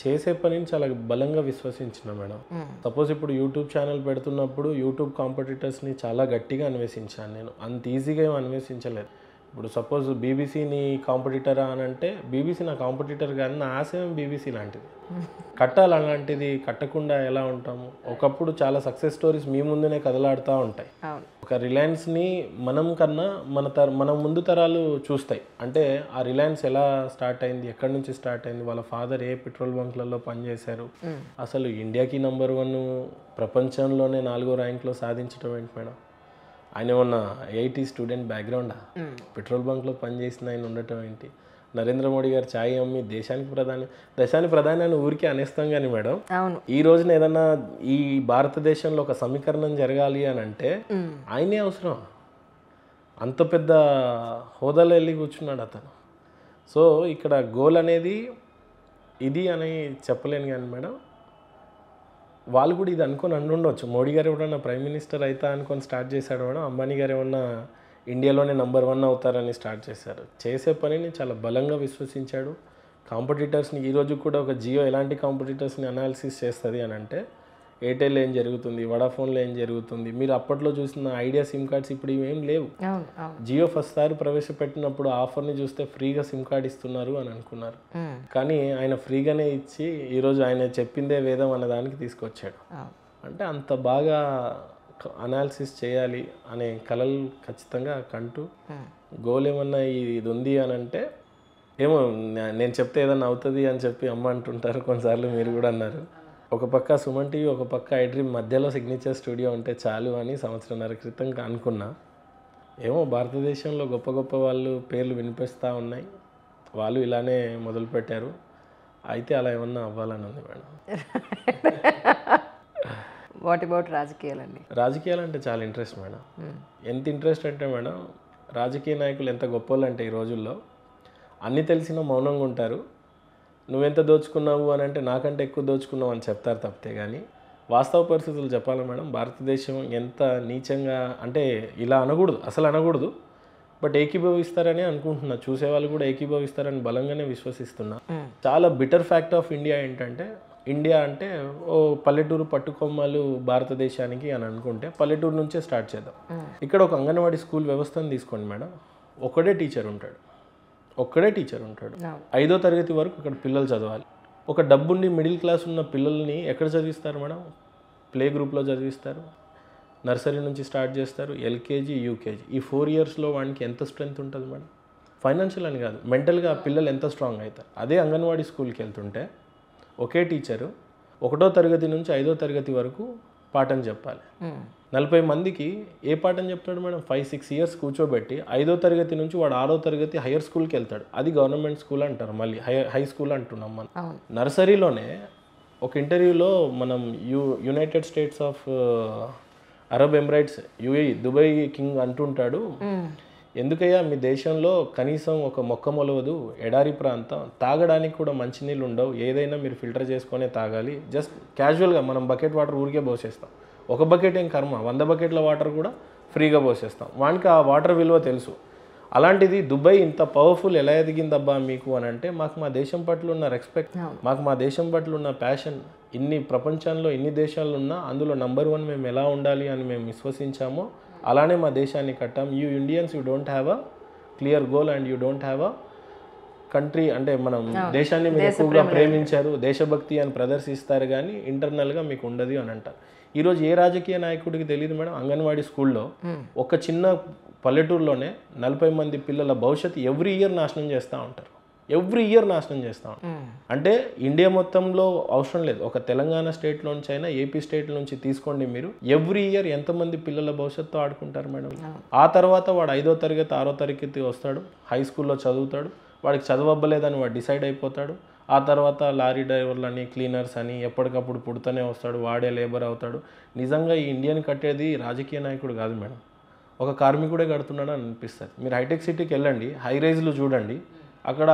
B: చేసే పనిని చాలా బలంగా విశ్వసించిన మేడం. సపోజ్ ఇప్పుడు యూట్యూబ్ ఛానల్ పెడుతున్నప్పుడు యూట్యూబ్ కాంపిటీటర్స్ని చాలా గట్టిగా అన్వేషించాను నేను, అంత ఈజీగా ఏం అన్వేషించలేదు. ఇప్పుడు సపోజ్ బీబీసీని కాంపిటీటరా అని అంటే బీబీసీ నా కాంపిటీటర్ కానీ నా ఆశయం బీబీసీ లాంటిది. కట్టాలి అలాంటిది కట్టకుండా ఎలా ఉంటాము? ఒకప్పుడు చాలా సక్సెస్ స్టోరీస్ మీ ముందునే కదలాడుతూ ఉంటాయి. ఒక రిలయన్స్ని మనం కన్నా మన ముందు తరాలు చూస్తాయి. అంటే ఆ రిలయన్స్ ఎలా స్టార్ట్ అయింది, ఎక్కడి నుంచి స్టార్ట్ అయింది, వాళ్ళ ఫాదర్ ఏ పెట్రోల్ బంక్లలో పనిచేశారు, అసలు ఇండియాకి నెంబర్ 1 ప్రపంచంలోనే 4వ ర్యాంక్లో సాధించడం ఏంటి మేడం? ఆయన ఏమన్నా ఐఐటి స్టూడెంట్ బ్యాక్గ్రౌండా? పెట్రోల్ బంక్లో పనిచేసిన ఆయన ఉండటం ఏంటి? నరేంద్ర మోడీ గారు ఛాయ్ అమ్మి దేశానికి ప్రధాని అని ఊరికే అనేస్తాం కానీ మేడం, ఈ రోజున ఏదన్నా ఈ భారతదేశంలో ఒక సమీకరణం జరగాలి అని అంటే ఆయనే అవసరం. అంత పెద్ద హోదాలో వెళ్ళి కూర్చున్నాడు అతను. సో ఇక్కడ గోల్ అనేది ఇది అని చెప్పలేను కానీ మేడం, వాళ్ళు కూడా ఇది అనుకొని ఉండొచ్చు. మోడీ గారు ఎవరన్నా ప్రైమ్ మినిస్టర్ అవుతా అనుకొని స్టార్ట్ చేశాడు మేడం. అంబానీ గారు ఏమన్నా ఇండియాలోనే నెంబర్ 1 అవుతారని స్టార్ట్ చేశారు. చేసే పనిని చాలా బలంగా విశ్వసించాడు. కాంపిటీటర్స్ని ఈరోజు కూడా ఒక జియో ఎలాంటి కాంపిటీటర్స్ని అనాలిసిస్ చేస్తుంది అని అంటే ఎయిర్టెల్ ఏం జరుగుతుంది, వడాఫోన్లో ఏం జరుగుతుంది. మీరు అప్పట్లో చూసిన ఐడియా సిమ్ కార్డ్స్ ఇప్పుడు ఇవేం లేవు. జియో ఫస్ట్ సారి ప్రవేశపెట్టినప్పుడు ఆఫర్ని చూస్తే ఫ్రీగా సిమ్ కార్డ్ ఇస్తున్నారు అని అనుకున్నారు. కానీ ఆయన ఫ్రీగానే ఇచ్చి ఈరోజు ఆయన చెప్పిందే వేదం అనే దానికి తీసుకొచ్చాడు. అంటే అంత బాగా అనాలిసిస్ చేయాలి అనే కళలు ఖచ్చితంగా కంటూ గోల్ ఏమన్నా ఇది ఉంది అని అంటే ఏమో నేను చెప్తే ఏదన్నా అవుతుంది అని చెప్పి అమ్మ అంటుంటారు. కొన్నిసార్లు మీరు కూడా అన్నారు. ఒక పక్క సుమన్ టీవీ, ఒక పక్క ఐడ్రీమ్, మధ్యలో సిగ్నేచర్ స్టూడియో ఉంటే చాలు అని సంవత్సరంన్నర క్రితం అనుకున్నా. ఏమో భారతదేశంలో గొప్ప గొప్ప వాళ్ళు పేర్లు వినిపిస్తూ ఉన్నాయి. వాళ్ళు ఇలానే మొదలుపెట్టారు. అయితే అలా ఏమన్నా అవ్వాలని ఉంది మేడం.
A: What about రాజకీయాలండి?
B: రాజకీయాలు అంటే చాలా ఇంట్రెస్ట్ మేడం. ఎంత ఇంట్రెస్ట్ అంటే మేడం, రాజకీయ నాయకులు ఎంత గొప్పలు అంటే ఈ రోజుల్లో అన్నీ తెలిసిన మౌనంగా ఉంటారు. నువ్వెంత దోచుకున్నావు అని అంటే నాకంటే ఎక్కువ దోచుకున్నావు అని చెప్తారు తప్పితే కానీ వాస్తవ పరిస్థితులు చెప్పాలి మేడం. భారతదేశం ఎంత నీచంగా అంటే ఇలా అనకూడదు, అసలు అనకూడదు. బట్ ఏకీభవిస్తారని అనుకుంటున్నా, చూసేవాళ్ళు కూడా ఏకీభవిస్తారని బలంగానే విశ్వసిస్తున్నా. చాలా బిటర్ ఫ్యాక్ట్ ఆఫ్ ఇండియా ఏంటంటే, ఇండియా అంటే ఓ పల్లెటూరు పట్టుకొమ్మలు భారతదేశానికి అని అనుకుంటే పల్లెటూరు నుంచే స్టార్ట్ చేద్దాం. ఇక్కడ ఒక అంగన్వాడీ స్కూల్ వ్యవస్థను తీసుకోండి మేడం. ఒక్కడే టీచర్ ఉంటాడు. 5వ తరగతి వరకు అక్కడ పిల్లలు చదవాలి. ఒక డబ్బుండి మిడిల్ క్లాస్ ఉన్న పిల్లల్ని ఎక్కడ చదివిస్తారు మేడం? ప్లే గ్రూప్లో చదివిస్తారు. నర్సరీ నుంచి స్టార్ట్ చేస్తారు, ఎల్కేజీ, యూకేజీ. ఈ 4 ఇయర్స్లో వానికి ఎంత స్ట్రెంగ్త్ ఉంటుంది మేడం? ఫైనాన్షియల్ అని కాదు, మెంటల్గా పిల్లలు ఎంత స్ట్రాంగ్ అవుతారు. అదే అంగన్వాడీ స్కూల్కి వెళ్తుంటే ఒకే టీచరు 1వ తరగతి నుంచి 5వ తరగతి వరకు పాఠం చెప్పాలి. 40 మందికి ఏ పాఠం చెప్తాడు మేడం? 5-6 ఇయర్స్ కూర్చోబెట్టి 5వ తరగతి నుంచి వాడు 6వ తరగతి హైయర్ స్కూల్కి వెళ్తాడు. అది గవర్నమెంట్ స్కూల్ అంటారు, మళ్ళీ హై స్కూల్ అంటున్నాం మనం. నర్సరీలోనే ఒక ఇంటర్వ్యూలో మనం United states of Arab Emirates, UAE, Dubai king అంటుంటాడు, ఎందుకయ్యా మీ దేశంలో కనీసం ఒక మొక్క మొలవదు, ఎడారి ప్రాంతం, తాగడానికి కూడా మంచినీళ్ళు ఉండవు, ఏదైనా మీరు ఫిల్టర్ చేసుకునే తాగాలి. జస్ట్ క్యాజువల్గా మనం బకెట్ వాటర్ ఊరికే పోసేస్తాం. ఒక బకెట్ ఏం కర్మ, 100 బకెట్ల వాటర్ కూడా ఫ్రీగా పోసేస్తాం. వానికి ఆ వాటర్ విలువ తెలుసు. అలాంటిది దుబాయ్ ఇంత పవర్ఫుల్ ఎలా ఎదిగిందబ్బా మీకు అని అంటే మాకు మా దేశం పట్ల ఉన్న రెస్పెక్ట్, మాకు మా దేశం పట్ల ఉన్న ప్యాషన్, ఇన్ని ప్రపంచంలో ఇన్ని దేశాలు ఉన్నా అందులో నెంబర్ 1 మేము ఎలా ఉండాలి అని మేము విశ్వసించామో అలానే మా దేశాన్ని కట్టాం. You Indians, you don't have a clear goal and you don't have a country. అంటే మనం దేశాన్ని మీరు ఎక్కువగా ప్రేమించారు, దేశభక్తి అని ప్రదర్శిస్తారు కానీ ఇంటర్నల్గా మీకు ఉండదు అని అంటారు. ఈరోజు ఏ రాజకీయ నాయకుడికి తెలియదు మేడం, అంగన్వాడీ స్కూల్లో ఒక చిన్న పల్లెటూరులోనే 40 మంది పిల్లల భవిష్యత్తు ఎవ్రీ ఇయర్ నాశనం చేస్తూ ఉంటారు. అంటే ఇండియా మొత్తంలో అవసరం లేదు, ఒక తెలంగాణ స్టేట్ నుంచి అయినా ఏపీ స్టేట్ నుంచి తీసుకోండి మీరు, ఎవ్రీ ఇయర్ ఎంతమంది పిల్లల భవిష్యత్తు ఆడుకుంటారు మేడం. ఆ తర్వాత వాడు 5వ తరగతి 6వ తరగతి వస్తాడు, హై స్కూల్లో చదువుతాడు, వాడికి చదవబ్బలేదని వాడు డిసైడ్ అయిపోతాడు. ఆ తర్వాత లారీ డ్రైవర్లని, క్లీనర్స్ అని ఎప్పటికప్పుడు పుడుతూనే వస్తాడు, వాడే లేబర్ అవుతాడు. నిజంగా ఈ ఇండియాని కట్టేది రాజకీయ నాయకుడు కాదు మేడం, ఒక కార్మికుడే కడుతున్నాడు అని అనిపిస్తుంది. మీరు హైటెక్ సిటీకి వెళ్ళండి, హై రైజ్లు చూడండి, అక్కడ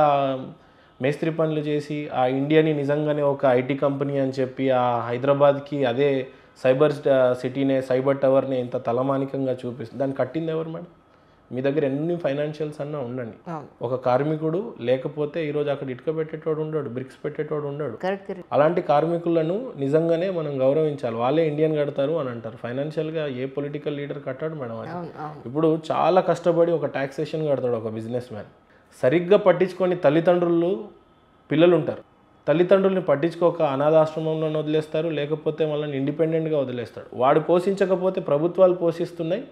B: మేస్త్రి పనులు చేసి ఆ ఇండియాని నిజంగానే ఒక ఐటీ కంపెనీ అని చెప్పి ఆ హైదరాబాద్కి అదే సైబర్ సిటీనే, సైబర్ టవర్ని ఇంత తలమానికంగా చూపిస్తుంది. దాన్ని కట్టింది ఎవరు మేడం? మీ దగ్గర ఎన్ని ఫైనాన్షియల్స్ అన్నా ఉండండి,
A: అవును.
B: ఒక కార్మికుడు లేకపోతే ఈరోజు అక్కడ ఇటుక పెట్టేటోడు ఉండడు, బ్రిక్స్ పెట్టేటోడు ఉండడు.
A: కరెక్ట్.
B: అలాంటి కార్మికులను నిజంగానే మనం గౌరవించాలి. వాళ్ళే ఇండియన్ కడతారు అని అంటారు. ఫైనాన్షియల్గా ఏ పొలిటికల్ లీడర్ కట్టాడు మేడం అది.
A: అవును, అవును.
B: ఇప్పుడు చాలా కష్టపడి ఒక ట్యాక్సేషన్ కడతాడు ఒక బిజినెస్ మ్యాన్. సరిగ్గా పట్టించుకొని తల్లిదండ్రులు పిల్లలు ఉంటారు, తల్లిదండ్రుల్ని పట్టించుకోక అనాథాశ్రమంలో వదిలేస్తారు, లేకపోతే వాళ్ళని ఇండిపెండెంట్గా వదిలేస్తాడు. వాడు పోషించకపోతే ప్రభుత్వాలు పోషిస్తున్నాయి,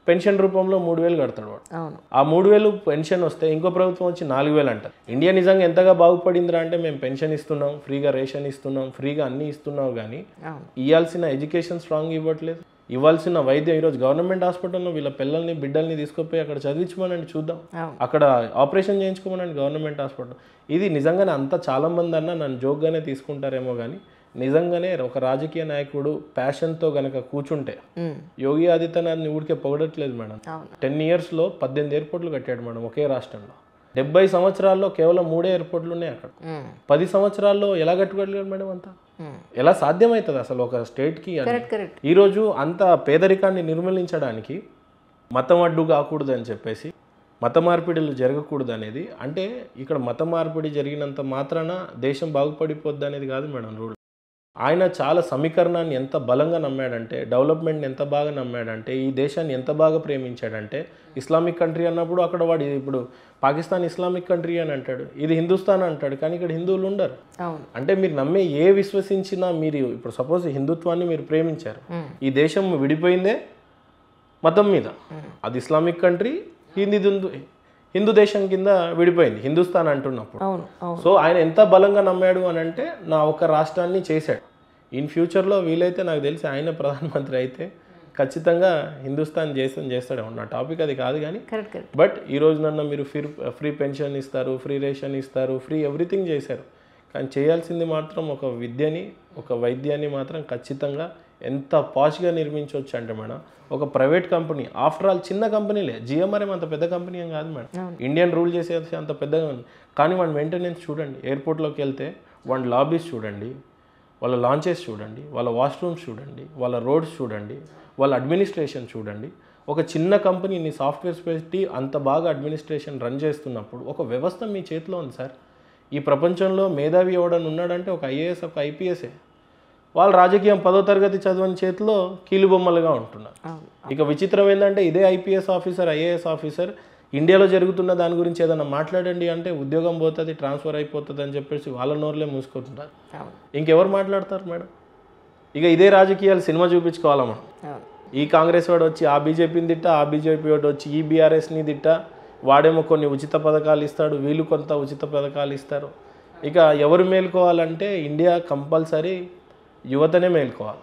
B: పెన్షన్ రూపంలో 3,000 కడతాడు వాడు.
A: అవును.
B: ఆ 3,000 పెన్షన్ వస్తే ఇంకో ప్రభుత్వం వచ్చి 4,000 అంటారు. ఇండియా నిజంగా ఎంతగా బాగుపడిందిరా అంటే మేము పెన్షన్ ఇస్తున్నాం, ఫ్రీగా రేషన్ ఇస్తున్నాం, ఫ్రీగా అన్నీ ఇస్తున్నాం, కానీ ఇవ్వాల్సిన ఎడ్యుకేషన్ స్ట్రాంగ్ ఇవ్వట్లేదు, ఇవ్వాల్సిన వైద్యం. ఈరోజు గవర్నమెంట్ హాస్పిటల్లో వీళ్ళ పిల్లల్ని బిడ్డల్ని తీసుకుపోయి అక్కడ చదివించమనండి చూద్దాం, అక్కడ ఆపరేషన్ చేయించుకోమనండి గవర్నమెంట్ హాస్పిటల్. ఇది నిజంగానే అంత చాలామంది అన్న నన్ను జోక్గానే తీసుకుంటారేమో, కానీ నిజంగానే ఒక రాజకీయ నాయకుడు ప్యాషన్తో కనుక కూర్చుంటే, యోగి ఆదిత్యనాథ్ని ఊరికే పొగడట్లేదు మేడం. 10 yearsలో 18 ఎయిర్పోర్ట్లు కట్టాడు మేడం ఒకే రాష్ట్రంలో. 70 సంవత్సరాల్లో కేవలం 3 ఎయిర్పోర్ట్లు ఉన్నాయి అక్కడ. 10 సంవత్సరాల్లో ఎలా కట్టుకోగలిగాడు మేడం అంతా? ఎలా సాధ్యమవుతుంది అసలు ఒక స్టేట్కి? ఈరోజు అంత పేదరికాన్ని నిర్మూలించడానికి మతం అడ్డు కాకూడదు అని చెప్పేసి, మత మార్పిడిలు జరగకూడదు అనేది, అంటే ఇక్కడ మత మార్పిడి జరిగినంత మాత్రాన దేశం బాగుపడిపోద్ది అనేది కాదు మేడం రూల్. ఆయన చాలా సమీకరణాన్ని ఎంత బలంగా నమ్మాడంటే, డెవలప్మెంట్ని ఎంత బాగా నమ్మాడంటే, ఈ దేశాన్ని ఎంత బాగా ప్రేమించాడంటే, ఇస్లామిక్ కంట్రీ అన్నప్పుడు అక్కడ వాడు ఇప్పుడు పాకిస్తాన్ ఇస్లామిక్ కంట్రీ అని అంటాడు, ఇది హిందుస్థాన్ అంటాడు, కానీ ఇక్కడ హిందువులు ఉండరు. అంటే మీరు నమ్మే ఏ విశ్వసించినా, మీరు ఇప్పుడు సపోజ్ హిందుత్వాన్ని మీరు ప్రేమించారు, ఈ దేశం విడిపోయిందే మతం మీద. అది ఇస్లామిక్ కంట్రీ, హిందూ దేశం కింద విడిపోయింది హిందుస్థాన్ అంటున్నప్పుడు. సో ఆయన ఎంత బలంగా నమ్మాడు అని అంటే, నా ఒక రాష్ట్రాన్ని చేశాడు. ఇన్ ఫ్యూచర్లో వీలైతే నాకు తెలిసి ఆయన ప్రధానమంత్రి అయితే ఖచ్చితంగా హిందుస్థాన్ చేస్తాడేమో. నా టాపిక్ అది కాదు కానీ, బట్ ఈరోజు నన్ను మీరు ఫ్రీ పెన్షన్ ఇస్తారు, ఫ్రీ రేషన్ ఇస్తారు, ఫ్రీ ఎవ్రీథింగ్ చేశారు, కానీ చేయాల్సింది మాత్రం ఒక విద్యని, ఒక వైద్యాన్ని మాత్రం ఖచ్చితంగా ఎంత పాష్గా నిర్మించవచ్చు అంటే మేడం, ఒక ప్రైవేట్ కంపెనీ, ఆఫ్టర్ ఆల్ చిన్న కంపెనీలే, జిఎంఆర్ఎం అంత పెద్ద కంపెనీ ఏం కాదు మేడం, ఇండియన్ రూల్ చేసేది అంత పెద్దగా ఉంది, కానీ వాడి మెయింటెనెన్స్ చూడండి. ఎయిర్పోర్ట్లోకి వెళ్తే వాళ్ళ లాబీస్ చూడండి, వాళ్ళ లాంచెస్ చూడండి, వాళ్ళ వాష్రూమ్స్ చూడండి, వాళ్ళ రోడ్స్ చూడండి, వాళ్ళ అడ్మినిస్ట్రేషన్ చూడండి. ఒక చిన్న కంపెనీని సాఫ్ట్వేర్స్ పెట్టి అంత బాగా అడ్మినిస్ట్రేషన్ రన్ చేస్తున్నప్పుడు ఒక వ్యవస్థ మీ చేతిలో ఉంది సార్. ఈ ప్రపంచంలో మేధావి ఎవడని ఉన్నాడంటే ఒక ఐఏఎస్, ఒక ఐపీఎస్ఏ. వాళ్ళు రాజకీయం 10వ తరగతి చదవని చేతిలో కీలుబొమ్మలుగా ఉంటున్నారు. ఇక విచిత్రం ఏంటంటే, ఇదే ఐపీఎస్ ఆఫీసర్, ఐఏఎస్ ఆఫీసర్ ఇండియాలో జరుగుతున్న దాని గురించి ఏదైనా మాట్లాడండి అంటే ఉద్యోగం పోతుంది, ట్రాన్స్ఫర్ అయిపోతుంది అని చెప్పేసి వాళ్ళ నోరులే మూసుకుంటున్నారు. ఇంకెవరు మాట్లాడతారు మేడం? ఇక ఇదే రాజకీయాలు సినిమా చూపించుకోవాలా మనం. ఈ కాంగ్రెస్ వాడు వచ్చి ఆ బీజేపీని తిట్ట, ఆ బీజేపీ వాడు వచ్చి ఈ బీఆర్ఎస్ని తిట్ట, వాడేమో కొన్ని ఉచిత పథకాలు ఇస్తాడు, వీళ్ళు కొంత ఉచిత పథకాలు ఇస్తారు. ఇక ఎవరు మేలుకోవాలంటే ఇండియా కంపల్సరీ యువతనే మేలుకోవాలి.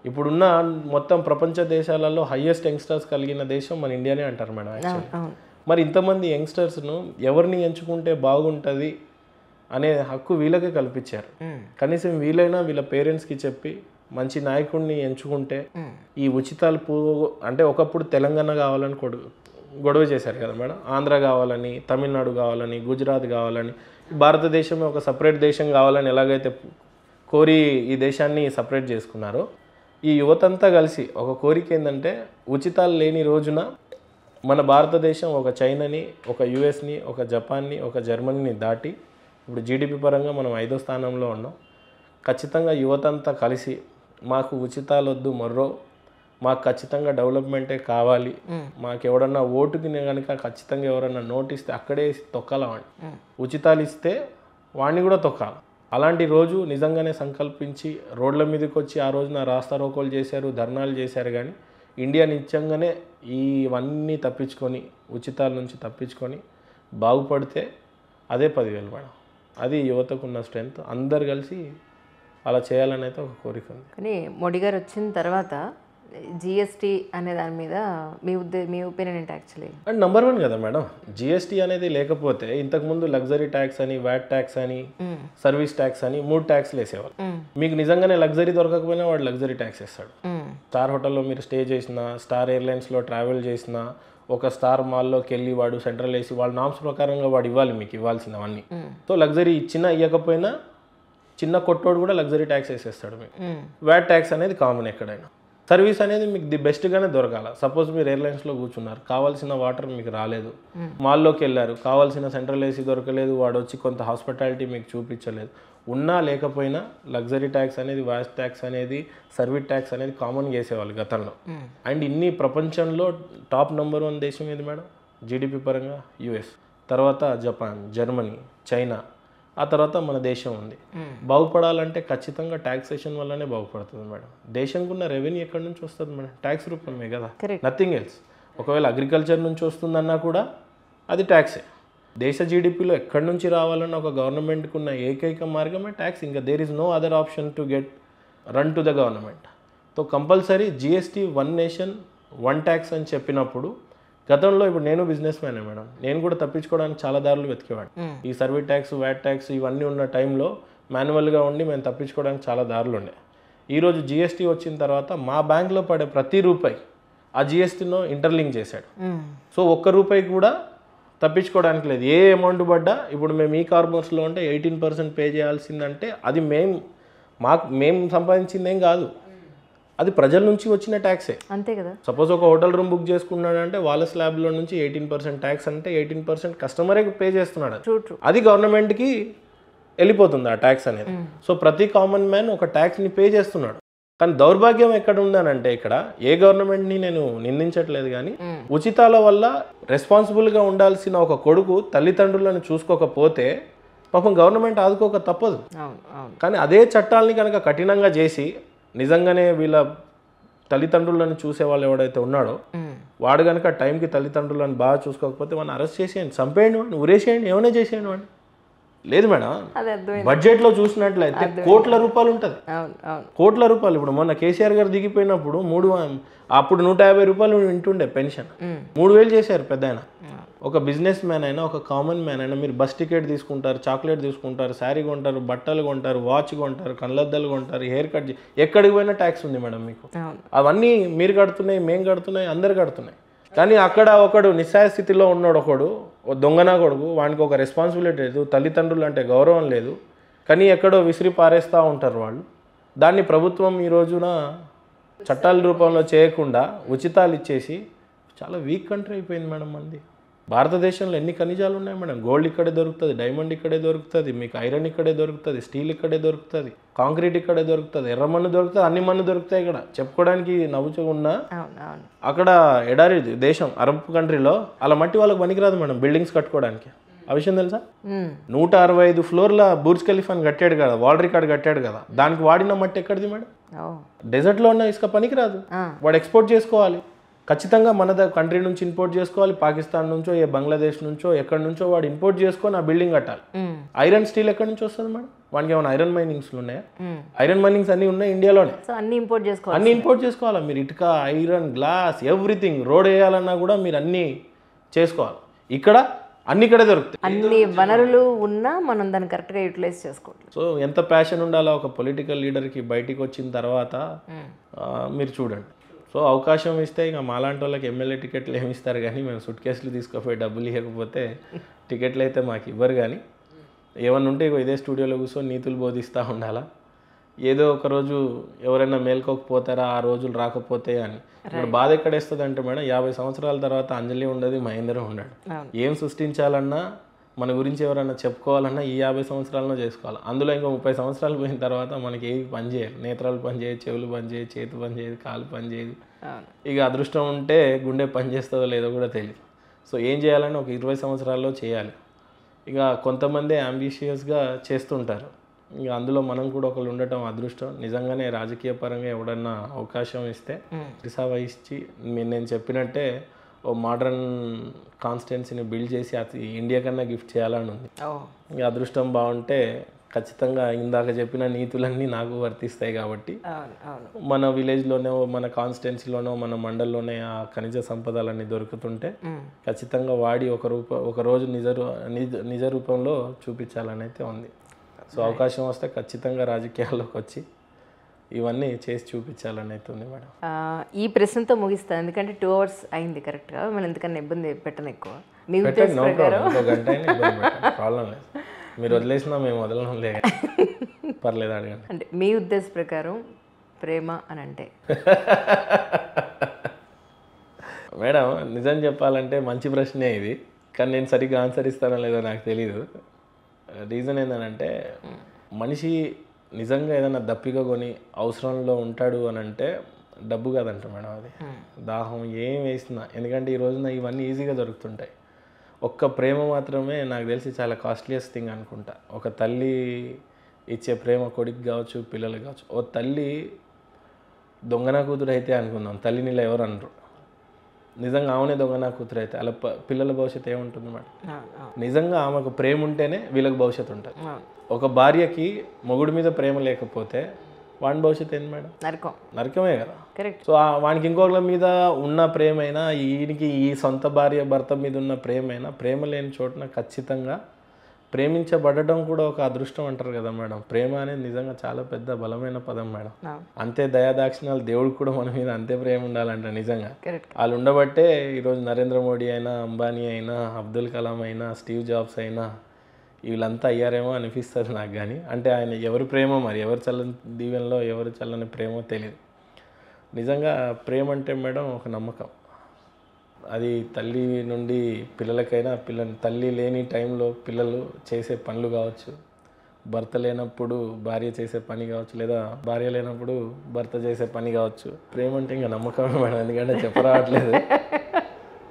B: ఇప్పుడున్న మొత్తం ప్రపంచ దేశాలలో హయ్యెస్ట్ యంగ్స్టర్స్ కలిగిన దేశం మన ఇండియానే అంటారు మేడం యాక్చువల్లీ. మరి ఇంతమంది యంగ్స్టర్స్ను ఎవరిని ఎంచుకుంటే బాగుంటుంది అనే హక్కు వీళ్ళకే కల్పించారు. కనీసం వీలైనా వీళ్ళ పేరెంట్స్కి చెప్పి మంచి నాయకుడిని ఎంచుకుంటే ఈ ఉచితాలు అంటే ఒకప్పుడు తెలంగాణ కావాలని గొడవ చేశారు కదా మేడం, ఆంధ్ర కావాలని, తమిళనాడు కావాలని, గుజరాత్ కావాలని, భారతదేశమే ఒక సపరేట్ దేశం కావాలని ఎలాగైతే కోరి ఈ దేశాన్ని సపరేట్ చేసుకున్నారో, ఈ యువతంతా కలిసి ఒక కోరిక ఏంటంటే, ఉచితాలు లేని రోజున మన భారతదేశం ఒక చైనాని, ఒక యుఎస్ని, ఒక జపాన్ని, ఒక జర్మనీని దాటి ఇప్పుడు జీడిపి పరంగా మనం 5వ స్థానంలో ఉన్నాం. ఖచ్చితంగా యువతంతా కలిసి మాకు ఉచితాలు వద్దు మొర్రో, మాకు ఖచ్చితంగా డెవలప్మెంటే కావాలి, మాకు ఎవడన్నా ఓటుకి కనుక ఖచ్చితంగా ఎవరన్నా నోటిస్తే అక్కడే తొక్కాల వాడిని, ఉచితాలు ఇస్తే వాడిని కూడా తొక్కాలి. అలాంటి రోజు నిజంగానే సంకల్పించి రోడ్ల మీదకి వచ్చి ఆ రోజున రాస్తారోకోలు చేశారు, ధర్నాలు చేశారు. కానీ ఇండియా నిజంగానే ఇవన్నీ తప్పించుకొని, ఉచితాల నుంచి తప్పించుకొని బాగుపడితే అదే 10,000 మేడం. అది యువతకున్న స్ట్రెంగ్త్. అందరు కలిసి అలా చేయాలని అయితే ఒక కోరిక ఉంది.
A: కానీ మోడీ గారు వచ్చిన తర్వాత జిఎస్టీ అనే దాని మీద మీ ఒపీనియన్ ఏంటి యాక్చువల్లీ?
B: అండ్ నెంబర్ 1 కదా మేడం, జిఎస్టీ అనేది లేకపోతే ఇంతకుముందు లగ్జరీ ట్యాక్స్ అని, వ్యాట్ ట్యాక్స్ అని, సర్వీస్ ట్యాక్స్ అని 3 ట్యాక్స్లు వేసేవాళ్ళు. మీకు నిజంగానే లగ్జరీ దొరకకపోయినా వాడు లగ్జరీ ట్యాక్స్ వేస్తాడు. స్టార్ హోటల్లో మీరు స్టే చేసినా, స్టార్ ఎయిర్లైన్స్లో ట్రావెల్ చేసినా, ఒక స్టార్ మాల్లోకి వెళ్ళి వాడు సెంట్రల్ ఏసీ వాళ్ళ నామ్స్ ప్రకారంగా వాడు ఇవ్వాలి మీకు ఇవ్వాల్సినవన్నీ. సో లగ్జరీ ఇచ్చినా ఇవ్వకపోయినా చిన్న కొట్టోడు కూడా లగ్జరీ ట్యాక్స్ వేసేస్తాడు మీకు. వ్యాట్ ట్యాక్స్ అనేది కామన్ ఎక్కడైనా. సర్వీస్ అనేది మీకు ది బెస్ట్గానే దొరకాలి. సపోజ్ మీరు ఎయిర్లైన్స్లో కూర్చున్నారు, కావాల్సిన వాటర్ మీకు రాలేదు, మాల్లోకి వెళ్ళారు, కావాల్సిన సెంట్రల్ ఏసీ దొరకలేదు, వాడు వచ్చి కొంత హాస్పిటాలిటీ మీకు చూపించలేదు, ఉన్నా లేకపోయినా లగ్జరీ ట్యాక్స్ అనేది, వాస్ ట్యాక్స్ అనేది, సర్వీస్ ట్యాక్స్ అనేది కామన్గా వేసేవాళ్ళు గతంలో. అండ్ ఇన్ని ప్రపంచంలో టాప్ నెంబర్ 1 దేశం ఏది మేడం జీడిపి పరంగా? యుఎస్, తర్వాత జపాన్, జర్మనీ, చైనా, ఆ తర్వాత మన దేశం ఉంది. బాగుపడాలంటే ఖచ్చితంగా ట్యాక్సేషన్ వల్లనే బాగుపడుతుంది మేడం. దేశంకు ఉన్న రెవెన్యూ ఎక్కడి నుంచి వస్తుంది మేడం? ట్యాక్స్ రూపమే కదా, నథింగ్ ఎల్స్. ఒకవేళ అగ్రికల్చర్ నుంచి వస్తుందన్నా కూడా అది ట్యాక్సే. దేశ జీడిపిలో ఎక్కడి నుంచి రావాలన్న ఒక గవర్నమెంట్కి ఉన్న ఏకైక మార్గమే ట్యాక్స్. ఇంకా there is no other option to get run to the government. So compulsory GST 1 nation 1 tax అని చెప్పినప్పుడు, గతంలో ఇప్పుడు నేను బిజినెస్ మ్యానే మేడం, నేను కూడా తప్పించుకోవడానికి చాలా దారులు వెతికేవాడిని. ఈ సర్వీస్ ట్యాక్స్, వ్యాట్ ట్యాక్స్ ఇవన్నీ ఉన్న టైంలో మాన్యువల్గా ఉండి మేము తప్పించుకోవడానికి చాలా దారులు ఉండే. ఈరోజు జిఎస్టీ వచ్చిన తర్వాత మా బ్యాంక్లో పడే ప్రతి రూపాయి ఆ జిఎస్టీలో ఇంటర్లింక్ చేశాడు. సో ఒక్క రూపాయి కూడా తప్పించుకోవడానికి లేదు. ఏ అమౌంట్ పడ్డా ఇప్పుడు మేము ఈ కార్బోర్స్లో ఉంటే 18% పే చేయాల్సిందంటే అది మేము సంపాదించిందేం కాదు, అది ప్రజల నుంచి వచ్చిన ట్యాక్సే.
A: అంతే కదా.
B: సపోజ్ ఒక హోటల్ రూమ్ బుక్ చేసుకున్నాడంటే వాళ్ళ స్లాబ్లో నుంచి 18% ట్యాక్స్ అంటే 18% కస్టమరే పే చేస్తున్నాడు. అది గవర్నమెంట్కి వెళ్ళిపోతుంది ఆ ట్యాక్స్ అనేది. సో ప్రతి కామన్ మ్యాన్ ఒక ట్యాక్స్ని పే చేస్తున్నాడు. కానీ దౌర్భాగ్యం ఎక్కడ ఉందనంటే, ఇక్కడ ఏ గవర్నమెంట్ని నేను నిందించట్లేదు, కానీ ఉచితాల వల్ల రెస్పాన్సిబుల్గా ఉండాల్సిన ఒక కొడుకు తల్లిదండ్రులను చూసుకోకపోతే పాపం గవర్నమెంట్ ఆదుకోక తప్పదు. కానీ అదే చట్టాలని కనుక కఠినంగా చేసి నిజంగానే వీళ్ళ తల్లిదండ్రులను చూసే వాళ్ళు ఎవడైతే ఉన్నాడో వాడు కనుక టైంకి తల్లిదండ్రులను బాగా చూసుకోకపోతే వాడిని అరెస్ట్ చేసేయండి, చంపేయండి, వాడిని ఉరేసేయండి, ఏమైనా చేసేయండి వాడిని. లేదు మేడం, బడ్జెట్లో చూసినట్లయితే కోట్ల రూపాయలు ఉంటుంది, కోట్ల రూపాయలు. ఇప్పుడు మొన్న కేసీఆర్ గారు దిగిపోయినప్పుడు అప్పుడు 150 రూపాయలు వింటుండే పెన్షన్, 3000 చేశారు పెద్ద ఆయన. ఒక బిజినెస్ మ్యాన్ అయినా, ఒక కామన్ మ్యాన్ అయినా, మీరు బస్ టికెట్ తీసుకుంటారు, చాక్లెట్ తీసుకుంటారు, శారీ కొంటారు, బట్టలు కొంటారు, వాచ్ కొంటారు, కళ్ళద్దాలు కొంటారు, హెయిర్ కట్, ఎక్కడికి పోయినా ట్యాక్స్ ఉంది మేడం మీకు. అవన్నీ మీరు కడుతున్నాయి, మేము కడుతున్నాయి, అందరు కడుతున్నాయి. కానీ అక్కడ ఒకడు నిస్సాయ స్థితిలో ఉన్నాడు, ఒకడు దొంగనా కొడుకు, వానికి ఒక రెస్పాన్సిబిలిటీ లేదు, తల్లిదండ్రులు అంటే గౌరవం లేదు, కానీ ఎక్కడో విసిరి పారేస్తూ ఉంటారు వాళ్ళు. దాన్ని ప్రభుత్వం ఈ రోజున చట్టాల రూపంలో చేయకుండా ఉచితాలు ఇచ్చేసి చాలా వీక్ కంట్రీ అయిపోయింది మేడం మంది. భారతదేశంలో ఎన్ని ఖనిజాలు ఉన్నాయి మేడం? గోల్డ్ ఇక్కడే దొరుకుతుంది, డైమండ్ ఇక్కడే దొరుకుతుంది, మీకు ఐరన్ ఇక్కడే దొరుకుతుంది, స్టీల్ ఇక్కడే దొరుకుతుంది, కాంక్రీట్ ఇక్కడే దొరుకుతుంది, ఎర్రమన్ను దొరుకుతుంది, అన్ని మన్ను దొరుకుతాయి ఇక్కడ. చెప్పుకోవడానికి నవ్వుచూ ఉన్నా అక్కడ ఎడారి దేశం, అరబ్ కంట్రీలో అలా మట్టి వాళ్ళకి పనికిరాదు మేడం బిల్డింగ్స్ కట్టుకోవడానికి. ఆ విషయం తెలుసా? 165 ఫ్లోర్ల బుర్జ్ ఖలీఫాని కట్టాడు కదా, వరల్డ్ రికార్డ్ కట్టాడు కదా, దానికి వాడిన మట్టి ఎక్కడిది మేడం? డెజర్ట్లో ఉన్న ఇసుక పనికిరాదు, వాడు ఎక్స్పోర్ట్ చేసుకోవాలి. ఖచ్చితంగా మన కంట్రీ నుంచి ఇంపోర్ట్ చేసుకోవాలి, పాకిస్తాన్ నుంచో బంగ్లాదేశ్ నుంచో ఎక్కడి నుంచో వాడు ఇంపోర్ట్ చేసుకొని ఆ బిల్డింగ్ కట్టాలి. ఐరన్ స్టీల్ ఎక్కడి నుంచి వస్తుంది మేడం? వానికి ఏమైనా ఐరన్ మైనింగ్స్ ఉన్నాయా? ఐరన్ మైనింగ్స్ అన్ని ఉన్నాయి ఇండియాలోనే, అన్ని ఇంపోర్ట్ చేసుకోవాలి మీరు. ఇటుక, ఐరన్, గ్లాస్, ఎవ్రీథింగ్. రోడ్ వేయాలన్నా కూడా మీరు అన్నీ చేసుకోవాలి. ఇక్కడ అన్ని ఇక్కడే దొరుకుతాయి,
A: అన్ని వనరులు ఉన్నా మనం దాన్ని కరెక్ట్గా యూటిలైజ్ చేసుకోవాలి.
B: సో ఎంత ప్యాషన్ ఉండాలో ఒక పొలిటికల్ లీడర్కి బయటికి వచ్చిన తర్వాత మీరు చూడండి. సో అవకాశం ఇస్తే ఇక మాలాంటి వాళ్ళకి ఎమ్మెల్యే టికెట్లు ఏమి ఇస్తారు, కానీ మేము సూట్ కేసులు తీసుకుపోయి డబ్బులు ఇవ్వకపోతే టికెట్లు అయితే మాకు ఇవ్వరు. కానీ ఏమన్నా ఉంటే ఇదే స్టూడియోలో కూర్చొని నీతులు బోధిస్తూ ఉండాలా, ఏదో ఒక రోజు ఎవరైనా మేల్కోకపోతారా, ఆ రోజులు రాకపోతే అని. ఇక్కడ బాధ ఎక్కడేస్తుంది అంటే మేడం, 50 సంవత్సరాల తర్వాత అంజలి ఉండదు, మహేందర్ ఉన్నాడు. ఏం సృష్టించాలన్నా, మన గురించి ఎవరైనా చెప్పుకోవాలన్నా ఈ 50 సంవత్సరాలను చేసుకోవాలి. అందులో ఇంకో 30 సంవత్సరాలు పోయిన తర్వాత మనకి ఏవి పని చేయాలి, నేత్రాలు పని చేయదు, చెవులు పని చేయదు, చేతి పని చేయదు, కాలు పని చేయదు. ఇక అదృష్టం ఉంటే గుండె పని చేస్తుందో లేదో కూడా తెలియదు. సో ఏం చేయాలని ఒక 20 సంవత్సరాల్లో చేయాలి. ఇక కొంతమంది అంబిషియస్గా చేస్తుంటారు, ఇక అందులో మనం కూడా ఒకళ్ళు ఉండటం అదృష్టం. నిజంగానే రాజకీయ పరంగా ఎవడన్నా అవకాశం ఇస్తే దిశా వహించి నేను చెప్పినట్టే ఓ మోడర్న్ కాన్స్టిట్యున్సీని బిల్డ్ చేసి అది ఇండియా కన్నా గిఫ్ట్ చేయాలని ఉంది. ఇక అదృష్టం బాగుంటే ఖచ్చితంగా ఇందాక చెప్పిన నీతులన్నీ నాకు వర్తిస్తాయి. కాబట్టి మన విలేజ్లోనో, మన కాన్స్టిట్యున్సీలోనో, మన మండల్లోనే ఆ ఖనిజ సంపదలన్నీ దొరుకుతుంటే ఖచ్చితంగా వాడి ఒక రోజు నిజ రూపంలో చూపించాలని అయితే ఉంది. సో అవకాశం వస్తే ఖచ్చితంగా రాజకీయాల్లోకి వచ్చి ఇవన్నీ చేసి చూపించాలని అయితే ఉంది మేడం.
A: ఈ ప్రశ్నతో ముగిస్తాను, ఎందుకంటే 2 hours అయింది కరెక్ట్గా. మనం ఎందుకన్నా ఇబ్బంది పెట్టను ఎక్కువ. మీ ఉద్దేశం ప్రకారం
B: గంట ప్రాబ్లం లేదు, మీరు వదిలేసినా మేము వదలడం లేదు, పర్లేదు అడగండి.
A: అంటే మీ ఉద్దేశ ప్రకారం ప్రేమ అని అంటే?
B: మేడం నిజం చెప్పాలంటే మంచి ప్రశ్నే ఇది, కానీ నేను సరిగ్గా ఆన్సర్ ఇస్తానో లేదో నాకు తెలీదు. రీజన్ ఏంటంటే మనిషి నిజంగా ఏదైనా దప్పిక కొని అవసరంలో ఉంటాడు అని అంటే డబ్బు కాదంట మేడం, అది దాహం ఏం వేసినా. ఎందుకంటే ఈ రోజున ఇవన్నీ ఈజీగా దొరుకుతుంటాయి. ఒక్క ప్రేమ మాత్రమే నాకు తెలిసి చాలా కాస్ట్లీయెస్ట్ థింగ్ అనుకుంటా. ఒక తల్లి ఇచ్చే ప్రేమ కొడుకు కావచ్చు, పిల్లలు కావచ్చు. ఓ తల్లి దొంగన కూతురు అయితే అనుకుందాం, తల్లిని ఇలా ఎవరు అనరు. నిజంగా ఆమెనే దొంగన కూతురు అయితే అలా పిల్లల భవిష్యత్తు ఏముంటుంది మేడం? నిజంగా ఆమెకు ప్రేమ ఉంటేనే వీళ్ళకి భవిష్యత్తు ఉంటుంది. ఒక భార్యకి మొగుడి మీద ప్రేమ లేకపోతే వాని భవిష్యత్తు ఏంది మేడం? నరకమే కదా.
A: కరెక్ట్.
B: సో వానికి ఇంకొకళ్ళ మీద ఉన్న ప్రేమైనా, ఈయనకి ఈ సొంత భార్య భర్త మీద ఉన్న ప్రేమైనా, ప్రేమ లేని చోటున ఖచ్చితంగా ప్రేమించబడటం కూడా ఒక అదృష్టం అంటారు కదా మేడం. ప్రేమ అనేది నిజంగా చాలా పెద్ద బలమైన పదం మేడం. అంతే దయాదాక్షిణాలు దేవుడికి కూడా మన మీద అంతే ప్రేమ ఉండాలంట నిజంగా. వాళ్ళు ఉండబట్టే ఈరోజు నరేంద్ర మోడీ అయినా, అంబానీ అయినా, అబ్దుల్ కలాం అయినా, స్టీవ్ జాబ్స్ అయినా వీళ్ళంతా అయ్యారేమో అనిపిస్తుంది నాకు. కానీ అంటే ఆయన ఎవరి ప్రేమ మరి, ఎవరి చల్లని దీవెనలో ఎవరి చల్లని ప్రేమో తెలియదు. నిజంగా ప్రేమ అంటే మేడం ఒక నమ్మకం. అది తల్లి నుండి పిల్లలకైనా, తల్లి లేని టైంలో పిల్లలు చేసే పనులు కావచ్చు, భర్త లేనప్పుడు భార్య చేసే పని కావచ్చు, లేదా భార్య లేనప్పుడు భర్త చేసే పని కావచ్చు. ప్రేమ అంటే ఇంకా నమ్మకమే మేడం, ఎందుకంటే చెప్పరావట్లేదు.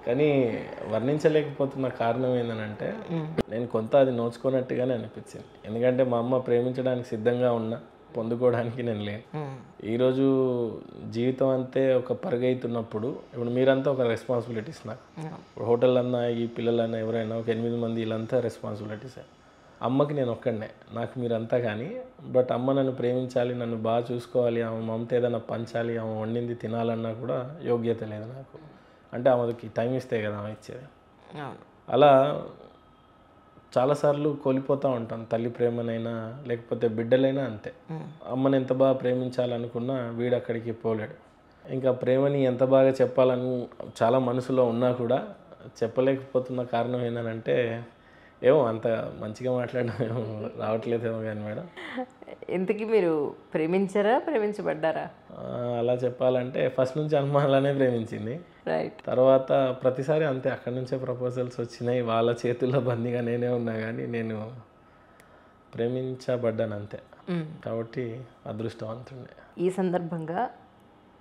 B: కానీ వర్ణించలేకపోతున్న కారణం ఏంటంటే నేను కొంత అది నోచుకున్నట్టుగానే అనిపించింది. ఎందుకంటే మా అమ్మ ప్రేమించడానికి సిద్ధంగా ఉన్నా, పొందుకోవడానికి నేను లేను. ఈరోజు జీవితం అంతే ఒక పరుగైతున్నప్పుడు ఇప్పుడు మీరంతా ఒక రెస్పాన్సిబిలిటీస్. నాకు ఇప్పుడు హోటల్ అన్నా, ఈ పిల్లలన్నా, ఎవరైనా ఒక 8 మంది వీళ్ళంతా రెస్పాన్సిబిలిటీస్. అమ్మకి నేను ఒక్కడనే, నాకు మీరంతా. కానీ బట్ అమ్మ నన్ను ప్రేమించాలి, నన్ను బాగా చూసుకోవాలి, ఆమె మమత ఏదైనా పంచాలి, ఆమె వండింది తినాలన్నా కూడా యోగ్యత లేదు నాకు. అంటే ఆమెకి టైం ఇస్తే కదా ఆమె ఇచ్చేది. అలా చాలాసార్లు కోల్పోతూ ఉంటాను. తల్లి ప్రేమనైనా లేకపోతే బిడ్డలైనా అంతే. అమ్మని ఎంత బాగా ప్రేమించాలనుకున్నా వీడు అక్కడికి పోలేడు. ఇంకా ప్రేమని ఎంత బాగా చెప్పాలని చాలా మనసులో ఉన్నా కూడా చెప్పలేకపోతున్న కారణం ఏంటంటే ఏమో అంత మంచిగా మాట్లాడడం ఏమో రావట్లేదేమో కానీ మేడం.
A: ఇంతకీ మీరు ప్రేమించారా, ప్రేమించబడ్డారా?
B: అలా చెప్పాలంటే ఫస్ట్ నుంచి అనుమానాలనే ప్రేమించింది.
A: రైట్.
B: తర్వాత ప్రతిసారి అంతే, అక్కడి నుంచే ప్రపోజల్స్ వచ్చినాయి. వాళ్ళ చేతుల్లో బందీగా నేనే ఉన్నా, కానీ నేను ప్రేమించబడ్డాను అంతే. కాబట్టి అదృష్టవంతుండే.
A: ఈ సందర్భంగా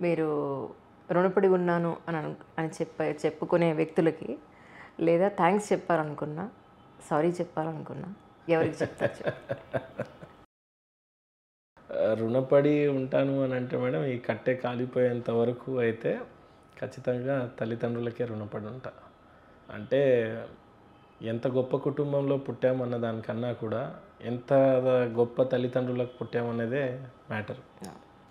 A: మీరు రుణపడి ఉన్నాను అని చెప్పుకునే వ్యక్తులకి, లేదా థ్యాంక్స్ చెప్పాలనుకున్నా, సారీ చెప్పాలనుకున్నా ఎవరికి చెప్తారు?
B: రుణపడి ఉంటాను అని అంటే మేడం, ఈ కట్టె కాలిపోయేంత వరకు అయితే ఖచ్చితంగా తల్లిదండ్రులకే రుణపడి ఉంటా. అంటే ఎంత గొప్ప కుటుంబంలో పుట్టామన్న దానికన్నా కూడా ఎంత గొప్ప తల్లిదండ్రులకు పుట్టామనేదే మ్యాటర్.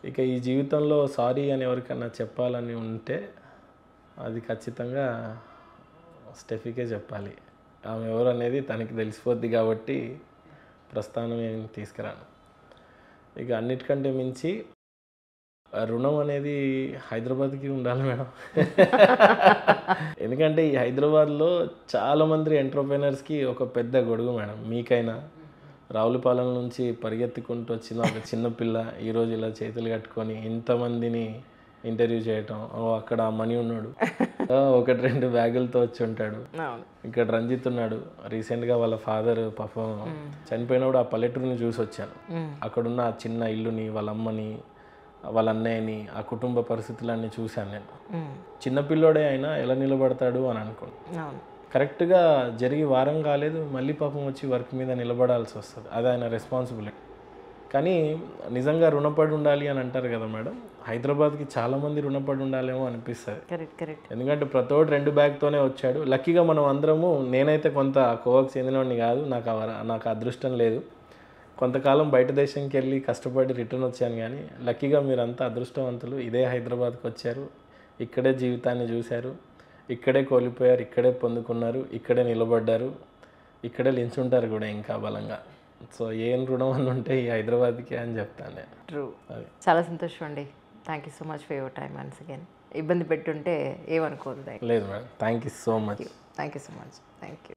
B: ఇక ఈ జీవితంలో సారీ అని ఎవరికన్నా చెప్పాలని ఉంటే అది ఖచ్చితంగా స్టెఫీకే చెప్పాలి. ఆమె ఎవరు అనేది తనకి తెలిసిపోద్ది కాబట్టి ప్రస్థానం ఏం తీసుకురాను. ఇక అన్నిటికంటే మించి రుణం అనేది హైదరాబాద్కి ఉండాలి మేడం. ఎందుకంటే ఈ హైదరాబాద్లో చాలామంది ఎంటర్ప్రెనర్స్కి ఒక పెద్ద గొడుగు మేడం. మీకైనా రావులపాలెం నుంచి పరిగెత్తుకుంటూ వచ్చిన ఒక చిన్నపిల్ల ఈరోజు ఇలా చేతులు కట్టుకొని ఇంతమందిని ఇంటర్వ్యూ చేయటం. అక్కడ మనీ ఉన్నాడు, 1-2 బ్యాగులతో వచ్చి ఉంటాడు. ఇక్కడ రంజిత్ ఉన్నాడు, రీసెంట్గా వాళ్ళ ఫాదర్ పాపం చనిపోయినప్పుడు ఆ పల్లెటూరుని చూసి వచ్చాను. అక్కడున్న ఆ చిన్న ఇల్లుని, వాళ్ళ అమ్మని, వాళ్ళ అన్నయ్యని, ఆ కుటుంబ పరిస్థితులన్నీ చూశాను నేను. చిన్నపిల్లోడే అయినా ఎలా నిలబడతాడు అని అనుకున్నాను. కరెక్ట్గా జరిగి వారం కాలేదు, మళ్ళీ పాపం వచ్చి వర్క్ మీద నిలబడాల్సి వస్తుంది. అది ఆయన రెస్పాన్సిబిలిటీ. కానీ నిజంగా రుణపడి ఉండాలి అని అంటారు కదా మేడం, హైదరాబాద్కి చాలామంది రుణపడి ఉండాలేమో అనిపిస్తుంది. ఎందుకంటే ప్రతి ఒక్కటి 2 బ్యాగ్తోనే వచ్చాడు. లక్కీగా మనం అందరము, నేనైతే కొంత కోవకు చెందినవాడిని కాదు, నాకు అదృష్టం లేదు. కొంతకాలం బయట దేశంకి వెళ్ళి కష్టపడి రిటర్న్ వచ్చాను. కానీ లక్కీగా మీరంతా అదృష్టవంతులు, ఇదే హైదరాబాద్కి వచ్చారు, ఇక్కడే జీవితాన్ని చూశారు, ఇక్కడే కోల్పోయారు, ఇక్కడే పొందుకున్నారు, ఇక్కడే నిలబడ్డారు, ఇక్కడే లించుంటారు కూడా ఇంకా బలంగా. సో ఏం రుణం అని ఉంటే ఈ హైదరాబాద్కి అని చెప్తాను నేను.
A: ట్రూ. చాలా సంతోషం అండి. Thank you so much for your time once again. ఇబ్బంది పెట్టుంటే ఏమనుకోదు.
B: లేదు madam, thank you so much.
A: Thank you so much. Thank you.